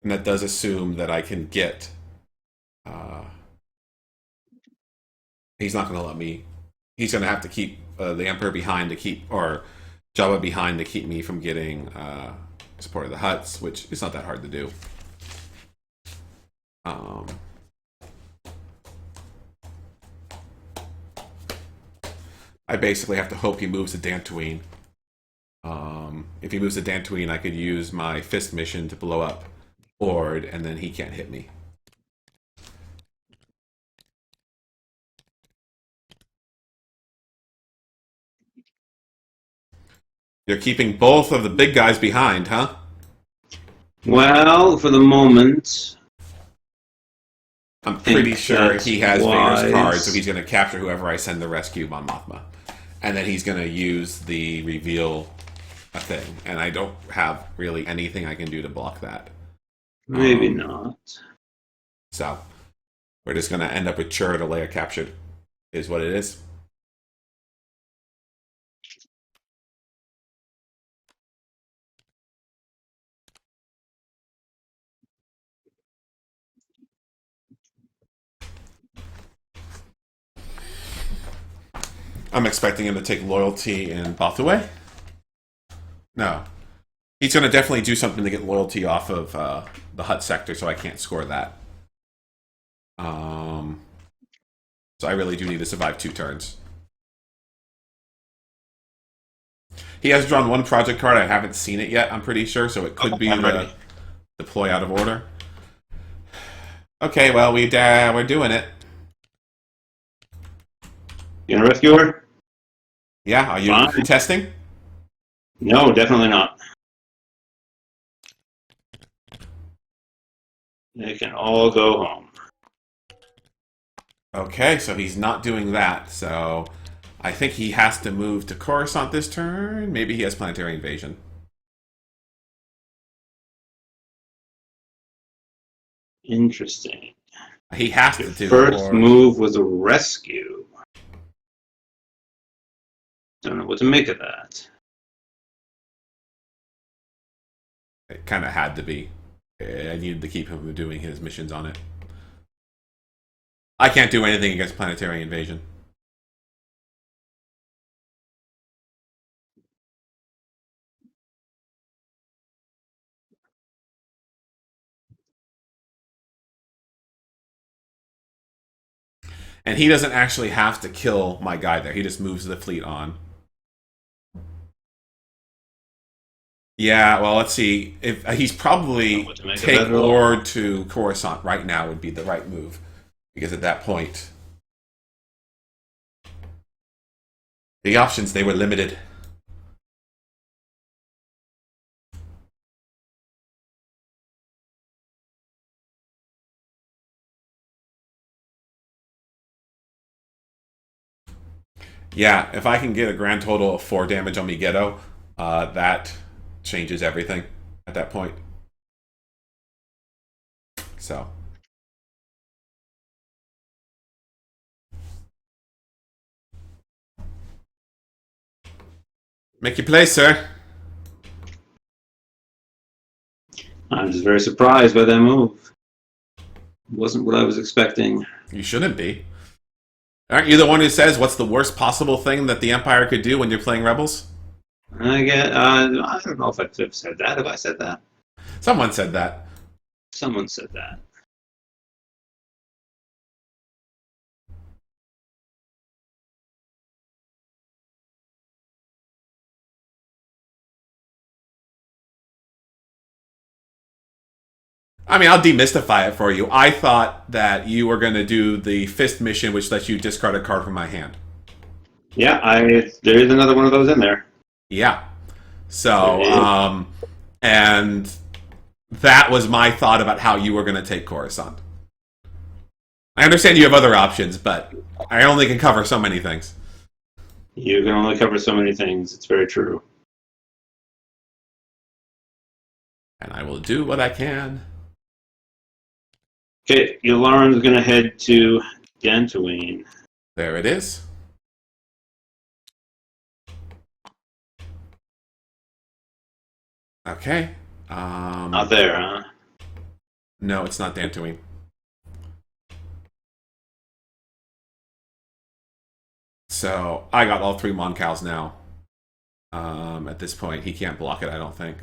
A: And that does assume that I can get. He's not going to let me. He's going to have to keep the Emperor behind to keep, or Jabba behind to keep me from getting support of the Hutts, which is not that hard to do. I basically have to hope he moves to Dantooine. If he moves to Dantooine, I could use my fist mission to blow up Ord, and then he can't hit me. You're keeping both of the big guys behind, huh?
B: Well, for the moment,
A: I'm pretty sure he has Vader's card, so he's going to capture whoever I send to rescue Mon Mothma. and then he's going to use the reveal thing, and I don't have really anything I can do to block that.
B: Maybe not.
A: So we're just going to end up with Chur to layer captured, is what it is. I'm expecting him to take loyalty in Bothaway. No. He's going to definitely do something to get loyalty off of the hut sector, so I can't score that. So I really do need to survive 2 turns. He has drawn 1 project card. I haven't seen it yet, I'm pretty sure, so it could be the deploy out of order. Okay, well, we're doing it.
B: You gonna rescue her?
A: Yeah, are you
B: Fine.
A: testing?
B: No, definitely not. They can all go home.
A: Okay, so he's not doing that, so I think he has to move to Coruscant this turn. Maybe he has planetary invasion.
B: Interesting.
A: He has
B: Your
A: to do
B: first
A: or...
B: move was a rescue. Don't know what to make of that.
A: It kind of had to be. I needed to keep him doing his missions on it. I can't do anything against planetary invasion. And he doesn't actually have to kill my guy there. He just moves the fleet on. Yeah, well, let's see. If he's probably take Lord to Coruscant right now would be the right move. Because at that point, the options, they were limited. Yeah, if I can get a grand total of 4 damage on Megiddo, that changes everything at that point. So. Make your play, sir.
B: I'm just very surprised by that move. Wasn't what I was expecting.
A: You shouldn't be. Aren't you the one who says what's the worst possible thing that the Empire could do when you're playing Rebels?
B: I don't know if I've said that. Have I said that?
A: Someone said that.
B: Someone said that.
A: I mean, I'll demystify it for you. I thought that you were going to do the fist mission, which lets you discard a card from my hand.
B: Yeah, there is another one of those in there.
A: Yeah. So, and that was my thought about how you were going to take Coruscant. I understand you have other options, but I only can cover so many things.
B: You can only cover so many things. It's very true.
A: And I will do what I can.
B: Okay, Yularen's going to head to Dantooine.
A: There it is. Okay.
B: Not there, huh?
A: No, it's not Dantooine. So I got all 3 Moncals now. At this point, he can't block it, I don't think.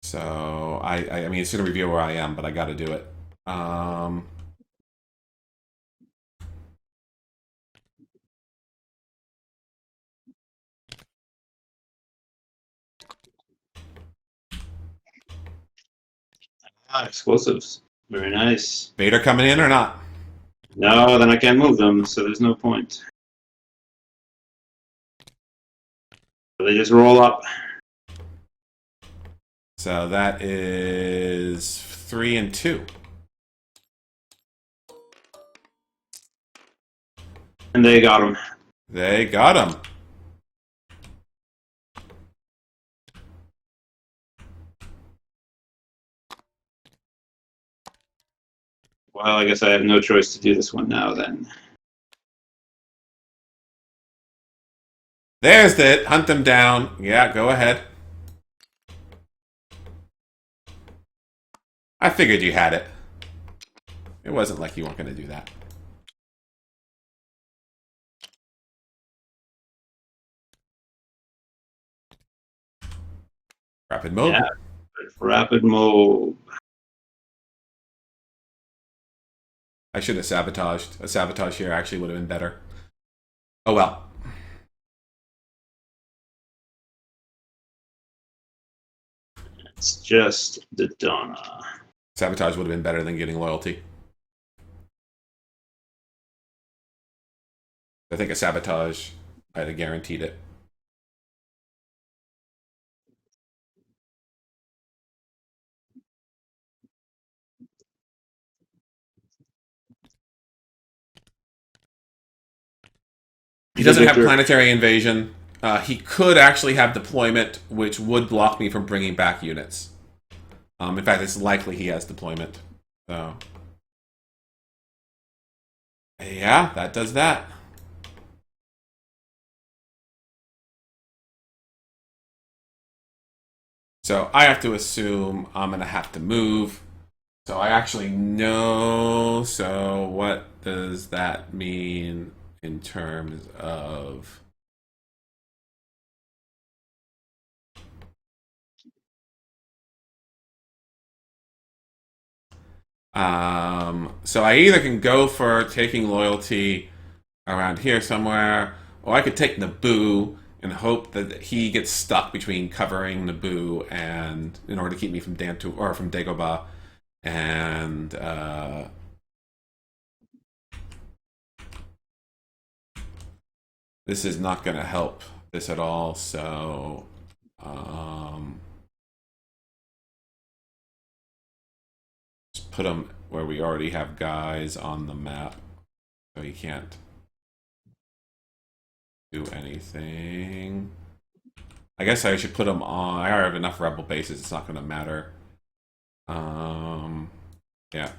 A: So I mean, it's going to reveal where I am, but I got to do it.
B: Explosives. Very nice.
A: Vader coming in or not?
B: No, then I can't move them, so there's no point. They just roll up.
A: So that is 3 and 2.
B: And they got him.
A: They got him.
B: Well, I guess I have no choice to do this one now then.
A: There's it. Hunt them down. Yeah, go ahead. I figured you had it. It wasn't like you weren't going to do that. Rapid mode.
B: Yeah, rapid mode.
A: I should have sabotaged. A sabotage here actually would have been better. Oh well.
B: It's just the Donna.
A: Sabotage would have been better than getting loyalty. I think a sabotage, I'd have guaranteed it. He doesn't have planetary invasion. He could actually have deployment, which would block me from bringing back units. In fact, it's likely he has deployment. So, yeah, that does that. So I have to assume I'm going to have to move. So I actually know. So what does that mean in terms of... So I either can go for taking loyalty around here somewhere, or I could take Naboo and hope that he gets stuck between covering Naboo and in order to keep me from Dantu or from Dagobah, and this is not going to help this at all. So just put him where we already have guys on the map, so he can't do anything. I guess I should put him on. I already have enough rebel bases. It's not going to matter. Yeah.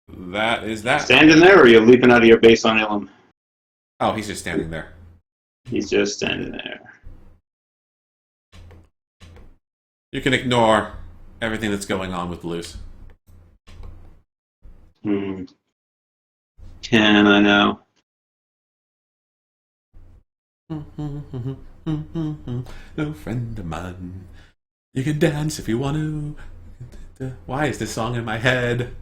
A: That is that.
B: Standing there, or are you leaping out of your base on Ilum?
A: Oh, he's just standing there.
B: He's just standing there.
A: You can ignore everything that's going on with Luce.
B: Can I now?
A: No friend of mine. You can dance if you want to. Why is this song in my head?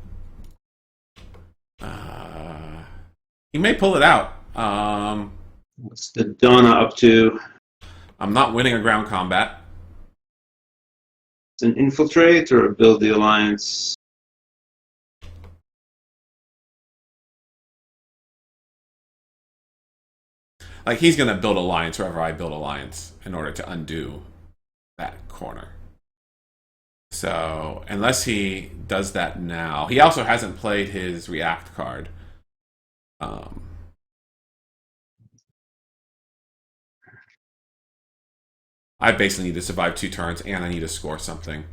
A: He may pull it out.
B: What's the Donna up to?
A: I'm not winning a ground combat.
B: It's an infiltrate or build the alliance?
A: Like, he's going to build alliance wherever I build alliance in order to undo that corner. So, unless he does that now. He also hasn't played his react card. I basically need to survive 2 turns, and I need to score something.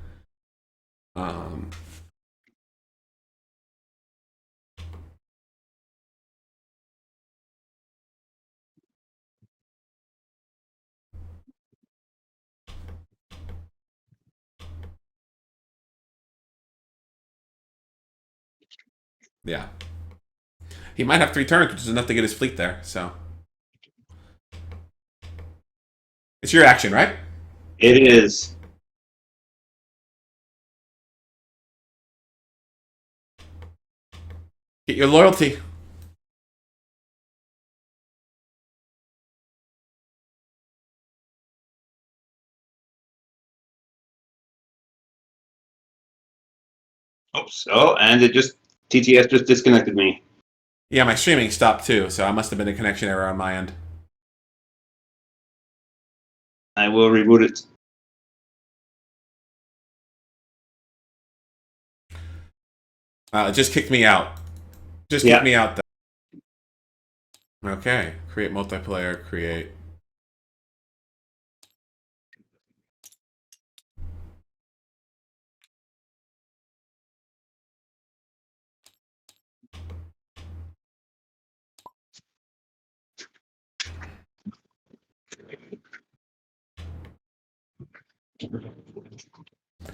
A: Yeah. He might have 3 turns, which is enough to get his fleet there, so. It's your action, right?
B: It is.
A: Get your loyalty.
B: Oops. Oh, and it just TTS just disconnected me.
A: Yeah, my streaming stopped too, so I must have been a connection error on my end.
B: I will reboot it.
A: It just kicked me out. Just kicked me out. Okay. Create multiplayer. Create.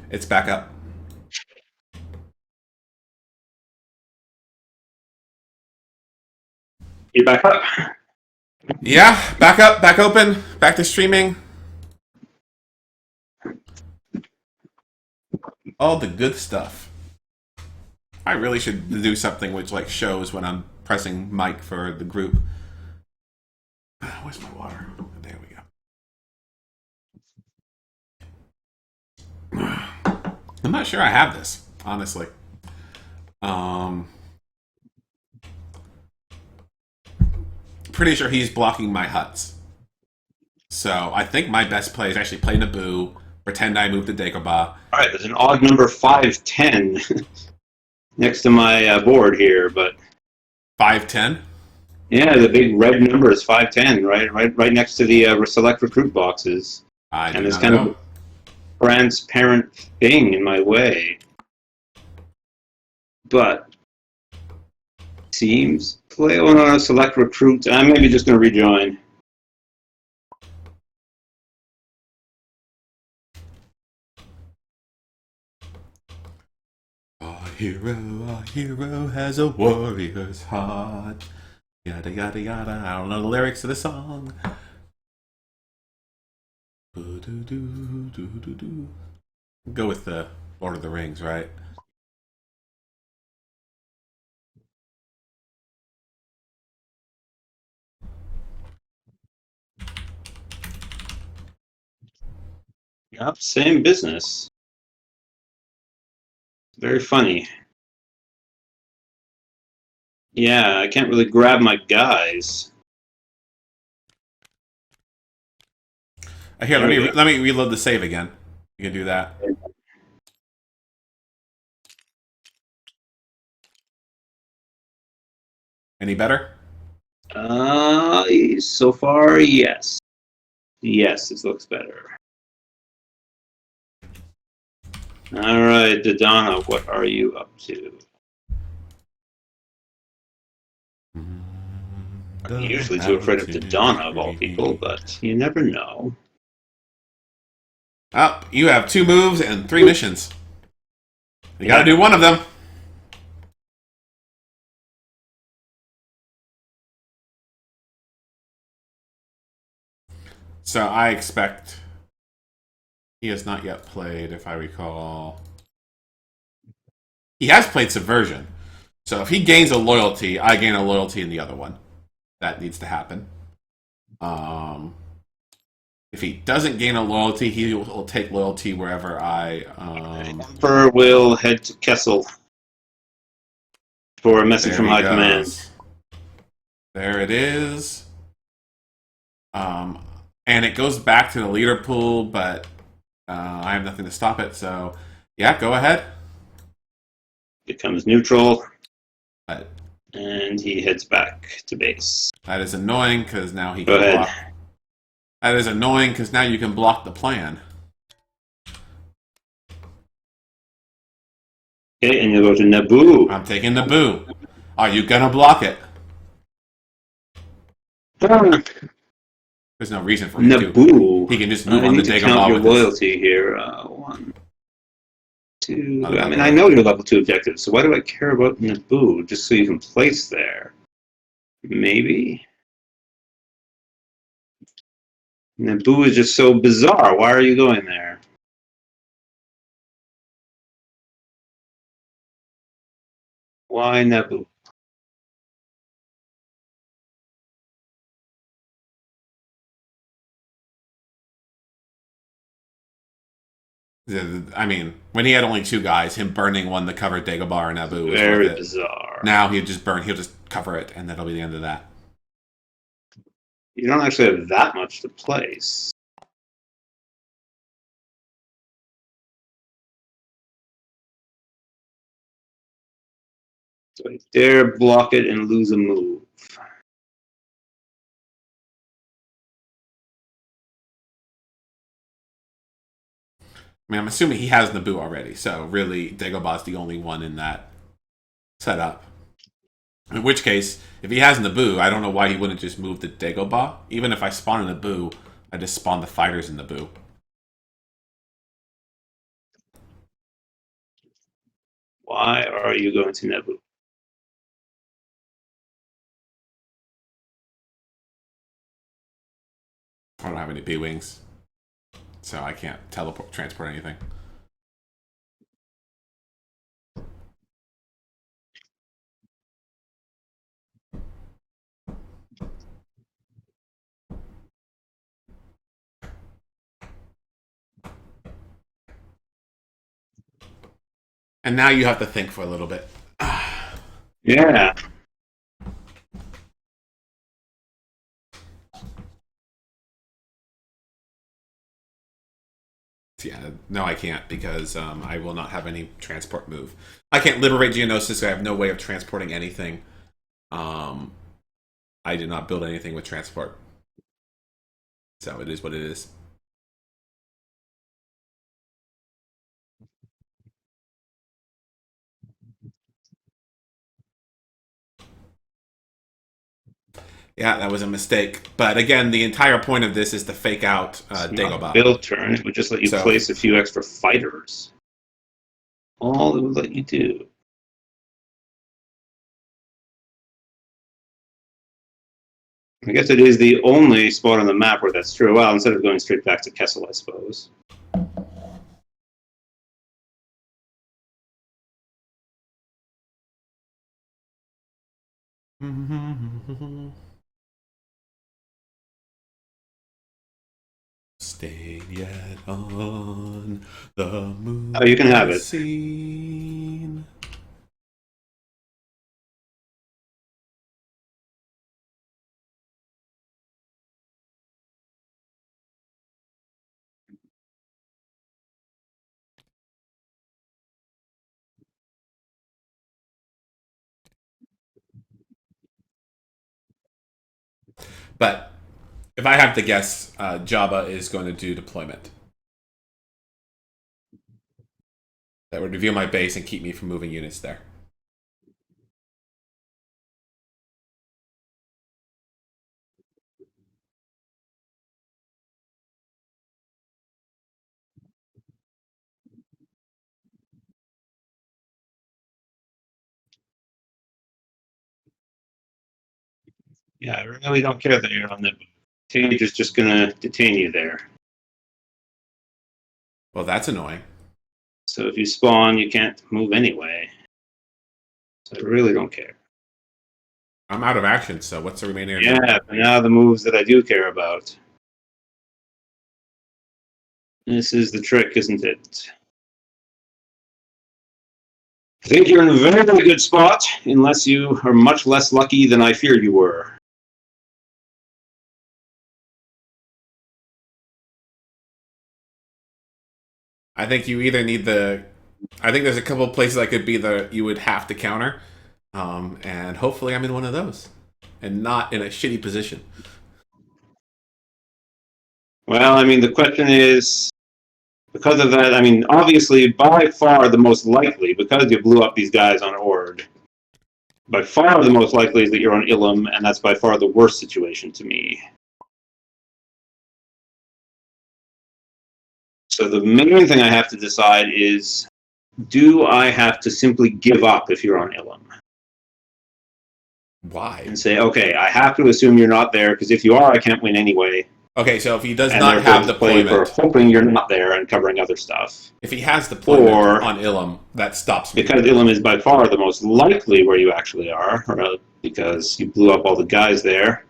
A: It's back up.
B: You back up?
A: Yeah, back up, back open, back to streaming. All the good stuff. I really should do something which like shows when I'm pressing mic for the group. Where's my water? There we go. I'm not sure I have this, honestly. Um, Pretty sure he's blocking my huts. So I think my best play is actually play Naboo, pretend I moved to Dagobah.
B: All right, there's an odd number 510 next to my board here, but
A: 5-10.
B: yeah, the big red number is 510, right next to the select recruit boxes.
A: I do
B: And there's
A: not
B: kind
A: know.
B: of a transparent thing in my way. But seems play on a select recruit. I'm maybe just going to rejoin.
A: Our hero has a warrior's heart. Yada yada yada. I don't know the lyrics to the song. Go with the Lord of the Rings, right?
B: Yep, same business. Very funny. Yeah, I can't really grab my guys.
A: Here,
B: There we go.
A: let me reload the save again. You can do that. Any better?
B: So far, yes. Yes, this looks better. All right, Dodonna, what are you up to? I'm usually too afraid of Dodonna, of all people, but you never know.
A: Oh, you have 2 moves and 3 missions. You gotta do one of them. So I expect he has not yet played, if I recall. He has played Subversion. So if he gains a loyalty, I gain a loyalty in the other one. That needs to happen. If he doesn't gain a loyalty, he will take loyalty wherever I.
B: Emperor will head to Kessel for a message
A: There
B: from
A: he
B: High
A: goes.
B: Command.
A: There it is. And it goes back to the leader pool, but I have nothing to stop it. So, yeah, go ahead.
B: Becomes neutral,
A: But
B: and he heads back to base.
A: that is annoying because now he
B: Go
A: can
B: ahead.
A: block. That is annoying because now you can block the plan.
B: Okay, and you go to Naboo.
A: I'm taking Naboo. Are you gonna block it? There's no reason for him to.
B: Naboo.
A: He can just move
B: I
A: on the
B: need to count
A: Dagobah
B: your
A: with his.
B: loyalty here. 1, 2.
A: Not about
B: I mean, I know your level 2 objectives, so why do I care about Naboo? Just so you can place there. Maybe? Naboo is just so bizarre. Why are you going there? Why Naboo?
A: I mean, when he had only 2 guys, him burning one to cover Dagobah or Naboo was
B: Very
A: worth it.
B: bizarre.
A: Now he'll just burn. He'll just cover it, and that'll be the end of that.
B: You don't actually have that much to place. So I dare block it and lose a move.
A: mean, I'm assuming he has Naboo already, so really, Dagobah's the only one in that setup. In which case, if he has Naboo, I don't know why he wouldn't just move the Dagobah. Even if I spawn a Naboo, I just spawn the fighters in Naboo.
B: Why are you going to Naboo?
A: I don't have any B-Wings, so I can't transport anything. And now you have to think for a little bit.
B: Yeah.
A: Yeah, no, I can't because I will not have any transport move. I can't liberate Geonosis. So I have no way of transporting anything. I did not build anything with transport, so it is what it is. Yeah, that was a mistake. But again, the entire point of this is to fake out Dagobah.
B: Build turn. It would just let you place a few extra fighters. All it would let you do. I guess it is the only spot on the map where that's true. Well, instead of going straight back to Kessel, I suppose.
A: Stayed yet on the moon.
B: Oh, you can have it.
A: Scene. But if I have to guess, Jabba is going to do deployment. That would reveal my base and keep me from moving units there.
B: Yeah, I really don't care that you're on the cage is just going to detain you there.
A: Well, that's annoying.
B: So if you spawn, you can't move anyway. So I really don't care.
A: I'm out of action, so what's the remaining?
B: Yeah, but now the moves that I do care about. This is the trick, isn't it? I think you're in a very, very good spot, unless you are much less lucky than I feared you were.
A: I think you either need the. I think there's a couple of places I could be you would have to counter, and hopefully I'm in one of those, and not in a shitty position.
B: Well, I mean, the question is, because of that, I mean, obviously, by far the most likely, because you blew up these guys on Ord, by far the most likely is that you're on Ilum, and that's by far the worst situation to me. So the main thing I have to decide is, do I have to simply give up if you're on Ilum?
A: Why?
B: And say, okay, I have to assume you're not there, because if you are, I can't win anyway.
A: Okay, so if he does not have deployment,
B: for hoping you're not there and covering other stuff.
A: If he has deployment
B: or,
A: on Ilum, that stops me.
B: Because Ilum is by far the most likely where you actually are, because you blew up all the guys there.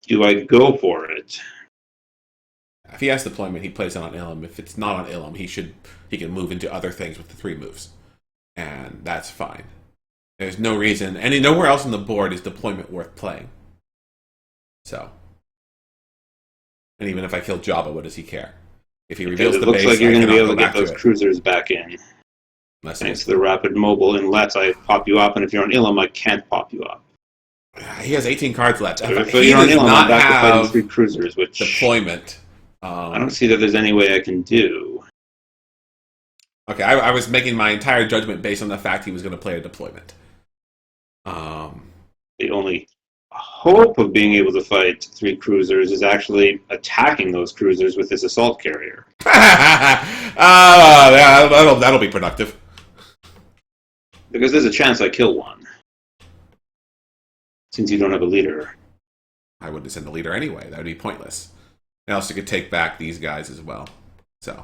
B: Do I go for it?
A: If he has deployment, he plays it on Ilum. If it's not on Ilum, he can move into other things with the 3 moves, and that's fine. There's no reason, and nowhere else on the board is deployment worth playing. So, and even if I kill Jabba, what does he care? If he reveals the base,
B: it looks like you're going to be able to get those
A: to
B: cruisers back in. Thanks to the rapid mobile, unless I pop you up, and if you're on Ilum, I can't pop you up.
A: He has 18 cards left.
B: So
A: he
B: does
A: Ilum, not
B: have
A: have
B: 3 cruisers, which
A: deployment.
B: I don't see that there's any way I can do.
A: Okay, I was making my entire judgment based on the fact he was going to play a deployment.
B: The only hope of being able to fight 3 cruisers is actually attacking those cruisers with his assault carrier.
A: Yeah, that'll be productive.
B: Because there's a chance I kill one. Since you don't have a leader.
A: I wouldn't send the leader anyway. That would be pointless. And also could take back these guys as well. So.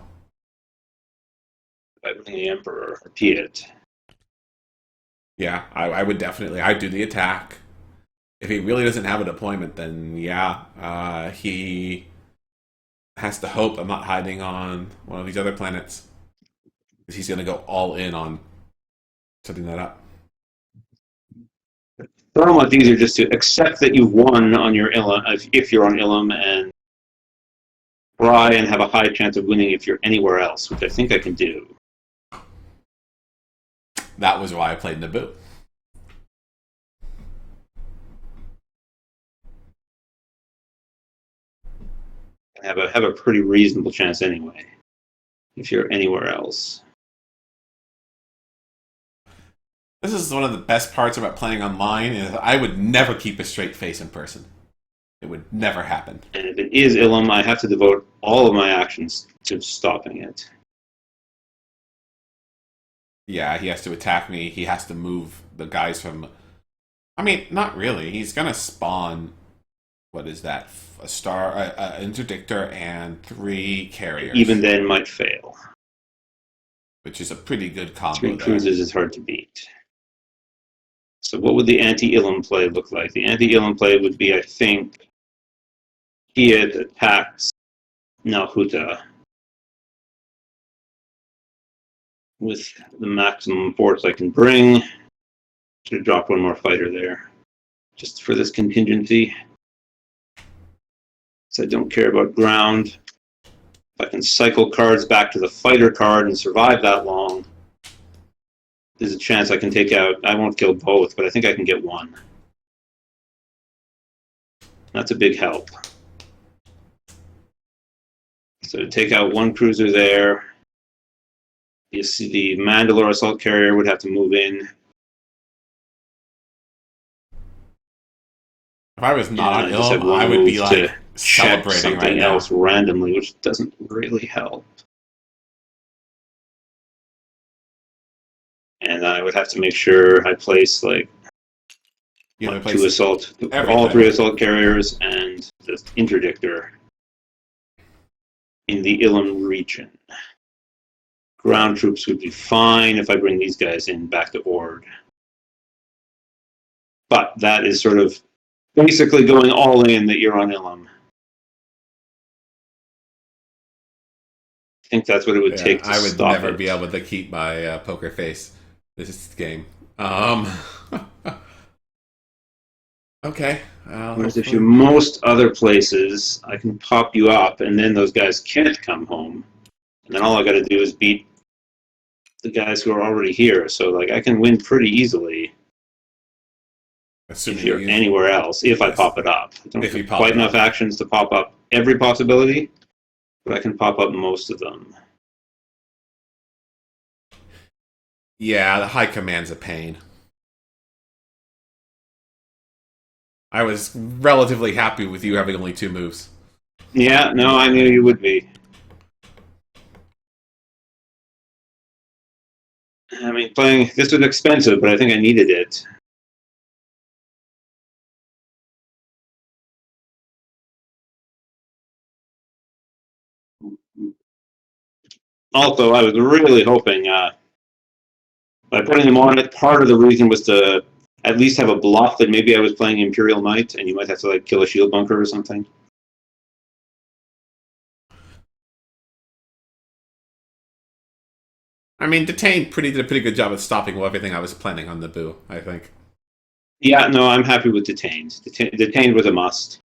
B: I bring the Emperor or Piet.
A: Yeah, I would definitely. I'd do the attack. If he really doesn't have a deployment, then yeah, he has to hope I'm not hiding on one of these other planets. Because he's going to go all in on setting that up.
B: It's a lot easier just to accept that you've won on your Ilum, if you're on Ilum, and try and have a high chance of winning if you're anywhere else, which I think I can do.
A: That was why I played Naboo.
B: And have a pretty reasonable chance anyway, if you're anywhere else.
A: This is one of the best parts about playing online is I would never keep a straight face in person. It would never happen.
B: And if it is Ilum, I have to devote all of my actions to stopping it.
A: Yeah, he has to attack me. He has to move the guys from... I mean, not really. He's going to spawn... What is that? A star, an interdictor, and 3 carriers.
B: Even then might fail.
A: Which is a pretty good combo
B: 3 cruisers is hard to beat. So what would the anti-Ilum play look like? The anti-Ilum play would be, I think, Piet attacks Nalhuta with the maximum force I can bring. Should have dropped one more fighter there, just for this contingency. So I don't care about ground. If I can cycle cards back to the fighter card and survive that long, there's a chance I can take out... I won't kill both, but I think I can get one. That's a big help. So to take out 1 cruiser there, you see the Mandalore assault carrier would have to move in.
A: If I was not on Ilum, I would be like celebrating
B: something
A: right
B: else
A: now.
B: randomly, which doesn't really help. And I would have to make sure I place like
A: You know,
B: 2 assault,
A: everything.
B: all 3 assault carriers and the interdictor in the Ilum region. Ground troops would be fine if I bring these guys in back to Ord. But that is sort of basically going all in that you're on Ilum. I think that's what it would take to
A: I would
B: stop
A: never
B: it.
A: be able to keep my poker face this game. Okay.
B: Whereas if you're most other places, I can pop you up, and then those guys can't come home. And then all I got to do is beat the guys who are already here. So, like, I can win pretty easily if you're anywhere else, if I pop it up. I don't have quite enough actions to pop up every possibility, but I can pop up most of them.
A: Yeah, the high command's a pain. I was relatively happy with you having only 2 moves.
B: Yeah, no, I knew you would be. I mean, this was expensive, but I think I needed it. Also, I was really hoping, by putting them on it, part of the reason was to at least have a bluff that maybe I was playing Imperial Might, and you might have to like kill a shield bunker or something.
A: I mean, Detain did a pretty good job of stopping everything I was planning on Naboo, I think.
B: Yeah, no, I'm happy with Detained. Detained was a must.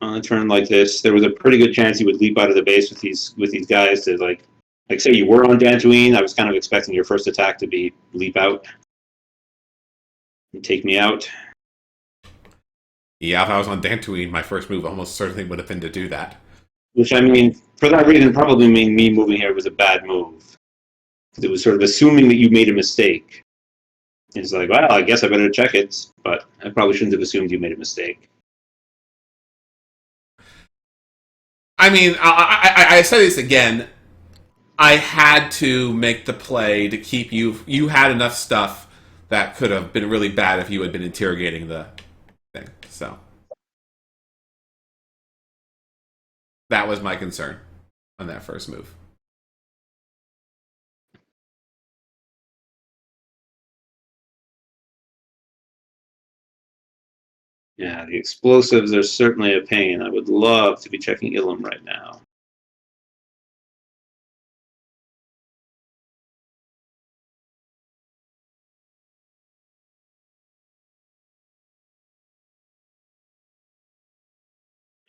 B: On a turn like this, there was a pretty good chance he would leap out of the base with these guys to like say you were on Dantooine. I was kind of expecting your first attack to be leap out and take me out.
A: Yeah, if I was on Dantooine, my first move almost certainly would have been to do that.
B: Which, I mean, for that reason, probably mean me moving here was a bad move. Because it was sort of assuming that you made a mistake. It's like, well, I guess I better check it, but I probably shouldn't have assumed you made a mistake.
A: I mean, I say this again. I had to make the play to keep you. You had enough stuff that could have been really bad if you had been interrogating the thing. So that was my concern on that first move.
B: Yeah, the explosives are certainly a pain. I would love to be checking Ilum right now.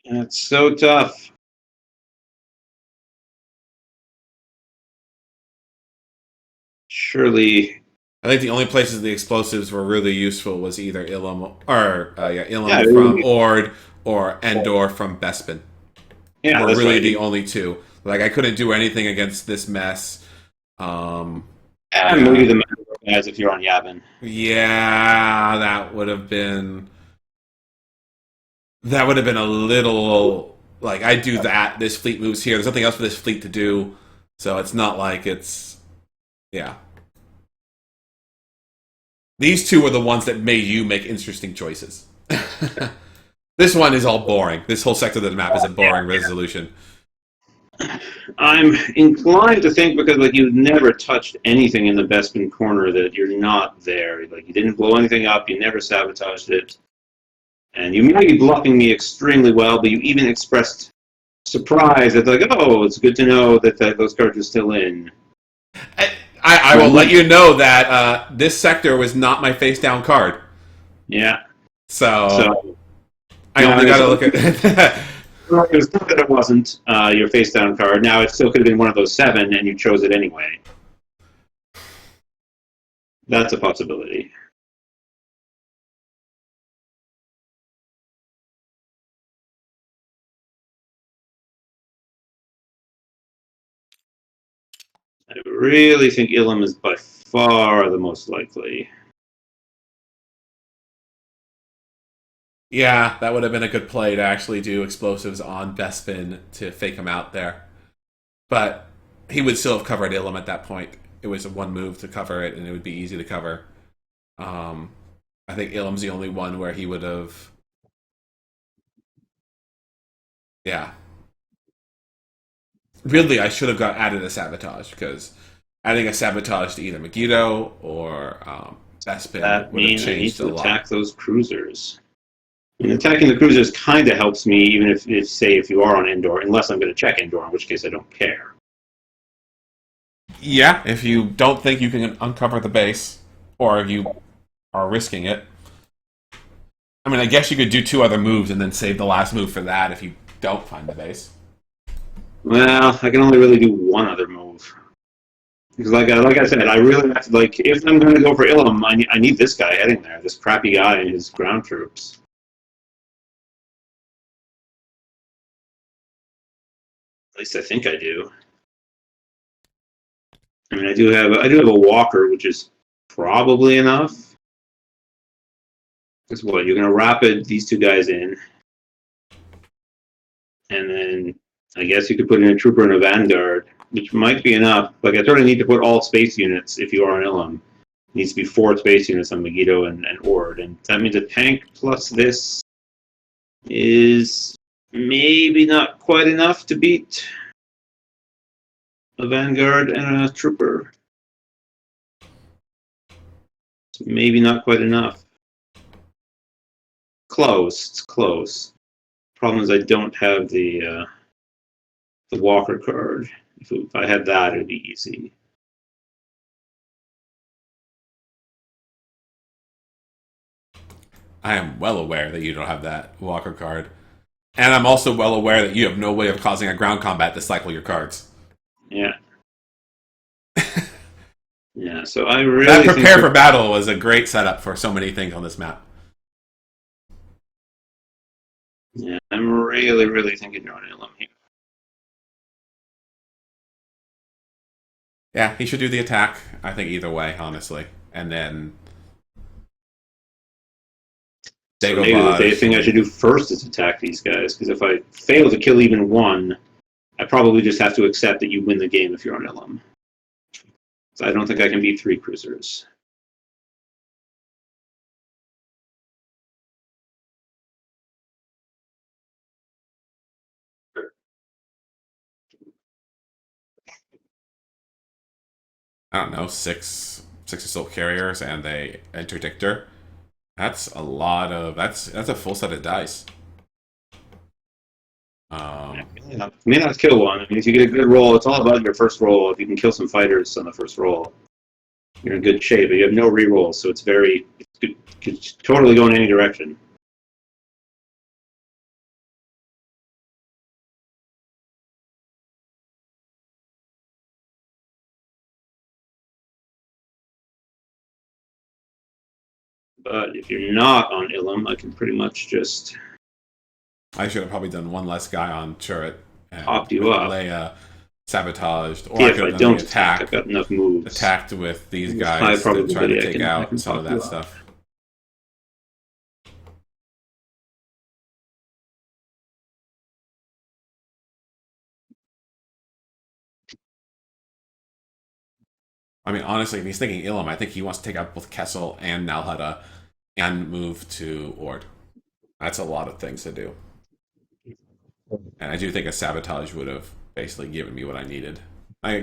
B: It's so tough. Surely,
A: I think the only places the explosives were really useful was either Ilum or Ilum
B: yeah,
A: from Ord or Endor from Bespin.
B: yeah,
A: Were
B: that's
A: really
B: right.
A: the only two. Like I couldn't do anything against this mess.
B: And
A: Yeah,
B: maybe the Mandalore guys if you're on Yavin.
A: yeah, that would have been a little like I do that. This fleet moves here. There's nothing else for this fleet to do, so it's not like it's yeah. These two are the ones that made you make interesting choices. This one is all boring. This whole sector of the map is a boring resolution.
B: I'm inclined to think because like you've never touched anything in the Bespin corner that you're not there. Like you didn't blow anything up, you never sabotaged it. And you may be bluffing me extremely well, but you even expressed surprise that like, oh, it's good to know that those cards are still in.
A: I will let you know that this sector was not my face down card.
B: Yeah.
A: So
B: So
A: I only got to look at.
B: it was not that it wasn't your face down card. Now it still could have been one of those 7, and you chose it anyway. That's a possibility. I really think Ilum is by far the most likely.
A: Yeah, that would have been a good play to actually do explosives on Bespin to fake him out there. But he would still have covered Ilum at that point. It was a one move to cover it, and it would be easy to cover. I think Ilum's the only one where he would have. Yeah. Really, I should have got added a sabotage because adding a sabotage to either Megiddo or Bespin
B: That
A: would have
B: means I need
A: changed a
B: to attack
A: lot.
B: those cruisers. And attacking the cruisers kind of helps me, even if say, if you are on Endor, unless I'm going to check Endor, in which case I don't care.
A: Yeah, if you don't think you can uncover the base, or if you are risking it. I mean, I guess you could do 2 other moves and then save the last move for that if you don't find the base.
B: Well, I can only really do one other move. Because, like I said, I really have to, like, if I'm going to go for Ilum, I need this guy heading there, this crappy guy and his ground troops. At least I think I do. I mean, I do have a walker, which is probably enough. Because what, you're going to rapid these 2 guys in, and then I guess you could put in a trooper and a vanguard, which might be enough. Like, I sort of need to put all space units if you are on Ilum. It needs to be 4 space units on Megiddo and Ord, and that means a tank plus this is maybe not quite enough to beat a vanguard and a trooper. It's maybe not quite enough. Close. It's close. Problem is I don't have the walker card. If I had that, it'd be easy.
A: I am well aware that you don't have that Walker card. And I'm also well aware that you have no way of causing a ground combat to cycle your cards.
B: Yeah. Yeah, so I really
A: That prepare for battle was a great setup for so many things on this map.
B: Yeah, I'm really, really thinking you're on Ilum here.
A: Yeah, he should do the attack. I think either way, honestly, and then
B: So maybe the thing I should do first is attack these guys, because if I fail to kill even one, I probably just have to accept that you win the game if you're on Ilum. So I don't think I can beat 3 cruisers.
A: I don't know, six assault carriers and a interdictor. That's a lot of that's a full set of dice.
B: May not kill one. I mean, if you get a good roll, it's all about your first roll. If you can kill some fighters on the first roll, you're in good shape. But you have no rerolls, so it's could totally go in any direction. But if you're not on Ilum, I can pretty much just
A: I should have probably done one less guy on turret and
B: popped you up.
A: Leia sabotaged, or
B: Yeah,
A: I
B: if
A: could
B: I
A: have
B: don't
A: done the
B: attack, I've got enough moves.
A: attacked with these
B: High
A: guys to try to
B: probability
A: take
B: I
A: out
B: can
A: some of
B: pop you
A: that
B: up.
A: stuff. I mean, honestly, if he's thinking Ilum, I think he wants to take out both Kessel and Nalhutta and move to Ord. That's a lot of things to do. And I do think a sabotage would have basically given me what I needed.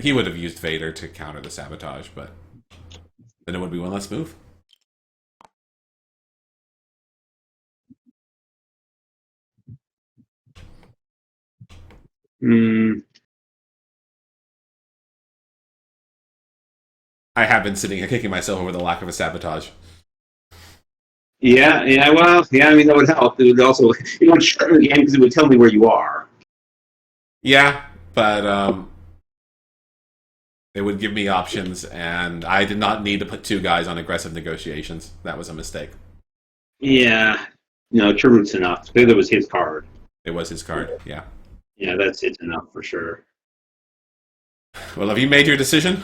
A: He would have used Vader to counter the sabotage, but then it would be one less move. I have been sitting here kicking myself over the lack of a sabotage.
B: Yeah, well, yeah, I mean, that would help. It would shorten the game because it would tell me where you are.
A: Yeah, but it would give me options, and I did not need to put 2 guys on aggressive negotiations. That was a mistake.
B: Yeah. No, Chirrut's enough. That was his card.
A: It was his card, yeah.
B: Yeah, it's enough for sure.
A: Well, have you made your decision?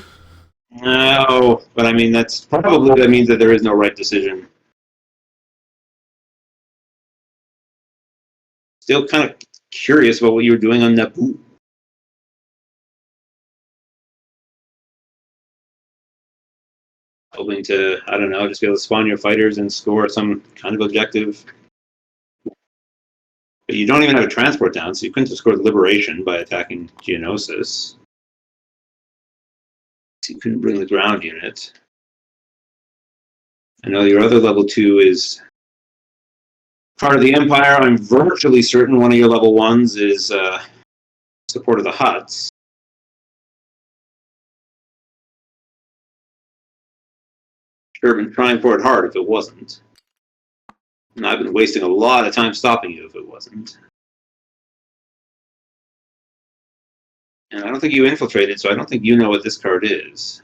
B: No, but I mean, that means that there is no right decision. Still kind of curious about what you were doing on Naboo. Hoping to, I don't know, just be able to spawn your fighters and score some kind of objective. But you don't even have a transport down, so you couldn't have scored Liberation by attacking Geonosis. So you couldn't bring the ground unit. I know your other level 2 is part of the Empire. I'm virtually certain one of your level 1s is support of the Hutts. Sure, I've been trying for it hard if it wasn't. And I've been wasting a lot of time stopping you if it wasn't. And I don't think you infiltrated, so I don't think you know what this card is.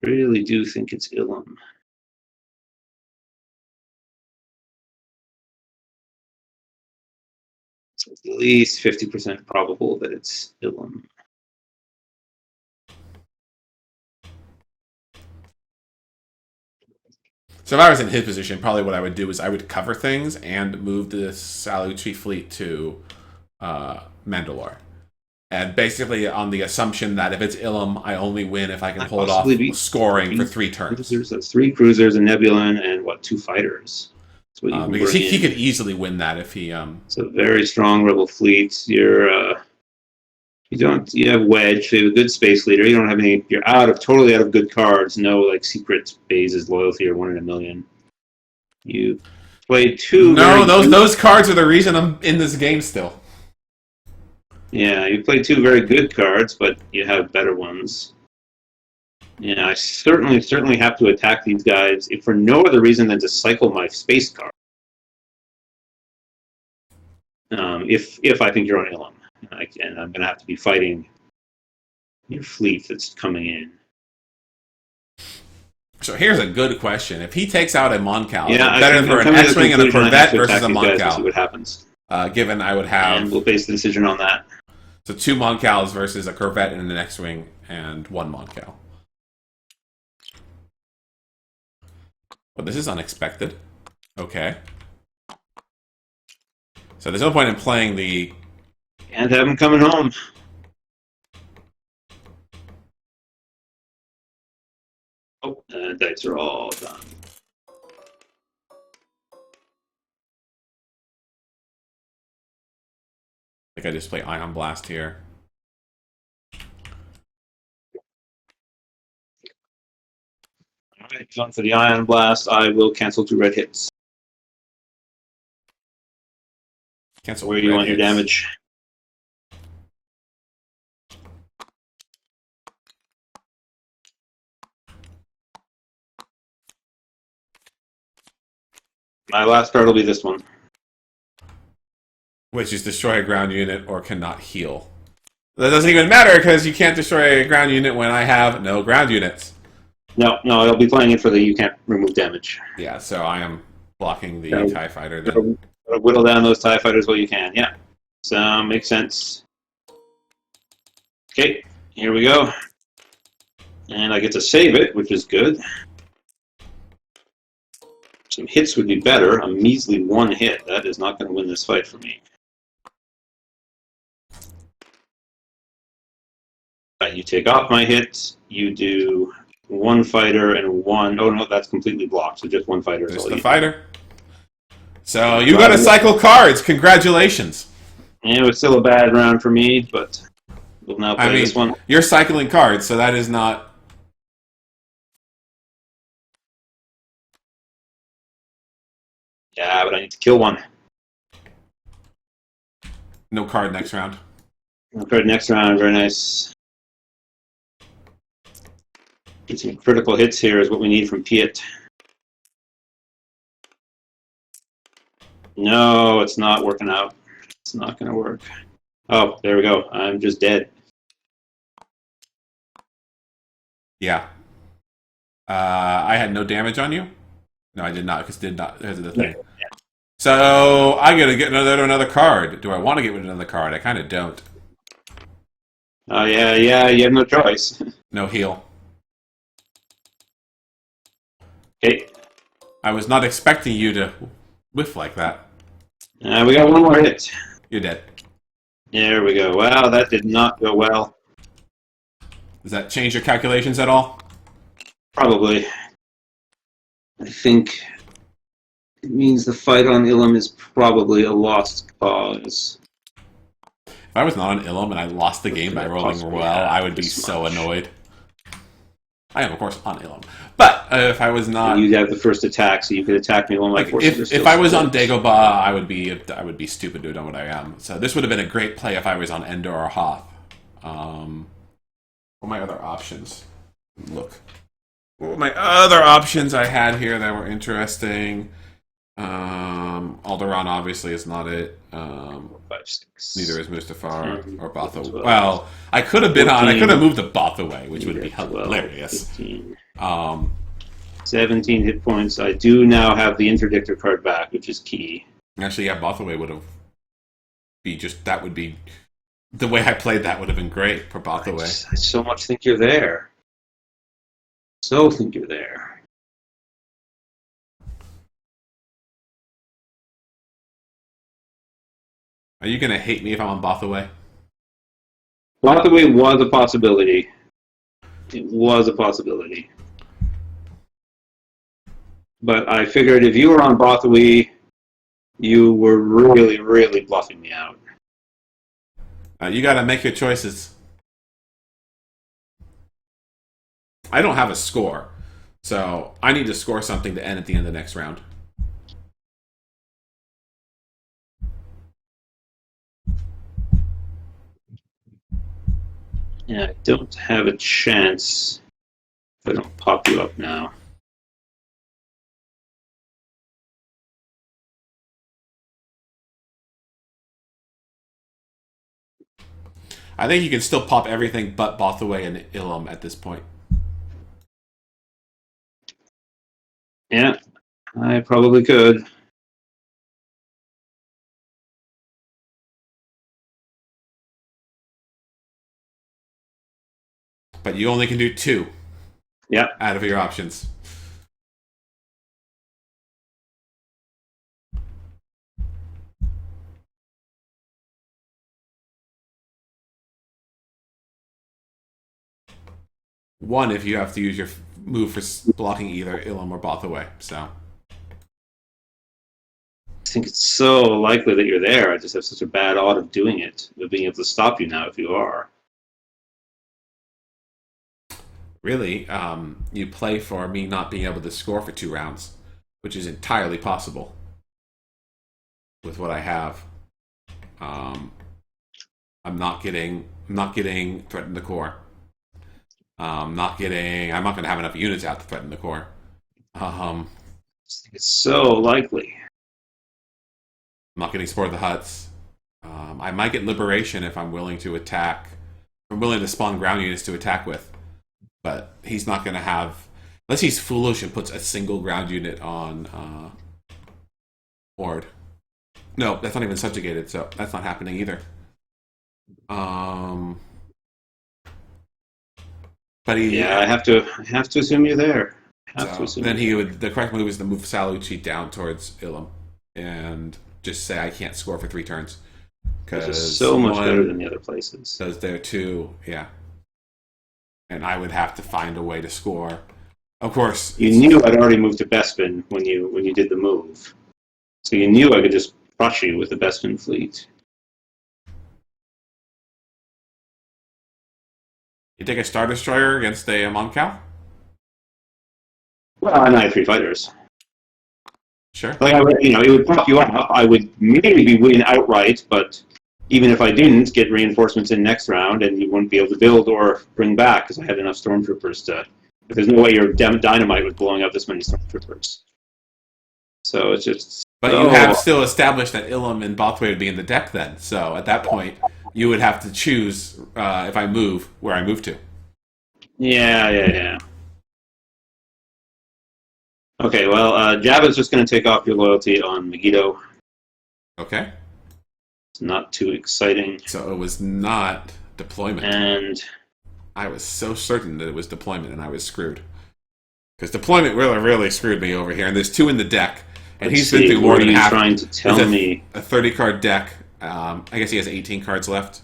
B: Really do think it's Ilum. So it's at least 50% probable that it's Ilum.
A: So if I was in his position, probably what I would do is I would cover things and move the Salucci fleet to Mandalore. And basically on the assumption that if it's Ilum, I only win if I can hold off scoring for 3 turns.
B: That's 3 cruisers, a Nebulan, and 2 fighters.
A: Because he could easily win that if he...
B: It's a very strong rebel fleet. You have Wedge, so you have a good space leader. You don't have any... You're totally out of good cards. No, like, secret bases, loyalty, or 1 in a million. You played 2...
A: No, those cards are the reason I'm in this game still.
B: Yeah, you played 2 very good cards, but you have better ones. Yeah, I certainly have to attack these guys if for no other reason than to cycle my space card. If I think you're on Ilum. And I'm going to have to be fighting your fleet that's coming in.
A: So here's a good question. If he takes out a Moncal, is
B: Yeah,
A: it better for an X-Wing and a Corvette versus a
B: Moncal? See
A: Moncal?
B: what happens.
A: Given I would have...
B: And we'll base the decision on that.
A: So 2 Moncals versus a Corvette and an X-Wing and 1 Moncal. Well, this is unexpected. Okay. So there's no point in playing the...
B: Can't have him coming home. Oh, dice are all done.
A: I think I just play Ion Blast here.
B: Alright, on for the Ion Blast. I will cancel 2 red hits.
A: Cancel
B: Where do you want your damage? My last card will be this one.
A: Which is destroy a ground unit or cannot heal. That doesn't even matter because you can't destroy a ground unit when I have no ground units.
B: No, I'll be playing it for the you can't remove damage.
A: Yeah, so I am blocking the TIE Fighter then.
B: Whittle down those TIE Fighters while you can, yeah. So, makes sense. Okay, here we go. And I get to save it, which is good. Some hits would be better. A measly 1 hit. That is not going to win this fight for me. You take off my hit. You do 1 fighter and 1... Oh, no, that's completely blocked. So just 1 fighter.
A: There's the fighter. So you got to cycle cards. Congratulations.
B: Yeah, it was still a bad round for me, but we'll now play this one.
A: You're cycling cards, so that is not...
B: Yeah, but I need to kill 1.
A: No card next round.
B: No card next round. Very nice. Get some critical hits here is what we need from Piet. No, it's not working out. It's not going to work. Oh, there we go. I'm just dead.
A: Yeah. I had no damage on you? No, I did not, because of the thing.
B: Yeah.
A: So I gotta get another card. Do I want to get rid of another card? I kind of don't.
B: Oh, yeah, you have no choice.
A: No heal.
B: Okay.
A: I was not expecting you to whiff like that.
B: We got 1 more hit.
A: You're dead.
B: There we go. Wow, that did not go well.
A: Does that change your calculations at all?
B: Probably. I think it means the fight on Ilum is probably a lost cause.
A: If I was not on Ilum and I lost the game by rolling well, I would be so annoyed. I am, of course, on Ilum. But if I was not...
B: You'd have the first attack, so you could attack me while my forces are still
A: if I was on
B: split.
A: Dagobah, I would be stupid to have done what I am. So this would have been a great play if I was on Endor or Hoth. What are my other options? Look. What were my other options I had here that were interesting? Alderaan obviously is not it.
B: 5, 6,
A: Neither is Mustafar
B: 10,
A: or Botha.
B: 12,
A: Well, I could have been
B: 14,
A: I could have moved the Botha away, which would be
B: 12,
A: hilarious.
B: 15, 17 hit points. I do now have the Interdictor card back, which is key.
A: Actually, yeah, Bothaway would be the way I played that would have been great for Bothaway.
B: I so much think you're there. So think you're there.
A: Are you gonna hate me if I'm on Bothaway?
B: Bothaway was a possibility. It was a possibility. But I figured if you were on Bothaway, you were really, really bluffing me out.
A: You gotta make your choices. I don't have a score, so I need to score something to end at the end of the next round.
B: Yeah, I don't have a chance if I don't pop you up now.
A: I think you can still pop everything but Bothaway and Ilum at this point.
B: Yeah, I probably could.
A: But you only can do 2
B: Yeah.
A: out of your options. One if you have to use your move for blocking either Ilum or Bothaway. So
B: I think it's so likely that you're there. I just have such a bad odd of doing it, of being able to stop you now if you are.
A: really, you play for me not being able to score for 2 rounds, which is entirely possible with what I have. I'm not getting threaten the core. I'm not going to have enough units out to threaten the core.
B: I just think it's so likely.
A: I'm not getting Spore the Huts. I might get Liberation if I'm willing to attack. I'm willing to spawn ground units to attack with. But he's not going to have... Unless he's foolish and puts a single ground unit on Horde. No, that's not even subjugated, so that's not happening either. But he...
B: Yeah, I have to assume you're there.
A: Then he would... The correct move is to move Salucci down towards Ilum. And just say I can't score for 3 turns.
B: Because it's so much better than the other places.
A: Because there too, yeah. And I would have to find a way to score. Of course,
B: you knew I'd already moved to Bespin when you did the move, so you knew I could just crush you with the Bespin fleet.
A: You take a Star Destroyer against a Moncal?
B: Well, I have 3 fighters.
A: Sure.
B: Like it would pop you up. I would maybe win outright, but even if I didn't, get reinforcements in next round, and you wouldn't be able to build or bring back because I had enough stormtroopers to. But there's no way your dynamite was blowing up this many stormtroopers. So it's just.
A: But you have still established that Ilum and Bothway would be in the deck then. So at that point, you would have to choose if I move where I move to.
B: Yeah. Okay, well, Jabba's just going to take off your loyalty on Megiddo.
A: Okay.
B: It's not too exciting.
A: So it was not deployment.
B: And
A: I was so certain that it was deployment, and I was screwed. Because deployment really screwed me over here. And there's 2 in the deck, and he's been through more than half.
B: Trying to tell me
A: a 30-card deck. I guess he has 18 cards left.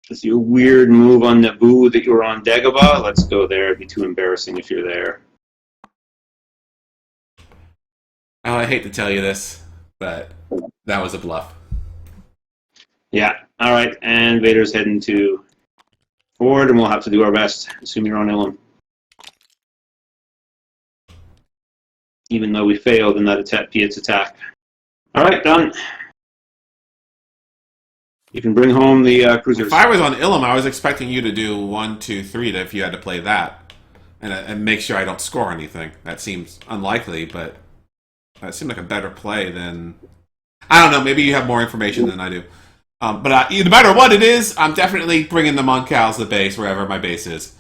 B: Is your weird move on Naboo that you were on Dagobah? Let's go there. It'd be too embarrassing if you're there.
A: Oh, I hate to tell you this, but that was a bluff.
B: Yeah. All right. And Vader's heading to Ford, and we'll have to do our best. Assume you're on Ilum. Even though we failed in that Piet's attack. All right, done. You can bring home the cruisers.
A: If I was on Ilum, I was expecting you to do 1, 2, 3 if you had to play that. And make sure I don't score anything. That seems unlikely, but that seemed like a better play than... I don't know, maybe you have more information than I do. But no matter what it is, I'm definitely bringing the Moncals to the base, wherever my base is.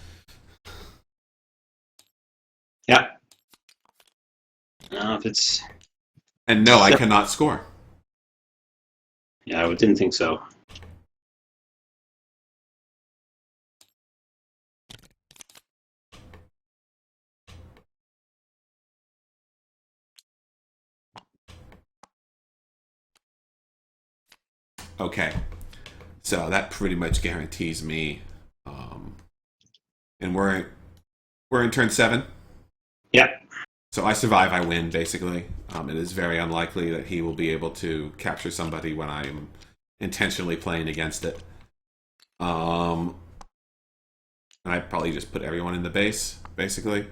B: Yeah. If it's...
A: And no, I cannot score.
B: Yeah, I didn't think so.
A: Okay. So that pretty much guarantees me. And we're in turn 7.
B: Yeah.
A: So I survive, I win, basically. It is very unlikely that he will be able to capture somebody when I'm intentionally playing against it. And I probably just put everyone in the base, basically.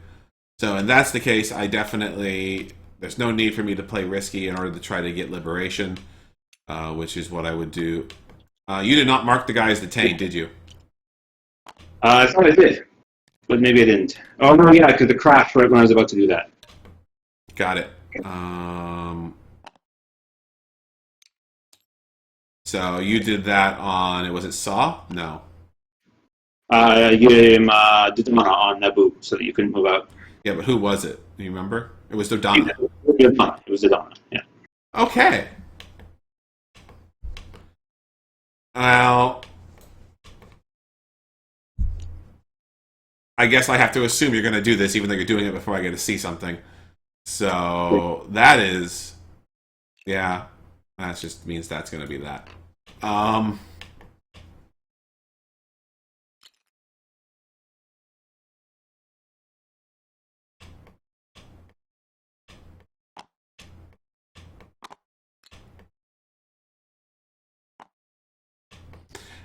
A: So, and that's the case, I definitely... There's no need for me to play risky in order to try to get liberation, which is what I would do. You did not mark the guy as detained, did you?
B: I thought I did, but maybe I didn't. Oh, no, yeah, because it crashed right when I was about to do that.
A: Got it. So you did that on, was it Saw? No.
B: Did them on Naboo so that you couldn't move out.
A: Yeah, but who was it? Do you remember? It was
B: It
A: Dodonna.
B: was Dodonna, yeah.
A: Okay. Well, I guess I have to assume you're going to do this, even though you're doing it before I get to see something. So that is, yeah, that just means that's going to be that. Um,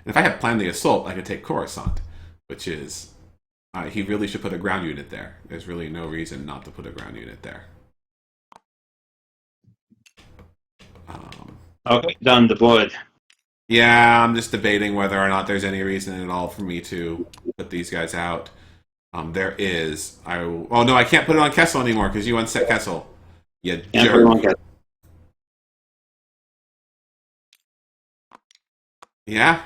A: if I had planned the assault, I could take Coruscant, which is he really should put a ground unit there. There's really no reason not to put a ground unit there.
B: Okay, done, deployed.
A: Yeah, I'm just debating whether or not there's any reason at all for me to put these guys out. There is. Oh no, I can't put it on Kessel anymore because you unset Kessel. You
B: Can't put it on
A: jerk.
B: Kessel.
A: Yeah.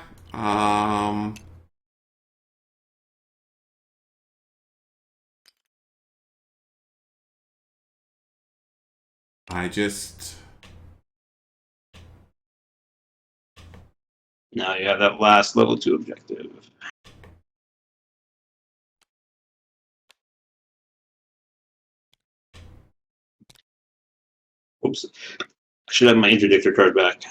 A: I just.
B: Now you have that last level 2 objective. Oops. I should have my interdictor card back.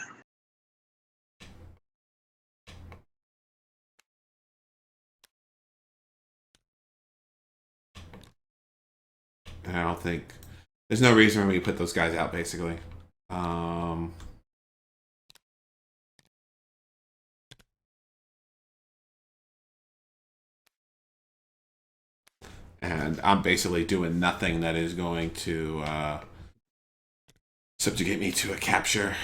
A: I don't think there's no reason for me to put those guys out. Basically. And I'm basically doing nothing that is going to subjugate me to a capture.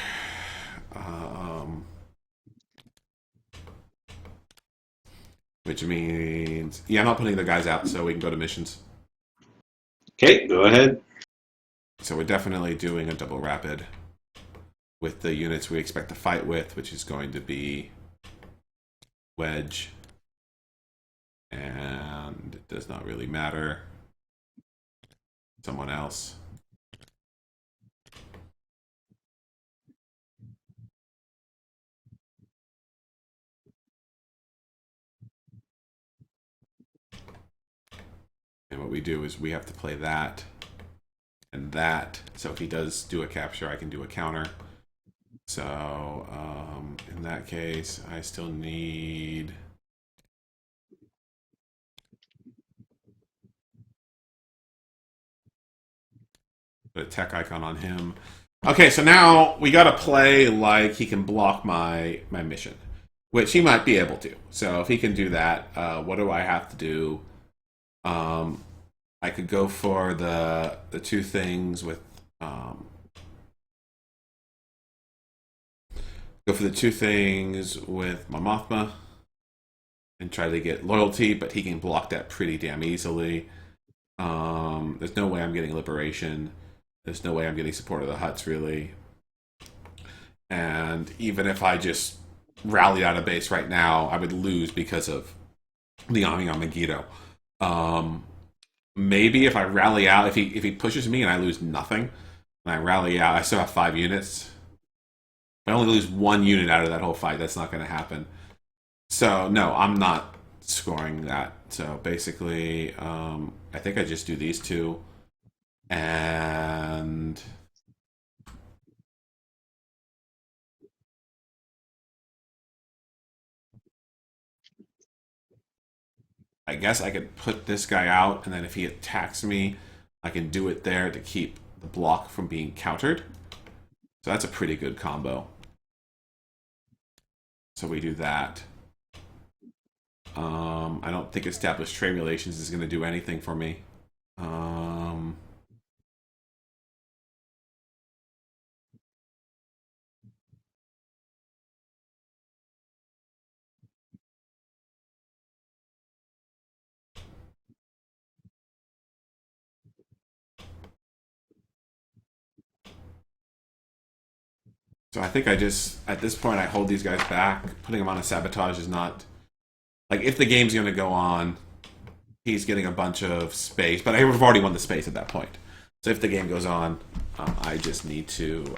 A: Which means, yeah, I'm not putting the guys out, so we can go to missions.
B: Okay, go ahead.
A: So we're definitely doing a double rapid with the units we expect to fight with, which is going to be Wedge. And it does not really matter. Someone else. And what we do is we have to play that and that. So if he does do a capture, I can do a counter. So in that case, I still need. Put a tech icon on him. Okay, so now we got to play like he can block my mission, which he might be able to. So if he can do that, what do I have to do? I could go for the two things with go for the two things with my Mothma and try to get loyalty, but he can block that pretty damn easily. There's no way I'm getting liberation. There's no way I'm getting support of the Hutts, really. And even if I just rallied out of base right now, I would lose because of the Ami on Megiddo. Maybe if I rally out, if he pushes me and I lose nothing, and I rally out, I still have 5 units. If I only lose 1 unit out of that whole fight, that's not going to happen. So no, I'm not scoring that. So basically, I think I just do these two, and I guess I could put this guy out, and then if he attacks me, I can do it there to keep the block from being countered. So that's a pretty good combo. So we do that. I don't think established trade relations is going to do anything for me. So I think I just, at this point, I hold these guys back. Putting them on a sabotage is not... Like, if the game's going to go on, he's getting a bunch of space. But I've already won the space at that point. So if the game goes on, I just need to...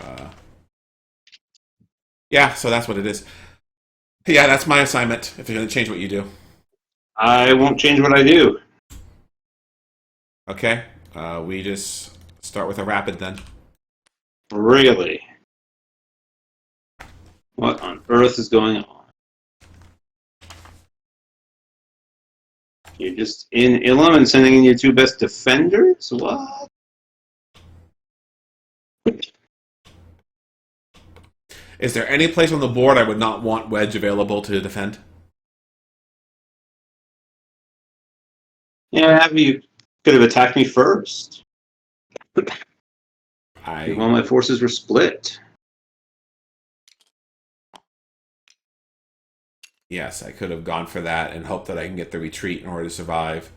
A: Yeah, so that's what it is. Yeah, that's my assignment, if you're going to change what you do.
B: I won't change what I do.
A: Okay, we just start with a rapid then.
B: Really? What on earth is going on? You're just in Ilum and sending in your two best defenders? What?
A: Is there any place on the board I would not want Wedge available to defend?
B: Yeah, you could have attacked me first. All my forces were split.
A: Yes, I could have gone for that and hoped that I can get the retreat in order to survive.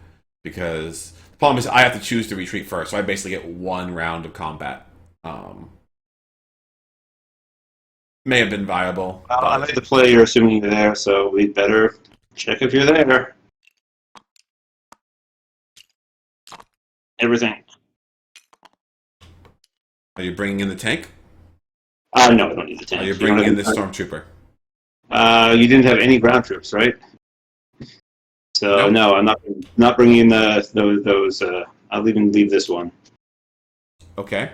A: Because the problem is I have to choose to retreat first, so I basically get one round of combat. May have been viable.
B: I made the play, you're assuming you're there, so we'd better check if you're there. Everything.
A: Are you bringing in the tank?
B: No, I don't need the tank.
A: Are you bringing in the stormtrooper?
B: You didn't have any ground troops, right? So no, I'm not bringing in those. I'll even leave this one.
A: Okay.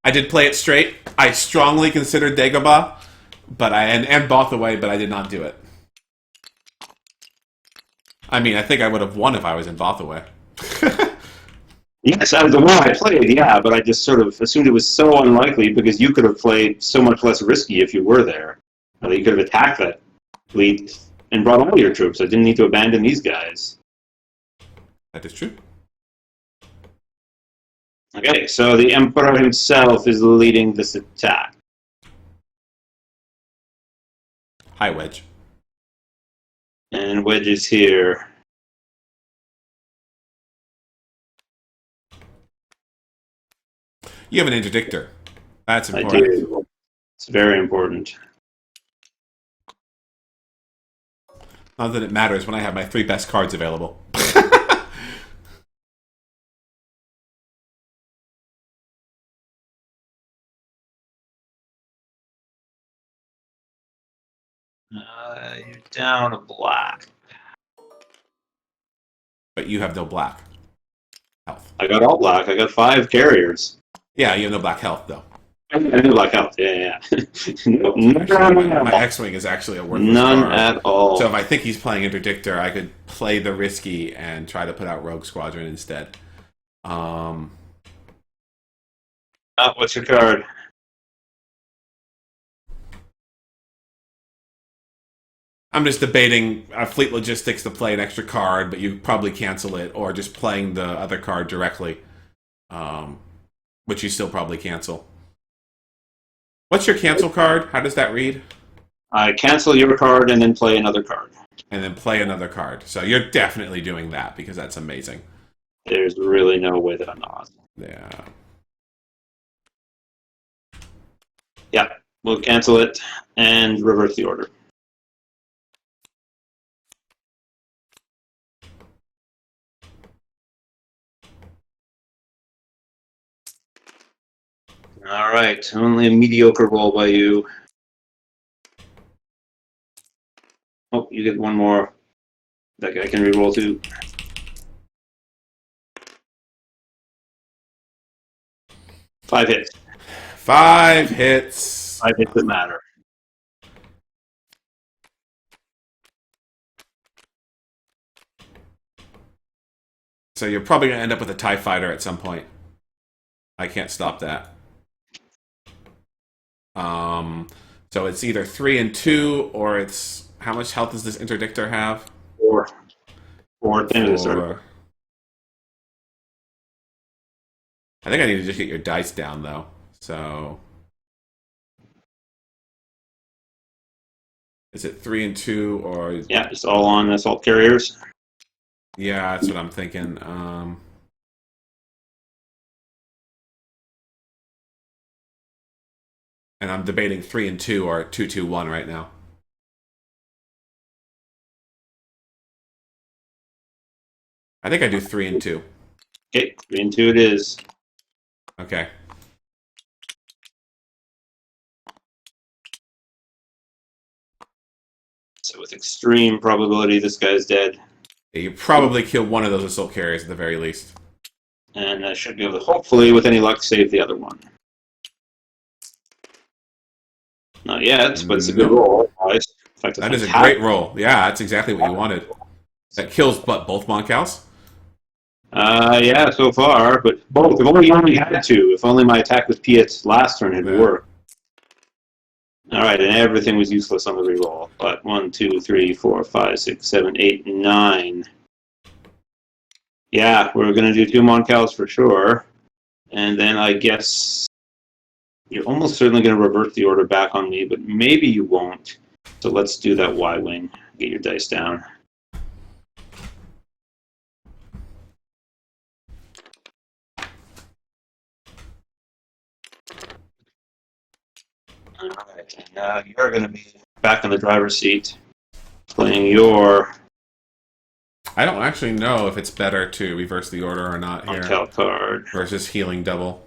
A: I did play it straight. I strongly considered Dagobah, but and Bothaway, but I did not do it. I mean, I think I would have won if I was in Bothaway.
B: Yes, the one I played, yeah, but I just sort of assumed it was so unlikely because you could have played so much less risky if you were there. You could have attacked that fleet and brought all your troops. I didn't need to abandon these guys.
A: That is true.
B: Okay, so the Emperor himself is leading this attack.
A: Hi, Wedge.
B: And Wedge is here.
A: You have an interdictor. That's important.
B: I do. It's very important.
A: Not that it matters when I have my 3 best cards available.
B: You're down a black.
A: But you have no black health.
B: I got all black. I got 5 carriers.
A: Yeah, you have no black health, though.
B: I have black health. Yeah.
A: My X-Wing is actually a worthless
B: None
A: card.
B: at all.
A: So if I think he's playing interdictor, I could play the risky and try to put out Rogue Squadron instead.
B: What's your card?
A: I'm just debating Fleet Logistics to play an extra card, but you probably cancel it, or just playing the other card directly, which you still probably cancel. What's your cancel card? How does that read?
B: I cancel your card and then play another card.
A: And then play another card. So you're definitely doing that, because that's amazing.
B: There's really no way that I'm not.
A: Yeah.
B: Yeah, we'll cancel it and reverse the order. All right, only a mediocre roll by you. Oh, you get one more. That guy can reroll too. Five hits.
A: 5 hits.
B: 5 hits that matter.
A: So you're probably going to end up with a TIE fighter at some point. I can't stop that. So it's either 3 and 2, or it's... How much health does this interdictor have?
B: 4. 4 at the end of this order.
A: I think I need to just get your dice down, though. So... Is it 3 and 2, or...
B: Yeah, it's all on assault carriers.
A: Yeah, that's what I'm thinking. And I'm debating 3 and 2 or 2-2-1 right now. I think I do 3 and 2.
B: Okay, 3 and 2 it is.
A: Okay.
B: So with extreme probability, this guy's dead.
A: Yeah, you probably kill one of those assault carriers at the very least.
B: And I should be able to, hopefully, with any luck, save the other one. Not yet, but it's a good roll. In fact,
A: that is a great roll. Yeah, that's exactly what you wanted. That kills, but both Moncows?
B: Yeah, so far, but both. If only had two. If only my attack with Piet's last turn had worked. All right, and everything was useless on the reroll. But 1, 2, 3, 4, 5, 6, 7, 8, 9. Yeah, we're going to do 2 Moncows for sure. And then I guess you're almost certainly going to revert the order back on me, but maybe you won't. So let's do that Y-wing. Get your dice down. All right, and now you're going to be back in the driver's seat, playing your...
A: I don't actually know if it's better to reverse the order or not here.
B: Moncal card.
A: Versus healing double.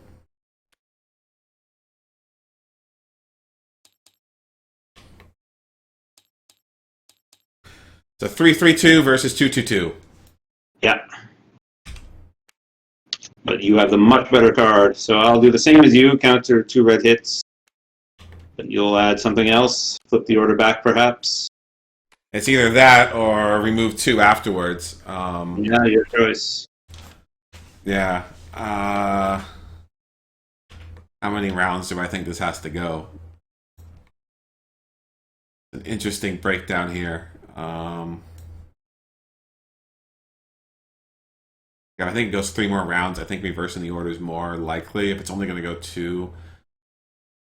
A: So 3-3-2 versus 2-2-2.
B: Yeah. But you have the much better card, so I'll do the same as you, counter 2 red hits. But you'll add something else, flip the order back perhaps.
A: It's either that or remove 2 afterwards.
B: Yeah, your choice.
A: Yeah. How many rounds do I think this has to go? An interesting breakdown here. Yeah, I think it goes 3 more rounds. I think reversing the order is more likely. If it's only going to go 2.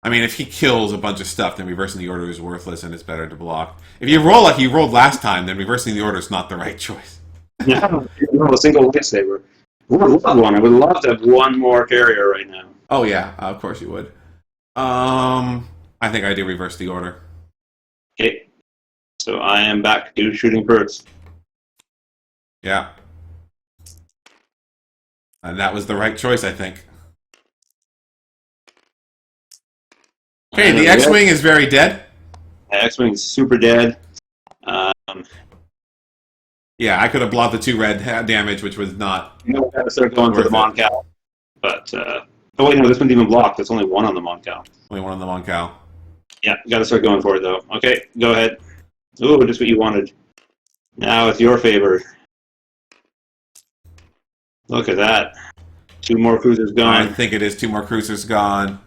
A: I mean, if he kills a bunch of stuff, then reversing the order is worthless and it's better to block. If you roll like you rolled last time, then reversing the order is not the right choice.
B: Yeah, a single lightsaber. I would love one. I would love to have one more carrier right now.
A: Oh yeah, of course you would. I think I do reverse the order.
B: Okay, so I am back to shooting first.
A: Yeah. And that was the right choice, I think. Okay, the X-Wing is very dead.
B: The X-Wing is super dead.
A: Yeah, I could have blocked the 2 red damage, which was not.
B: You know, gotta start going for the Moncal. But, oh wait, no, this one's even blocked. There's only 1 on the Moncal.
A: Only 1 on the Moncal.
B: Yeah, gotta start going for it, though. Okay, go ahead. Ooh, just what you wanted. Now it's your favor. Look at that. 2 more cruisers gone.
A: I think it is 2 more cruisers gone.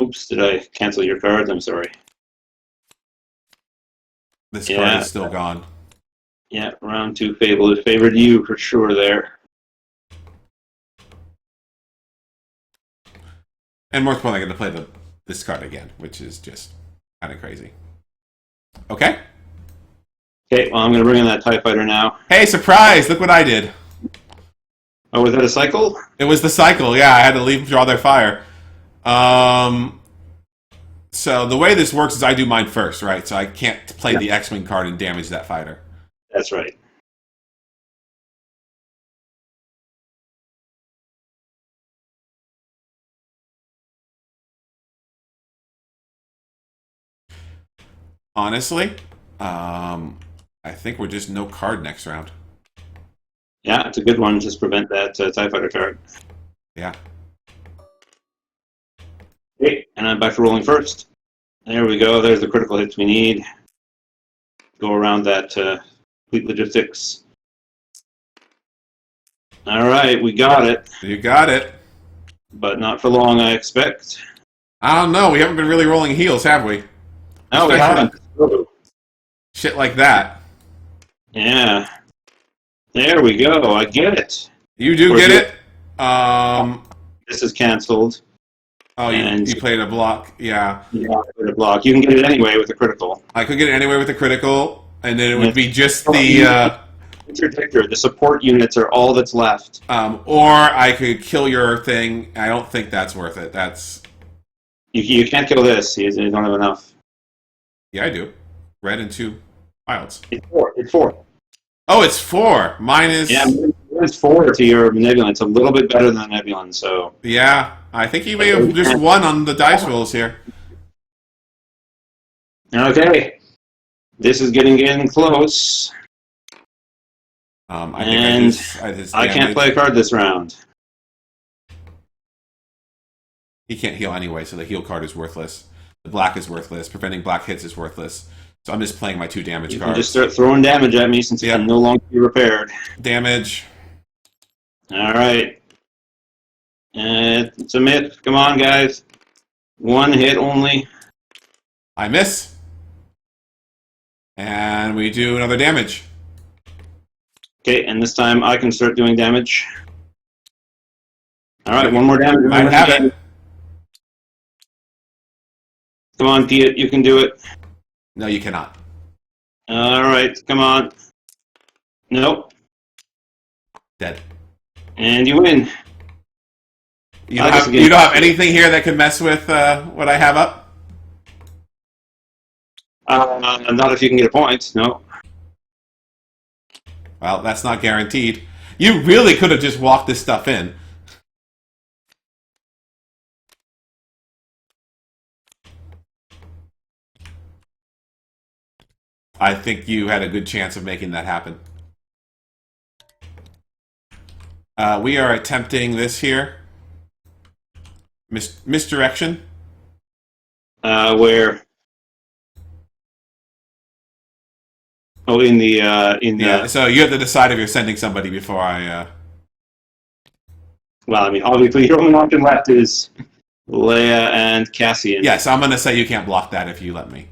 B: Oops, did I cancel your cards? I'm sorry.
A: This card is still gone.
B: Yeah, round 2 Fable has favored you for sure there.
A: And more importantly, I'm going to play this card again, which is just kind of crazy. Okay.
B: Okay, well, I'm going to bring in that TIE Fighter now.
A: Hey, surprise! Look what I did.
B: Oh, was that a cycle?
A: It was the cycle, yeah. I had to leave draw their fire. So the way this works is I do mine first, right? So I can't play the X-Wing card and damage that fighter.
B: That's right.
A: Honestly, I think we're just no card next round.
B: Yeah, it's a good one. Just prevent that TIE Fighter card.
A: Yeah.
B: Okay, and I'm back to rolling first. There we go. There's the critical hits we need. Go around that fleet logistics. All right, we got it.
A: You got it.
B: But not for long, I expect.
A: I don't know. We haven't been really rolling heels, have we?
B: No, we haven't.
A: Shit like that.
B: Yeah. There we go. I get it.
A: You do get it?
B: This is canceled.
A: Oh, you played a block. Yeah.
B: Yeah, I played a block. You can get it anyway with a critical.
A: I could get it anyway with a critical, and then it would be just the
B: interdictor. The support units are all that's left.
A: Or I could kill your thing. I don't think that's worth it. That's
B: You can't kill this. You don't have enough.
A: yeah, I do. Red and 2 wilds.
B: It's 4. It's 4.
A: Oh, it's 4. Mine is
B: It's 4 to your Nebulan. It's a little bit better than Nebulan, so...
A: Yeah, I think you may have just won on the dice rolls here.
B: Okay. This is getting close.
A: I think I just
B: I can't play a card this round.
A: He can't heal anyway, so the heal card is worthless. The black is worthless. Preventing black hits is worthless. So I'm just playing my 2 damage
B: You
A: cards.
B: can just start throwing damage at me since it can no longer be repaired.
A: Damage.
B: All right. It's a myth. Come on, guys. 1 hit only.
A: I miss. And we do another damage.
B: Okay, and this time I can start doing damage. All right, 1 more damage.
A: Might have it.
B: Come on, Pete, you can do it.
A: No, you cannot.
B: All right, come on. Nope.
A: Dead.
B: And you win.
A: You don't have anything here that can mess with what I have up?
B: Not if you can get a point, no.
A: Well, that's not guaranteed. You really could have just walked this stuff in. I think you had a good chance of making that happen. We are attempting this here. Misdirection.
B: Where? Oh, in the
A: Yeah, so you have to decide if you're sending somebody before I...
B: Well, I mean, obviously your only option left is Leia and Cassian.
A: Yes, I'm going to say you can't block that if you let me.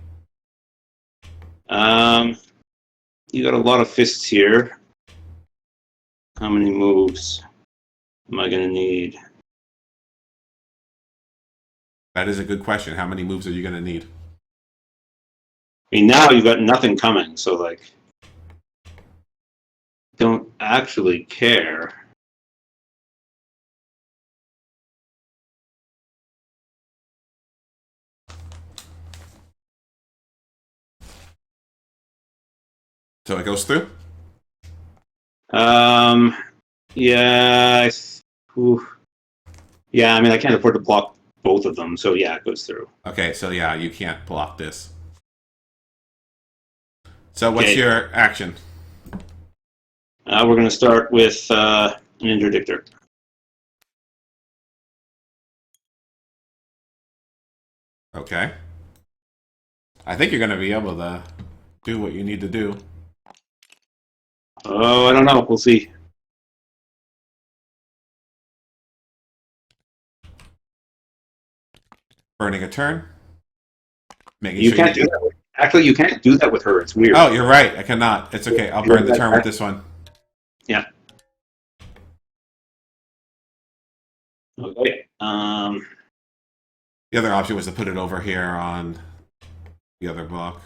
B: You got a lot of fists here. How many moves am I going to need?
A: That is a good question. How many moves are you going to need?
B: I mean, now you've got nothing coming, so, like, don't actually care.
A: So it goes through?
B: Yeah. Yeah, I mean, I can't afford to block both of them, so yeah, it goes through.
A: Okay, so yeah, you can't block this. So what's your action?
B: We're going to start with an interdictor.
A: Okay. I think you're going to be able to do what you need to do.
B: Oh, I don't know. We'll see.
A: Burning a turn. Making
B: You
A: sure
B: can't do that. Actually, you can't do that with her. It's weird.
A: Oh, you're right. I cannot. It's okay. I'll burn the turn with this one.
B: Yeah. Okay.
A: The other option was to put it over here on the other block.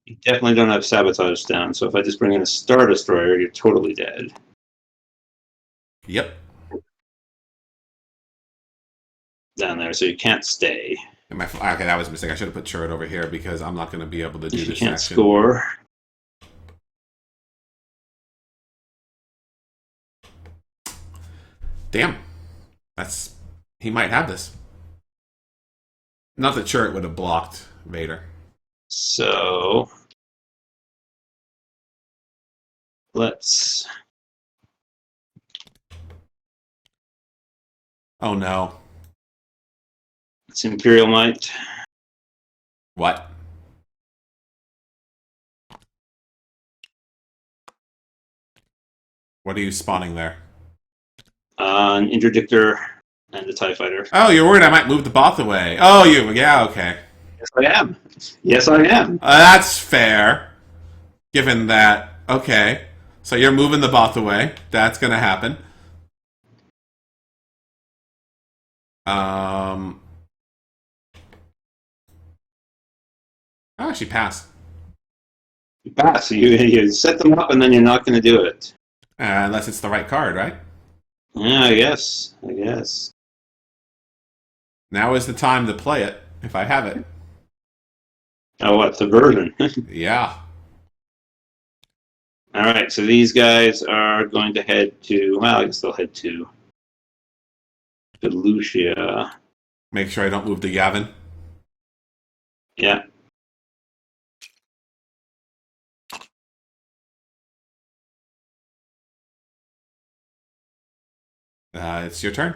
B: You definitely don't have sabotage down, so if I just bring in a Star Destroyer, you're totally dead.
A: Yep.
B: Down there, so you can't stay.
A: Okay, that was a mistake. I should have put turret over here because I'm not going to be able to do
B: You
A: this
B: can't
A: action.
B: score.
A: Damn. He might have this. Not that turret would have blocked Vader.
B: So let's.
A: Oh no.
B: It's Imperial Might.
A: What? What are you spawning there?
B: An Interdictor and a TIE Fighter.
A: Oh, you're worried I might move the Both away. Oh, yeah, okay.
B: Yes, I am. Yes, I am.
A: That's fair. Given that, okay. So you're moving the Both away. That's going to happen. Oh, she passed.
B: You pass. So you set them up, and then you're not going to do it.
A: Unless it's the right card, right?
B: Yeah, I guess. I guess.
A: Now is the time to play it, if I have it.
B: Oh, what? Subversion.
A: Yeah.
B: All right, so these guys are going to head to, well, I guess they'll head to Lucia.
A: Make sure I don't move to Yavin.
B: Yeah.
A: It's your turn.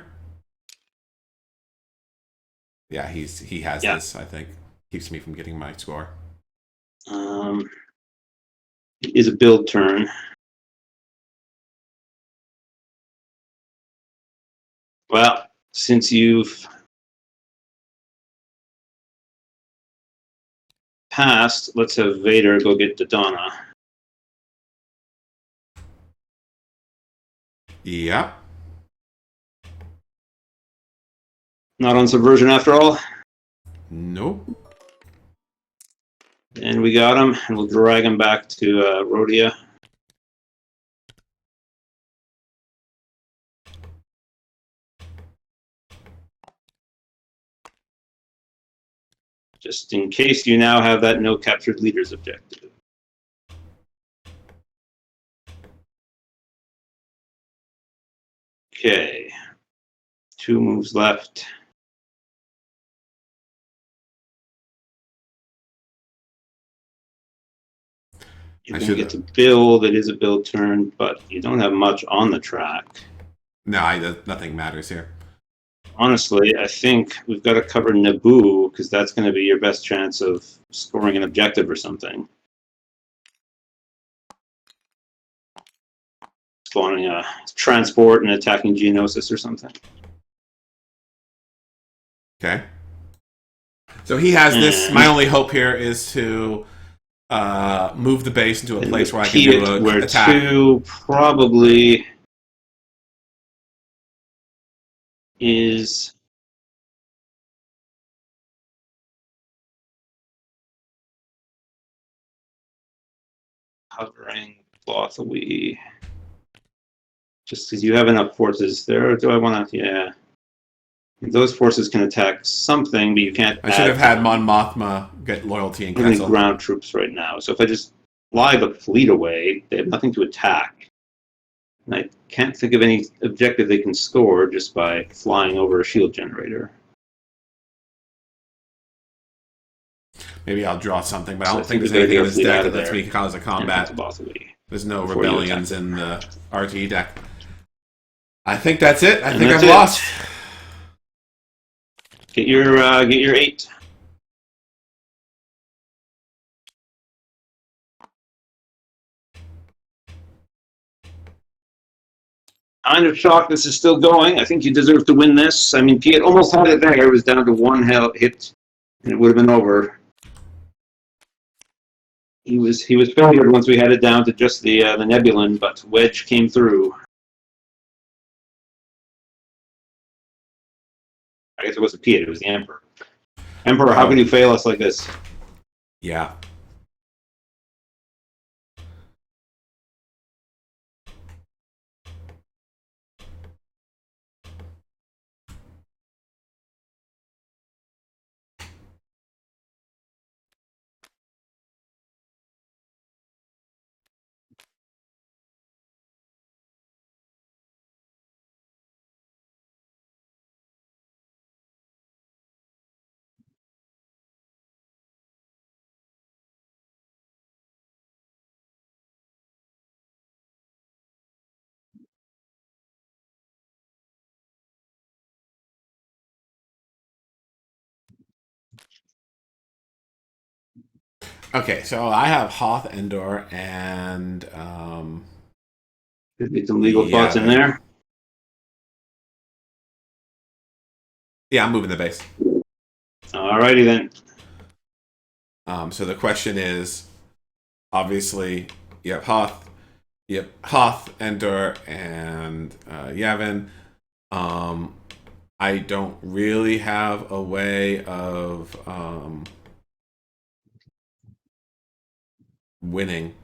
A: Yeah, he has this, I think. Keeps me from getting my score.
B: It is a build turn. Well, since you've passed, let's have Vader go get Dodonna.
A: Yeah.
B: Not on Subversion after all.
A: Nope.
B: And we got him, and we'll drag him back to Rhodia. Just in case you now have that no captured leaders objective. Okay. 2 moves left. You're going to get to build. It is a build turn, but you don't have much on the track.
A: No, nothing matters here.
B: Honestly, I think we've got to cover Naboo, because that's going to be your best chance of scoring an objective or something. Spawning a transport and attacking Geonosis or something.
A: Okay. So he has this. My only hope here is to move the base into a place where I can do an attack.
B: 2 probably is covering Clothaway. Just because you have enough forces there, or do I want to? Yeah. Those forces can attack something, but you can't.
A: I should have had Mon Mothma get loyalty and cancel.
B: Ground troops right now. So if I just fly the fleet away, they have nothing to attack. And I can't think of any objective they can score just by flying over a shield generator.
A: Maybe I'll draw something, but I don't think there's anything in this deck that lets me cause a combat. There's no rebellions in the RT deck. I think that's it. I think I've lost.
B: Get your 8. Kind of shocked this is still going. I think you deserve to win this. I mean, Piet almost had it there. It was down to 1 hit, and it would have been over. He was failure once we had it down to just the Nebulon, but Wedge came through. I guess it wasn't Piet, it was the Emperor. Emperor, how can you fail us like this?
A: Yeah. Okay, so I have Hoth, Endor, and
B: Could be some legal thoughts in there.
A: Yeah, I'm moving the base.
B: Alrighty then.
A: So the question is, obviously, you have Hoth, Endor, and Yavin. I don't really have a way of winning.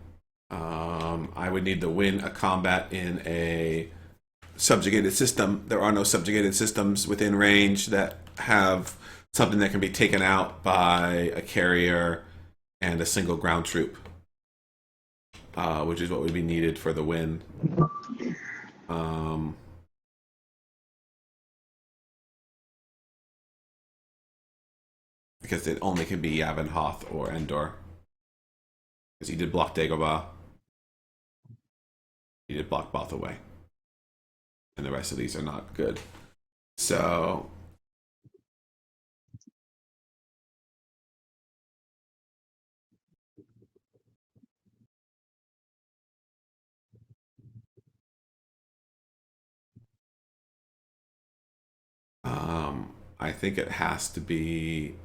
A: I would need to win a combat in a subjugated system. There are no subjugated systems within range that have something that can be taken out by a carrier and a single ground troop, which is what would be needed for the win. Because it only can be Yavin, Hoth, or Endor. Because he did block Dagobah. He did block Bothaway. And the rest of these are not good. So I think it has to be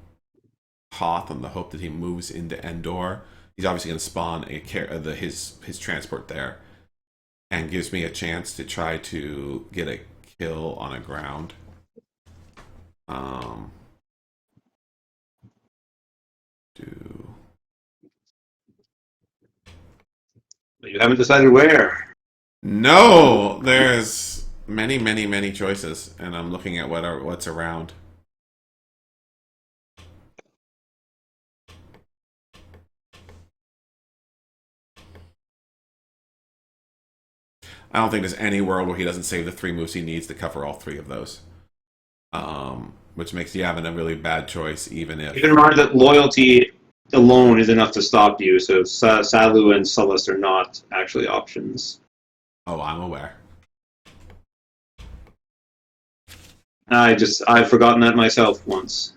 A: Hoth on the hope that he moves into Endor. He's obviously going to spawn his transport there, and gives me a chance to try to get a kill on a ground.
B: But you haven't decided where.
A: No, there's many choices, and I'm looking at what's around. I don't think there's any world where he doesn't save the 3 moves he needs to cover all 3 of those. Which makes Yavin a really bad choice, even if...
B: Keep in mind that loyalty alone is enough to stop you, so Salu and Sullust are not actually options.
A: Oh, I'm aware.
B: I've forgotten that myself once.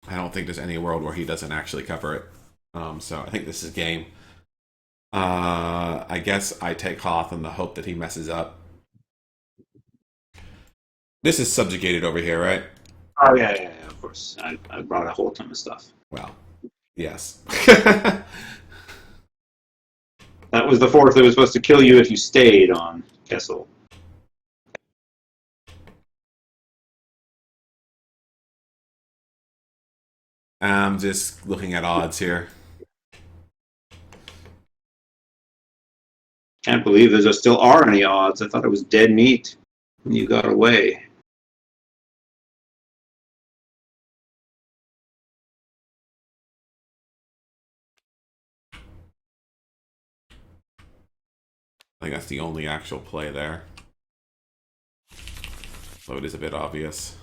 A: I don't think there's any world where he doesn't actually cover it. So I think this is game. I guess I take Hoth in the hope that he messes up. This is subjugated over here, right?
B: Oh, yeah, of course. I brought a whole ton of stuff.
A: Well, yes.
B: That was the force that was supposed to kill you if you stayed on Kessel.
A: I'm just looking at odds here.
B: Can't believe there still are any odds. I thought it was dead meat when you got away.
A: I think that's the only actual play there. So it is a bit obvious.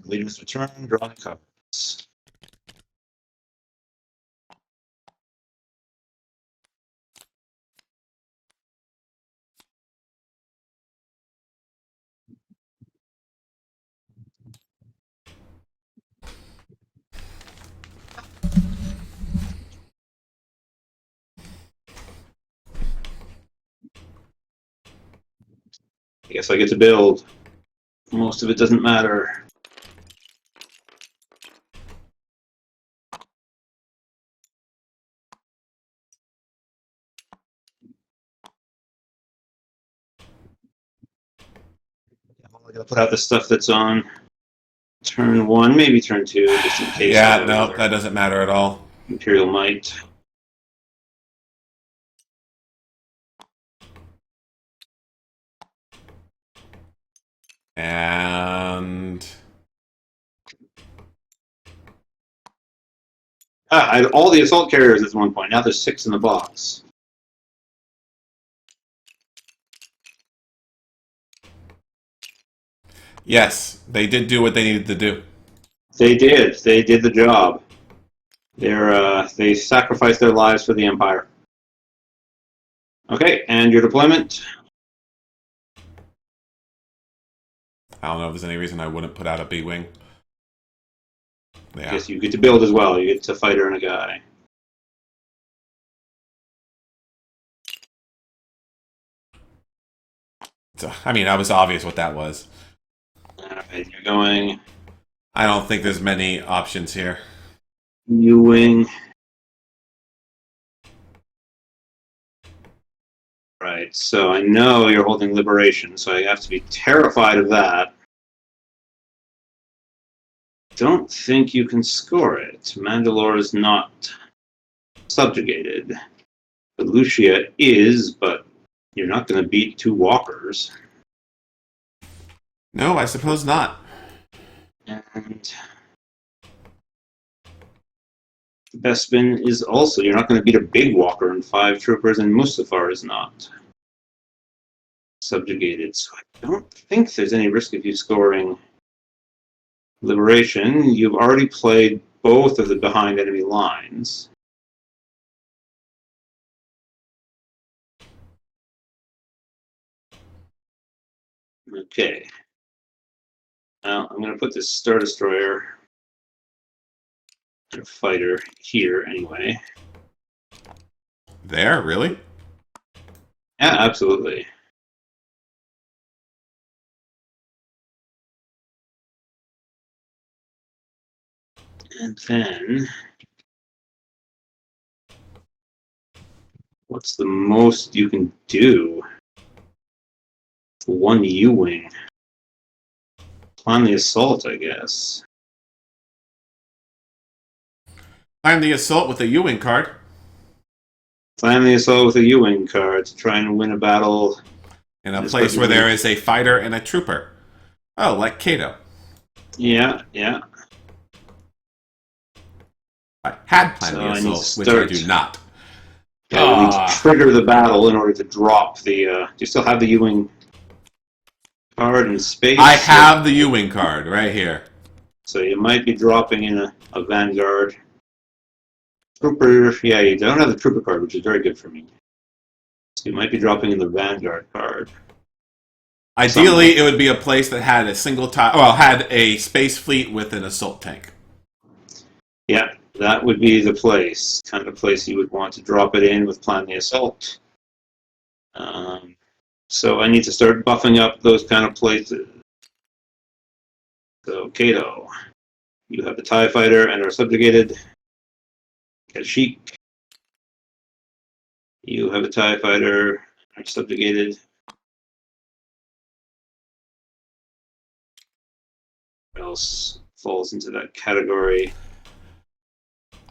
B: Leader's return, draw the cards. I guess I get to build. Most of it doesn't matter. I gotta put out the stuff that's on turn 1, maybe turn 2, just in case.
A: Yeah, no, that doesn't matter at all.
B: Imperial Might.
A: And
B: I had all the assault carriers at one point. Now there's 6 in the box.
A: yes, they did do what they needed to do.
B: They did. They did the job. They sacrificed their lives for the Empire. Okay, and your deployment.
A: I don't know if there's any reason I wouldn't put out a B-Wing. Yeah.
B: I guess you get to build as well. You get to fighter and a guy.
A: So, I mean, that was obvious what that was.
B: Alright, you're going
A: I don't think there's many options here.
B: U-Wing. Right, so I know you're holding Liberation, so I have to be terrified of that. Don't think you can score it. Mandalore is not subjugated. But Lucia is, but you're not going to beat 2 walkers.
A: No, I suppose not.
B: And Bespin is also, you're not going to beat a big walker and 5 troopers, and Mustafar is not subjugated. So I don't think there's any risk of you scoring Liberation. You've already played both of the behind enemy lines. Okay. Now I'm going to put this Star Destroyer and a fighter here anyway.
A: There, really?
B: Yeah, absolutely. And then, what's the most you can do? 1 U-Wing. Plan the assault, I guess.
A: Plan the assault with a U-Wing card.
B: Plan the assault with a U-Wing card to try and win a battle.
A: In a place where there is a fighter and a trooper. Oh, like Kato.
B: Yeah, yeah.
A: I had planned
B: So
A: the
B: I need to
A: assault, which I do not.
B: Yeah, we need to trigger the battle in order to drop the... do you still have the U-Wing card in space?
A: I have the U-Wing card right here.
B: So you might be dropping in a Vanguard. Trooper, yeah, you don't have the Trooper card, which is very good for me. So you might be dropping in the Vanguard card.
A: Ideally, it would be a place that had a single had a space fleet with an assault tank.
B: Yeah, that would be the place. Kind of place you would want to drop it in with Plan the Assault. So I need to start buffing up those kind of places. So, Kato, you have the TIE Fighter and are subjugated. Kashyyyk, you have a TIE Fighter and are subjugated. What else falls into that category?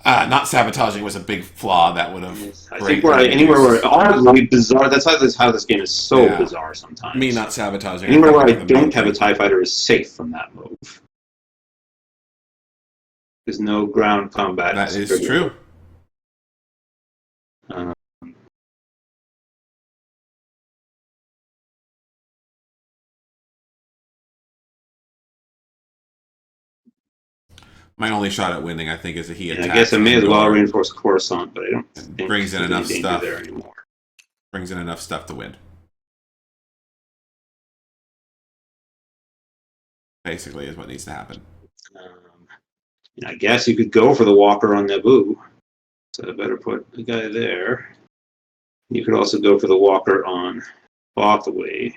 A: Not sabotaging was a big flaw that would have.
B: I think anywhere where oddly bizarre. That's how this game is so bizarre sometimes.
A: Me not sabotaging.
B: Anywhere where I don't have a TIE Fighter is safe from that move. There's no ground combat.
A: That is true. My only shot at winning, I think, is that he attacks.
B: I guess I may as well reinforce Coruscant, but I don't think
A: brings in enough stuff
B: there anymore.
A: Brings in enough stuff to win. Basically, is what needs to happen.
B: I guess you could go for the Walker on Naboo, so I better put the guy there. You could also go for the Walker on Bothaway.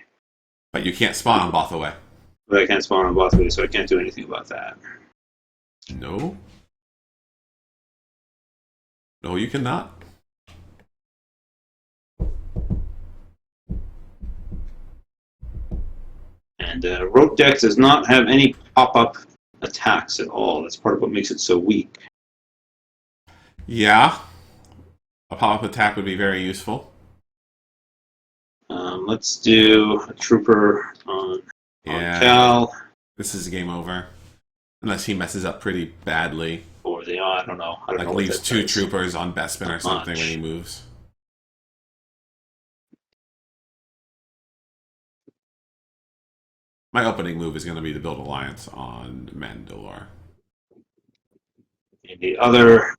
A: But you can't spawn on Bothaway.
B: But I can't spawn on Bothaway, so I can't do anything about that.
A: No. No, you cannot.
B: And Rope Deck does not have any pop-up attacks at all. That's part of what makes it so weak.
A: Yeah. A pop-up attack would be very useful.
B: Let's do a Trooper on Cal.
A: This is game over. Unless he messes up pretty badly.
B: Or I don't know. I don't know
A: leaves 2 troopers on Bespin or something when he moves. My opening move is going to be to build alliance on Mandalore.
B: The other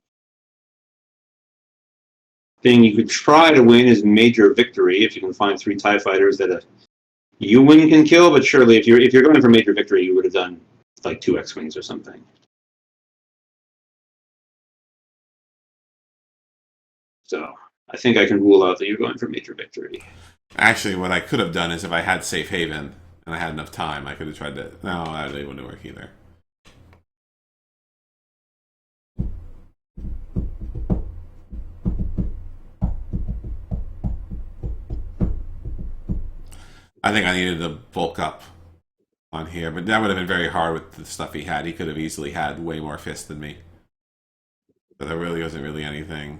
B: thing you could try to win is major victory if you can find 3 TIE fighters that a U-Wing can kill. But surely, if you're going for major victory, you would have done like 2 X-Wings or something. So I think I can rule out that you're going for major victory.
A: Actually, what I could have done is if I had Safe Haven and I had enough time, I could have tried to... No, that really wouldn't work either. I think I needed to bulk up on here, but that would have been very hard with the stuff he had. He could have easily had way more fists than me. But there really wasn't really anything.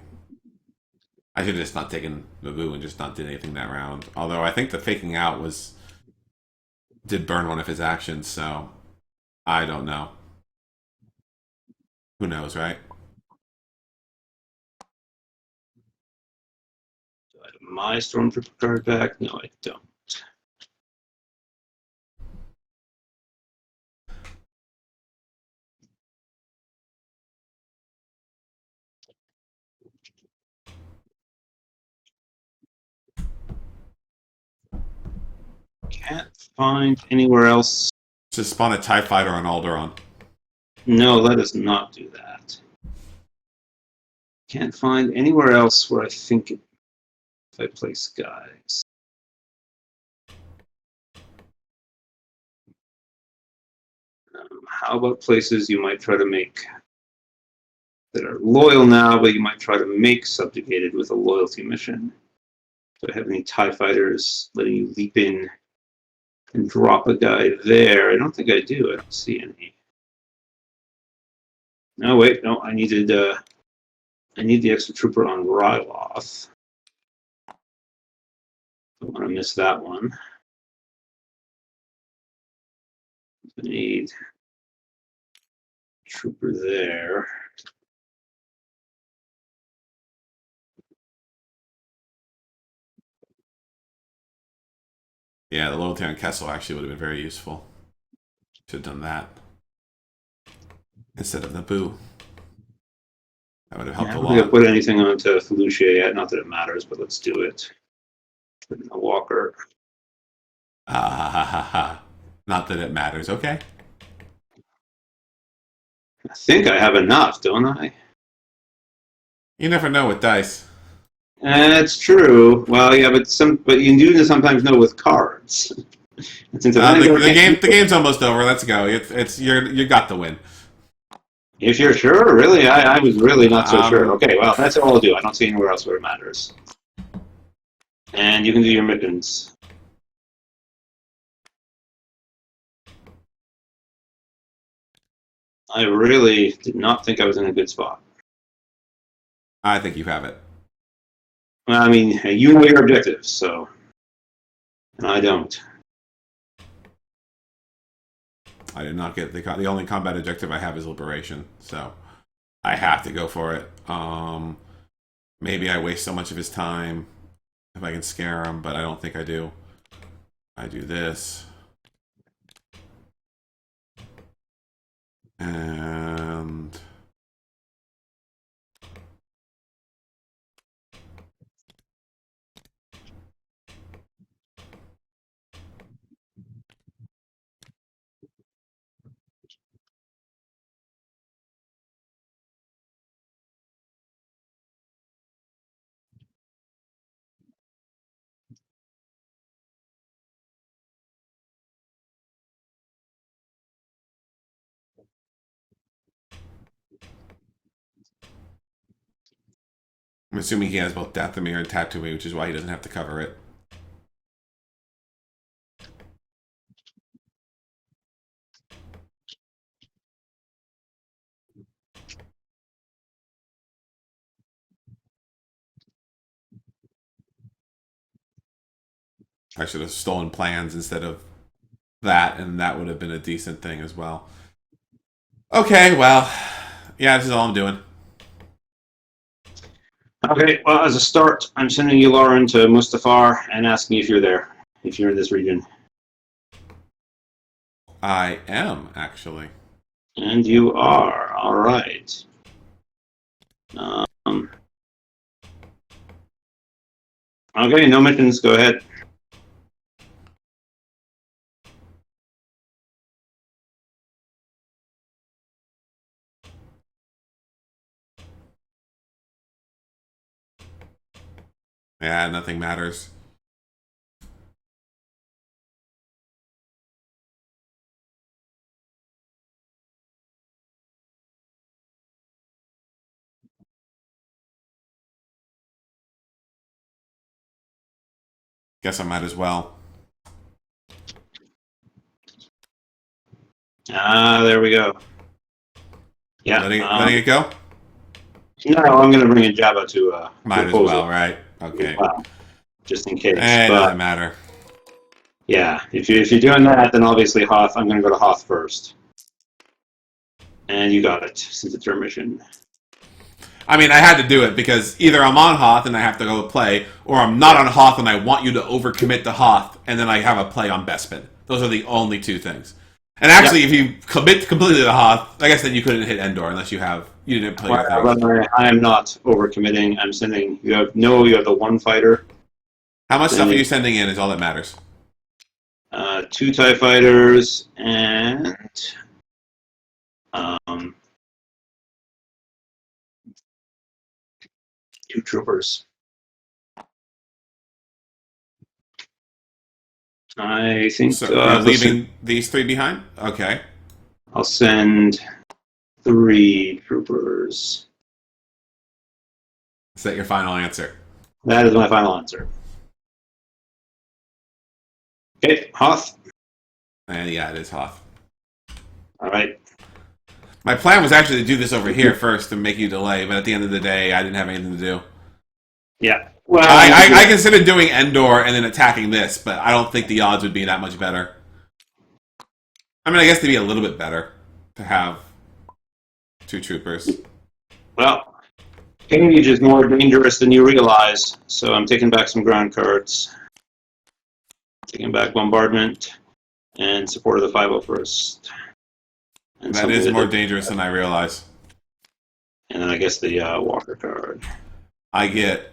A: I should have just not taken the boo and just not did anything that round. Although I think the faking out did burn one of his actions, so I don't know. Who knows, right?
B: Do I have my Stormtrooper card back? No, I don't. Can't find anywhere else.
A: Just spawn a TIE fighter on Alderaan.
B: No, let us not do that. Can't find anywhere else where I think if I place guys. How about places you might try to make that are loyal now, but you might try to make subjugated with a loyalty mission? Do I have any TIE fighters letting you leap in and drop a guy there? I don't think I do. I don't see any. No, wait, no, I need the extra trooper on Ryloth. Don't want to miss that one. I need trooper there.
A: Yeah, the loyalty on Kessel actually would have been very useful. Should have done that instead of the boo. That would have helped
B: I
A: a
B: don't think I
A: lot.
B: put anything onto Felucia yet. Not that it matters, but let's do it. Put in a Walker.
A: Not that it matters. Okay.
B: I think I have enough, don't I?
A: You never know with dice.
B: That's true. Well, yeah, but you do sometimes know with cards. Since
A: The game's almost over. Let's go. It's you got the win.
B: If you're sure, really, I was really not so sure.
A: Um,
B: Okay, well, that's all I'll do. I don't see anywhere else where it matters. And you can do your mittens. I really did not think I was in a good spot.
A: I think you have it.
B: Well, I mean, you know your objectives, so, and I don't.
A: I did not get the only combat objective I have is liberation, so I have to go for it. Maybe I waste so much of his time if I can scare him, but I don't think I do. I do this. And I'm assuming he has both Dathomir and Tatooine, which is why he doesn't have to cover it. I should have stolen plans instead of that, and that would have been a decent thing as well. Okay, well, yeah, this is all I'm doing.
B: Okay, well, as a start, I'm sending you, Lauren, to Mustafar and asking if you're there, if you're in this region.
A: I am, actually.
B: And you are. All right. Okay, no missions. Go ahead.
A: Yeah, nothing matters. Guess I might as well.
B: There we go. Yeah.
A: Letting it go?
B: No, I'm going to bring in Jabba to
A: Might as
B: proposal.
A: well, right? Okay.
B: Wow. Just in case.
A: It
B: but,
A: doesn't matter.
B: yeah, if you're doing that, then obviously Hoth. I'm going to go to Hoth first. And you got it, since it's your mission.
A: I mean, I had to do it because either I'm on Hoth and I have to go play, or I'm not on Hoth and I want you to overcommit to Hoth, and then I have a play on Bespin. Those are the only two things. And actually, if you commit completely to Hoth, I guess then you couldn't hit Endor unless you didn't play your thing.
B: I am not overcommitting. I'm sending. You have the one fighter.
A: How much stuff are you sending in is all that matters.
B: 2 TIE fighters and 2 troopers. I think
A: So you're leaving these 3 behind? Okay.
B: I'll send 3 troopers.
A: Is that your final answer?
B: That is my final answer. Okay, Hoth.
A: And yeah, it is Hoth.
B: All right.
A: My plan was actually to do this over here first to make you delay, but at the end of the day, I didn't have anything to do.
B: Yeah. Well,
A: I considered doing Endor and then attacking this, but I don't think the odds would be that much better. I mean, I guess they'd be a little bit better to have 2 troopers.
B: Well, Pingage is more dangerous than you realize, so I'm taking back some ground cards. Taking back Bombardment and Support of the 501st. And
A: that is more dangerous than I realize.
B: And then I guess the Walker card.
A: I get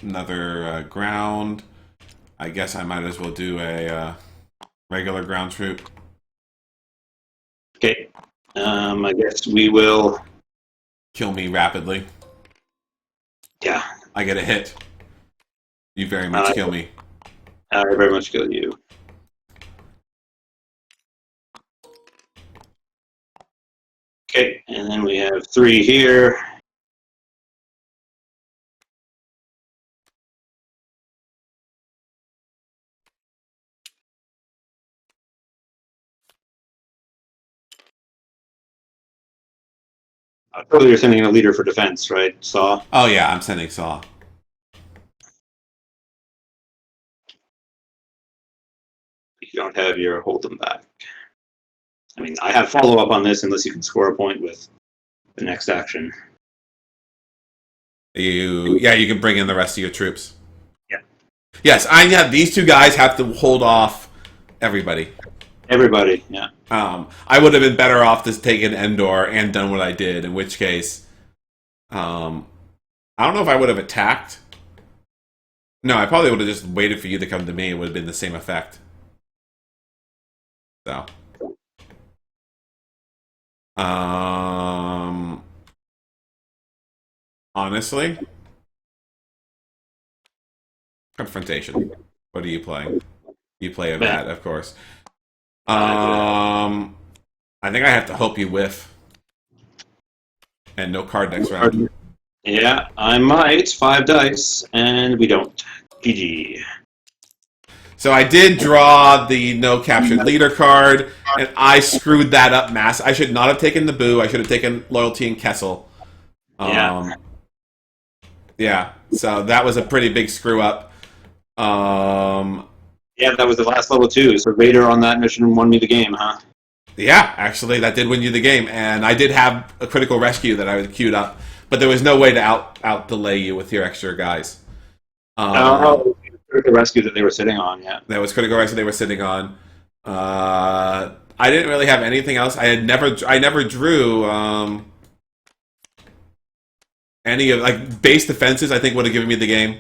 A: another ground. I guess I might as well do a regular ground troop.
B: Okay. I guess we will
A: kill me rapidly.
B: Yeah.
A: I get a hit. You very much kill me.
B: I very much kill you. Okay, and then we have 3 here. Probably you're sending a leader for defense, right, Saw?
A: Oh yeah, I'm sending Saw.
B: You don't have your hold them back. I mean, I have follow-up on this unless you can score a point with the next action.
A: You can bring in the rest of your troops.
B: Yeah.
A: Yes, these 2 guys have to hold off everybody.
B: Everybody, yeah.
A: I would have been better off to take an Endor and done what I did, in which case, I don't know if I would have attacked. No, I probably would have just waited for you to come to me. It would have been the same effect. So. Honestly, confrontation. What are you playing? You play a vat, of course. I think I have to hope you whiff. And no card next round.
B: Yeah, I might. 5 dice, and we don't. GG.
A: So I did draw the no captured leader card, and I screwed that up mass. I should not have taken the Boo. I should have taken Loyalty and Kessel. Yeah, so that was a pretty big screw up.
B: Yeah, that was the last level too. So Vader on that mission won me the game, huh?
A: Yeah, actually, that did win you the game, and I did have a critical rescue that I was queued up, but there was no way to out delay you with your extra guys.
B: Critical rescue that they were sitting on, yeah.
A: That was critical rescue they were sitting on. I didn't really have anything else. I never drew any of base defenses. I think would have given me the game.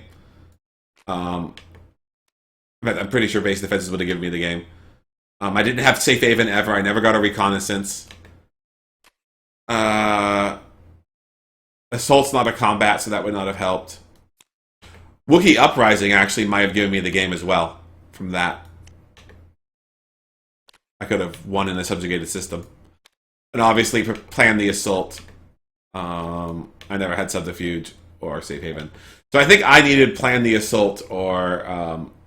A: But I'm pretty sure base defenses would have given me the game. I didn't have safe haven ever. I never got a reconnaissance. Assault's not a combat, so that would not have helped. Wookiee Uprising actually might have given me the game as well from that. I could have won in a subjugated system. And obviously planned the assault. I never had subterfuge or safe haven. So I think I needed plan the assault or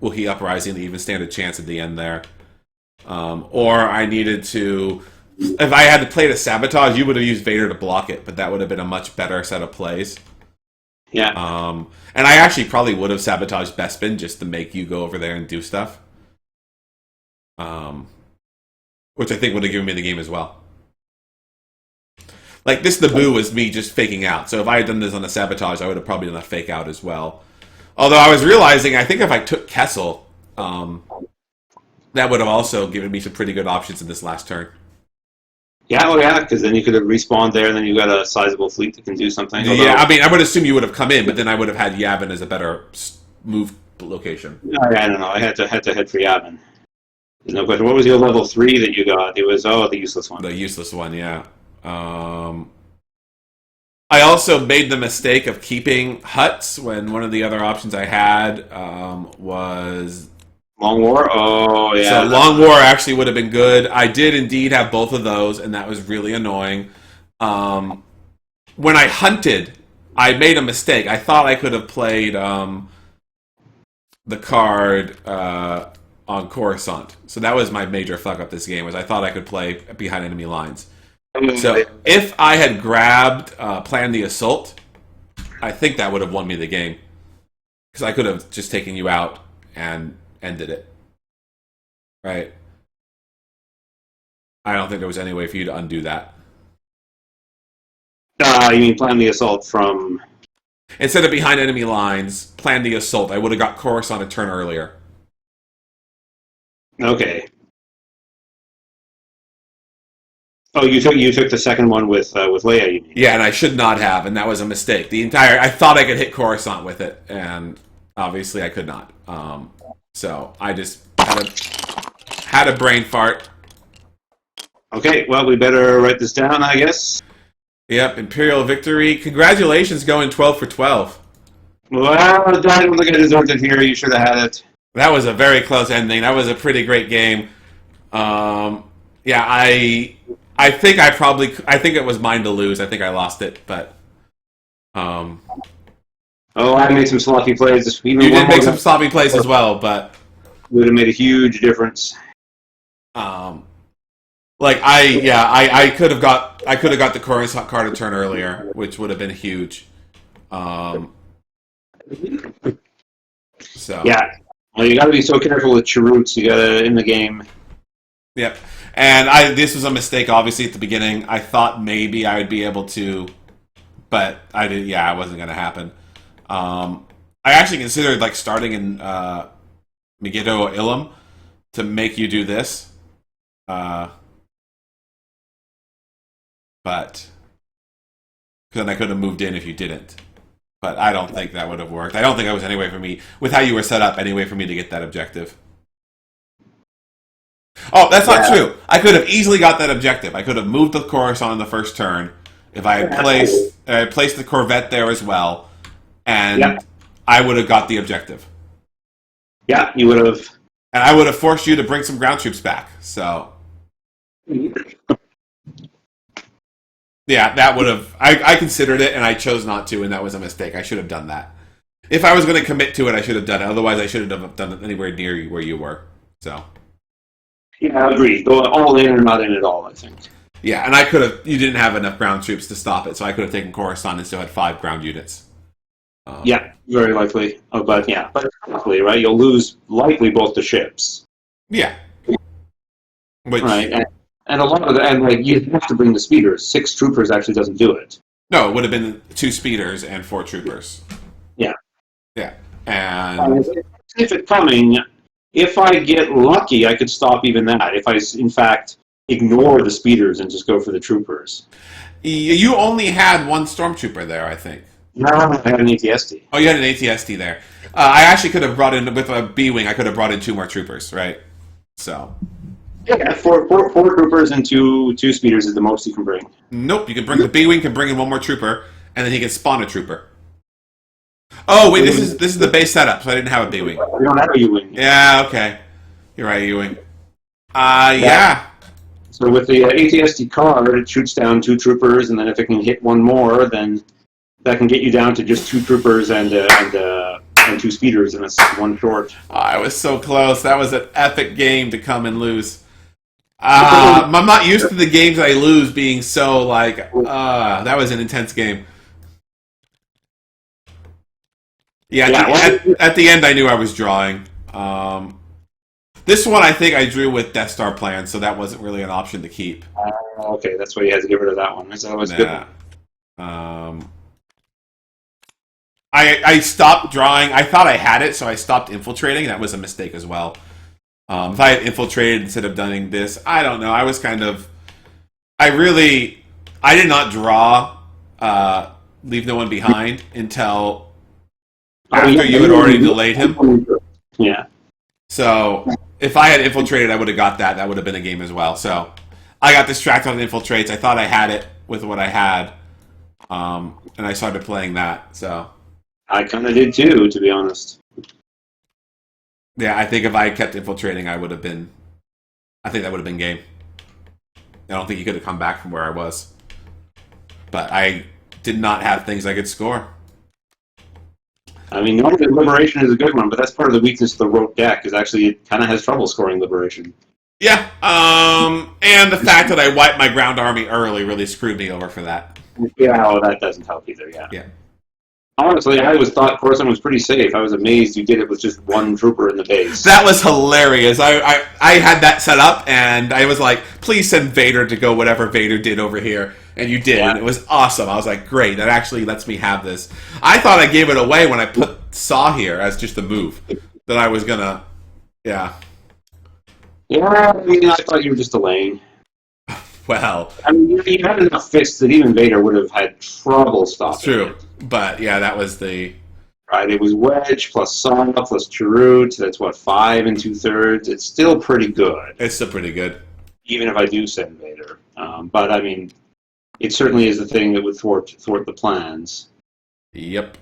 A: Wookiee Uprising to even stand a chance at the end there. Or I needed to. If I had to play to sabotage, you would have used Vader to block it, but that would have been a much better set of plays.
B: Yeah.
A: And I actually probably would have sabotaged Bespin just to make you go over there and do stuff. Which I think would have given me the game as well. Like, this Naboo was me just faking out. So if I had done this on a sabotage, I would have probably done a fake out as well. Although I was realizing, I think if I took Kessel, that would have also given me some pretty good options in this last turn.
B: Yeah, because then you could have respawned there, and then you got a sizable fleet that can do something.
A: Yeah, I mean, I would assume you would have come in, but then I would have had Yavin as a better move location.
B: I don't know. I had to head for Yavin. There's no question. What was your level 3 that you got? It was, the useless one.
A: The useless one, yeah. I also made the mistake of keeping Huts when one of the other options I had was...
B: Long War? Oh, yeah.
A: So Long War actually would have been good. I did indeed have both of those, and that was really annoying. When I hunted, I made a mistake. I thought I could have played the card on Coruscant. So that was my major fuck up this game, was I thought I could play behind enemy lines. So if I had grabbed Plan the Assault, I think that would have won me the game. Because I could have just taken you out and ended it. Right? I don't think there was any way for you to undo that.
B: You mean Plan the Assault from...
A: Instead of behind enemy lines, Plan the Assault. I would have got Coruscant a turn earlier.
B: Okay. Oh, you took the second one with Leia, you mean?
A: Yeah, and I should not have, and that was a mistake. I thought I could hit Coruscant with it, and obviously I could not. So I just had a brain fart.
B: Okay, well, we better write this down, I guess.
A: Yep, Imperial victory. Congratulations, going 12 for 12.
B: Well, I don't think I deserved it here. You should have had it.
A: That was a very close ending. That was a pretty great game. Yeah, I think it was mine to lose. I think I lost it, but
B: Oh, I made some sloppy plays.
A: You did make some sloppy plays as well, but
B: would have made a huge difference.
A: I could have got the Coruscant card a turn earlier, which would have been huge. So
B: yeah, well, you got to be so careful with Cheroots. You got to in the game.
A: Yep, and this was a mistake. Obviously, at the beginning, I thought maybe I would be able to, but I did. Yeah, it wasn't going to happen. I actually considered starting in Megiddo Ilum to make you do this, but then I could have moved in if you didn't. But I don't think that would have worked. I don't think that was any way for me, with how you were set up, any way for me to get that objective. Oh, that's not true. I could have easily got that objective. I could have moved the Coruscant on the first turn if I had placed the Corvette there as well, and I would have got the objective.
B: Yeah, you would have.
A: And I would have forced you to bring some ground troops back. So, yeah, that would have... I considered it, and I chose not to, and that was a mistake. I should have done that. If I was going to commit to it, I should have done it. Otherwise, I should have done it anywhere near where you were. So...
B: Yeah, I agree. Go all in or not in at all, I think.
A: Yeah, and I could have... You didn't have enough ground troops to stop it, so I could have taken Coruscant and still had 5 ground units.
B: Yeah, very likely. But likely, right? You'll lose likely both the ships.
A: Yeah.
B: Right, and a lot of you have to bring the speeders. 6 troopers actually doesn't do it.
A: No, it would have been 2 speeders and 4 troopers.
B: Yeah.
A: Yeah, and...
B: If it's coming... If I get lucky, I could stop even that. If I, in fact, ignore the speeders and just go for the troopers.
A: You only had 1 stormtrooper there, I think.
B: No, I had an ATST.
A: Oh, you had an ATST there. I actually could have brought in, with a B-Wing, I could have brought in 2 more troopers, right? So...
B: Yeah, four troopers and two speeders is the most you can bring.
A: Nope, you can bring... The B-Wing can bring in 1 more trooper, and then he can spawn a trooper. Oh, wait, this is the base setup, so I didn't have a B-Wing.
B: We don't have a U-Wing.
A: Yeah, okay. You're right, U-Wing. Yeah.
B: So with the ATST card, it shoots down 2 troopers, and then if it can hit 1 more, then that can get you down to just 2 troopers and 2 speeders, and it's 1 short.
A: Oh, I was so close. That was an epic game to come and lose. I'm not used to the games I lose being so like. That was an intense game. Yeah, at the end, I knew I was drawing. This one, I think I drew with Death Star plans, so that wasn't really an option to keep.
B: Okay, that's why you had to get rid of that one. That was good.
A: I stopped drawing. I thought I had it, so I stopped infiltrating. That was a mistake as well. If I had infiltrated instead of doing this, I don't know. I was kind of. I did not draw Leave No One Behind until after you had already delayed him.
B: Yeah.
A: So if I had infiltrated, I would have got that. That would have been a game as well. So I got distracted on infiltrates. I thought I had it with what I had, and I started playing that. So
B: I kind of did too, to be honest.
A: Yeah, I think if I had kept infiltrating, I think that would have been game. I don't think you could have come back from where I was. But I did not have things I could score.
B: I mean, normally Liberation is a good one, but that's part of the weakness of the rote deck, is actually it kind of has trouble scoring Liberation.
A: Yeah, and the fact that I wiped my ground army early really screwed me over for that.
B: Yeah, well, that doesn't help either,
A: Yeah.
B: Honestly, I always thought Coruscant was pretty safe. I was amazed you did it with just one trooper in the base.
A: That was hilarious. I had that set up, and I was like, please send Vader to go whatever Vader did over here. And you did, and it was awesome. I was like, great, that actually lets me have this. I thought I gave it away when I put Saw here as just a move. That I was gonna, yeah.
B: Yeah, I mean, I thought you were just delaying.
A: Well.
B: I mean, you had enough fists that even Vader would have had trouble stopping.
A: True,
B: it.
A: But yeah, that was the...
B: Right, it was Wedge plus Saw plus Chirrut. That's what, 5 2/3. It's still pretty good.
A: It's still pretty good.
B: Even if I do send Vader. But I mean, it certainly is the thing that would thwart the plans.
A: Yep.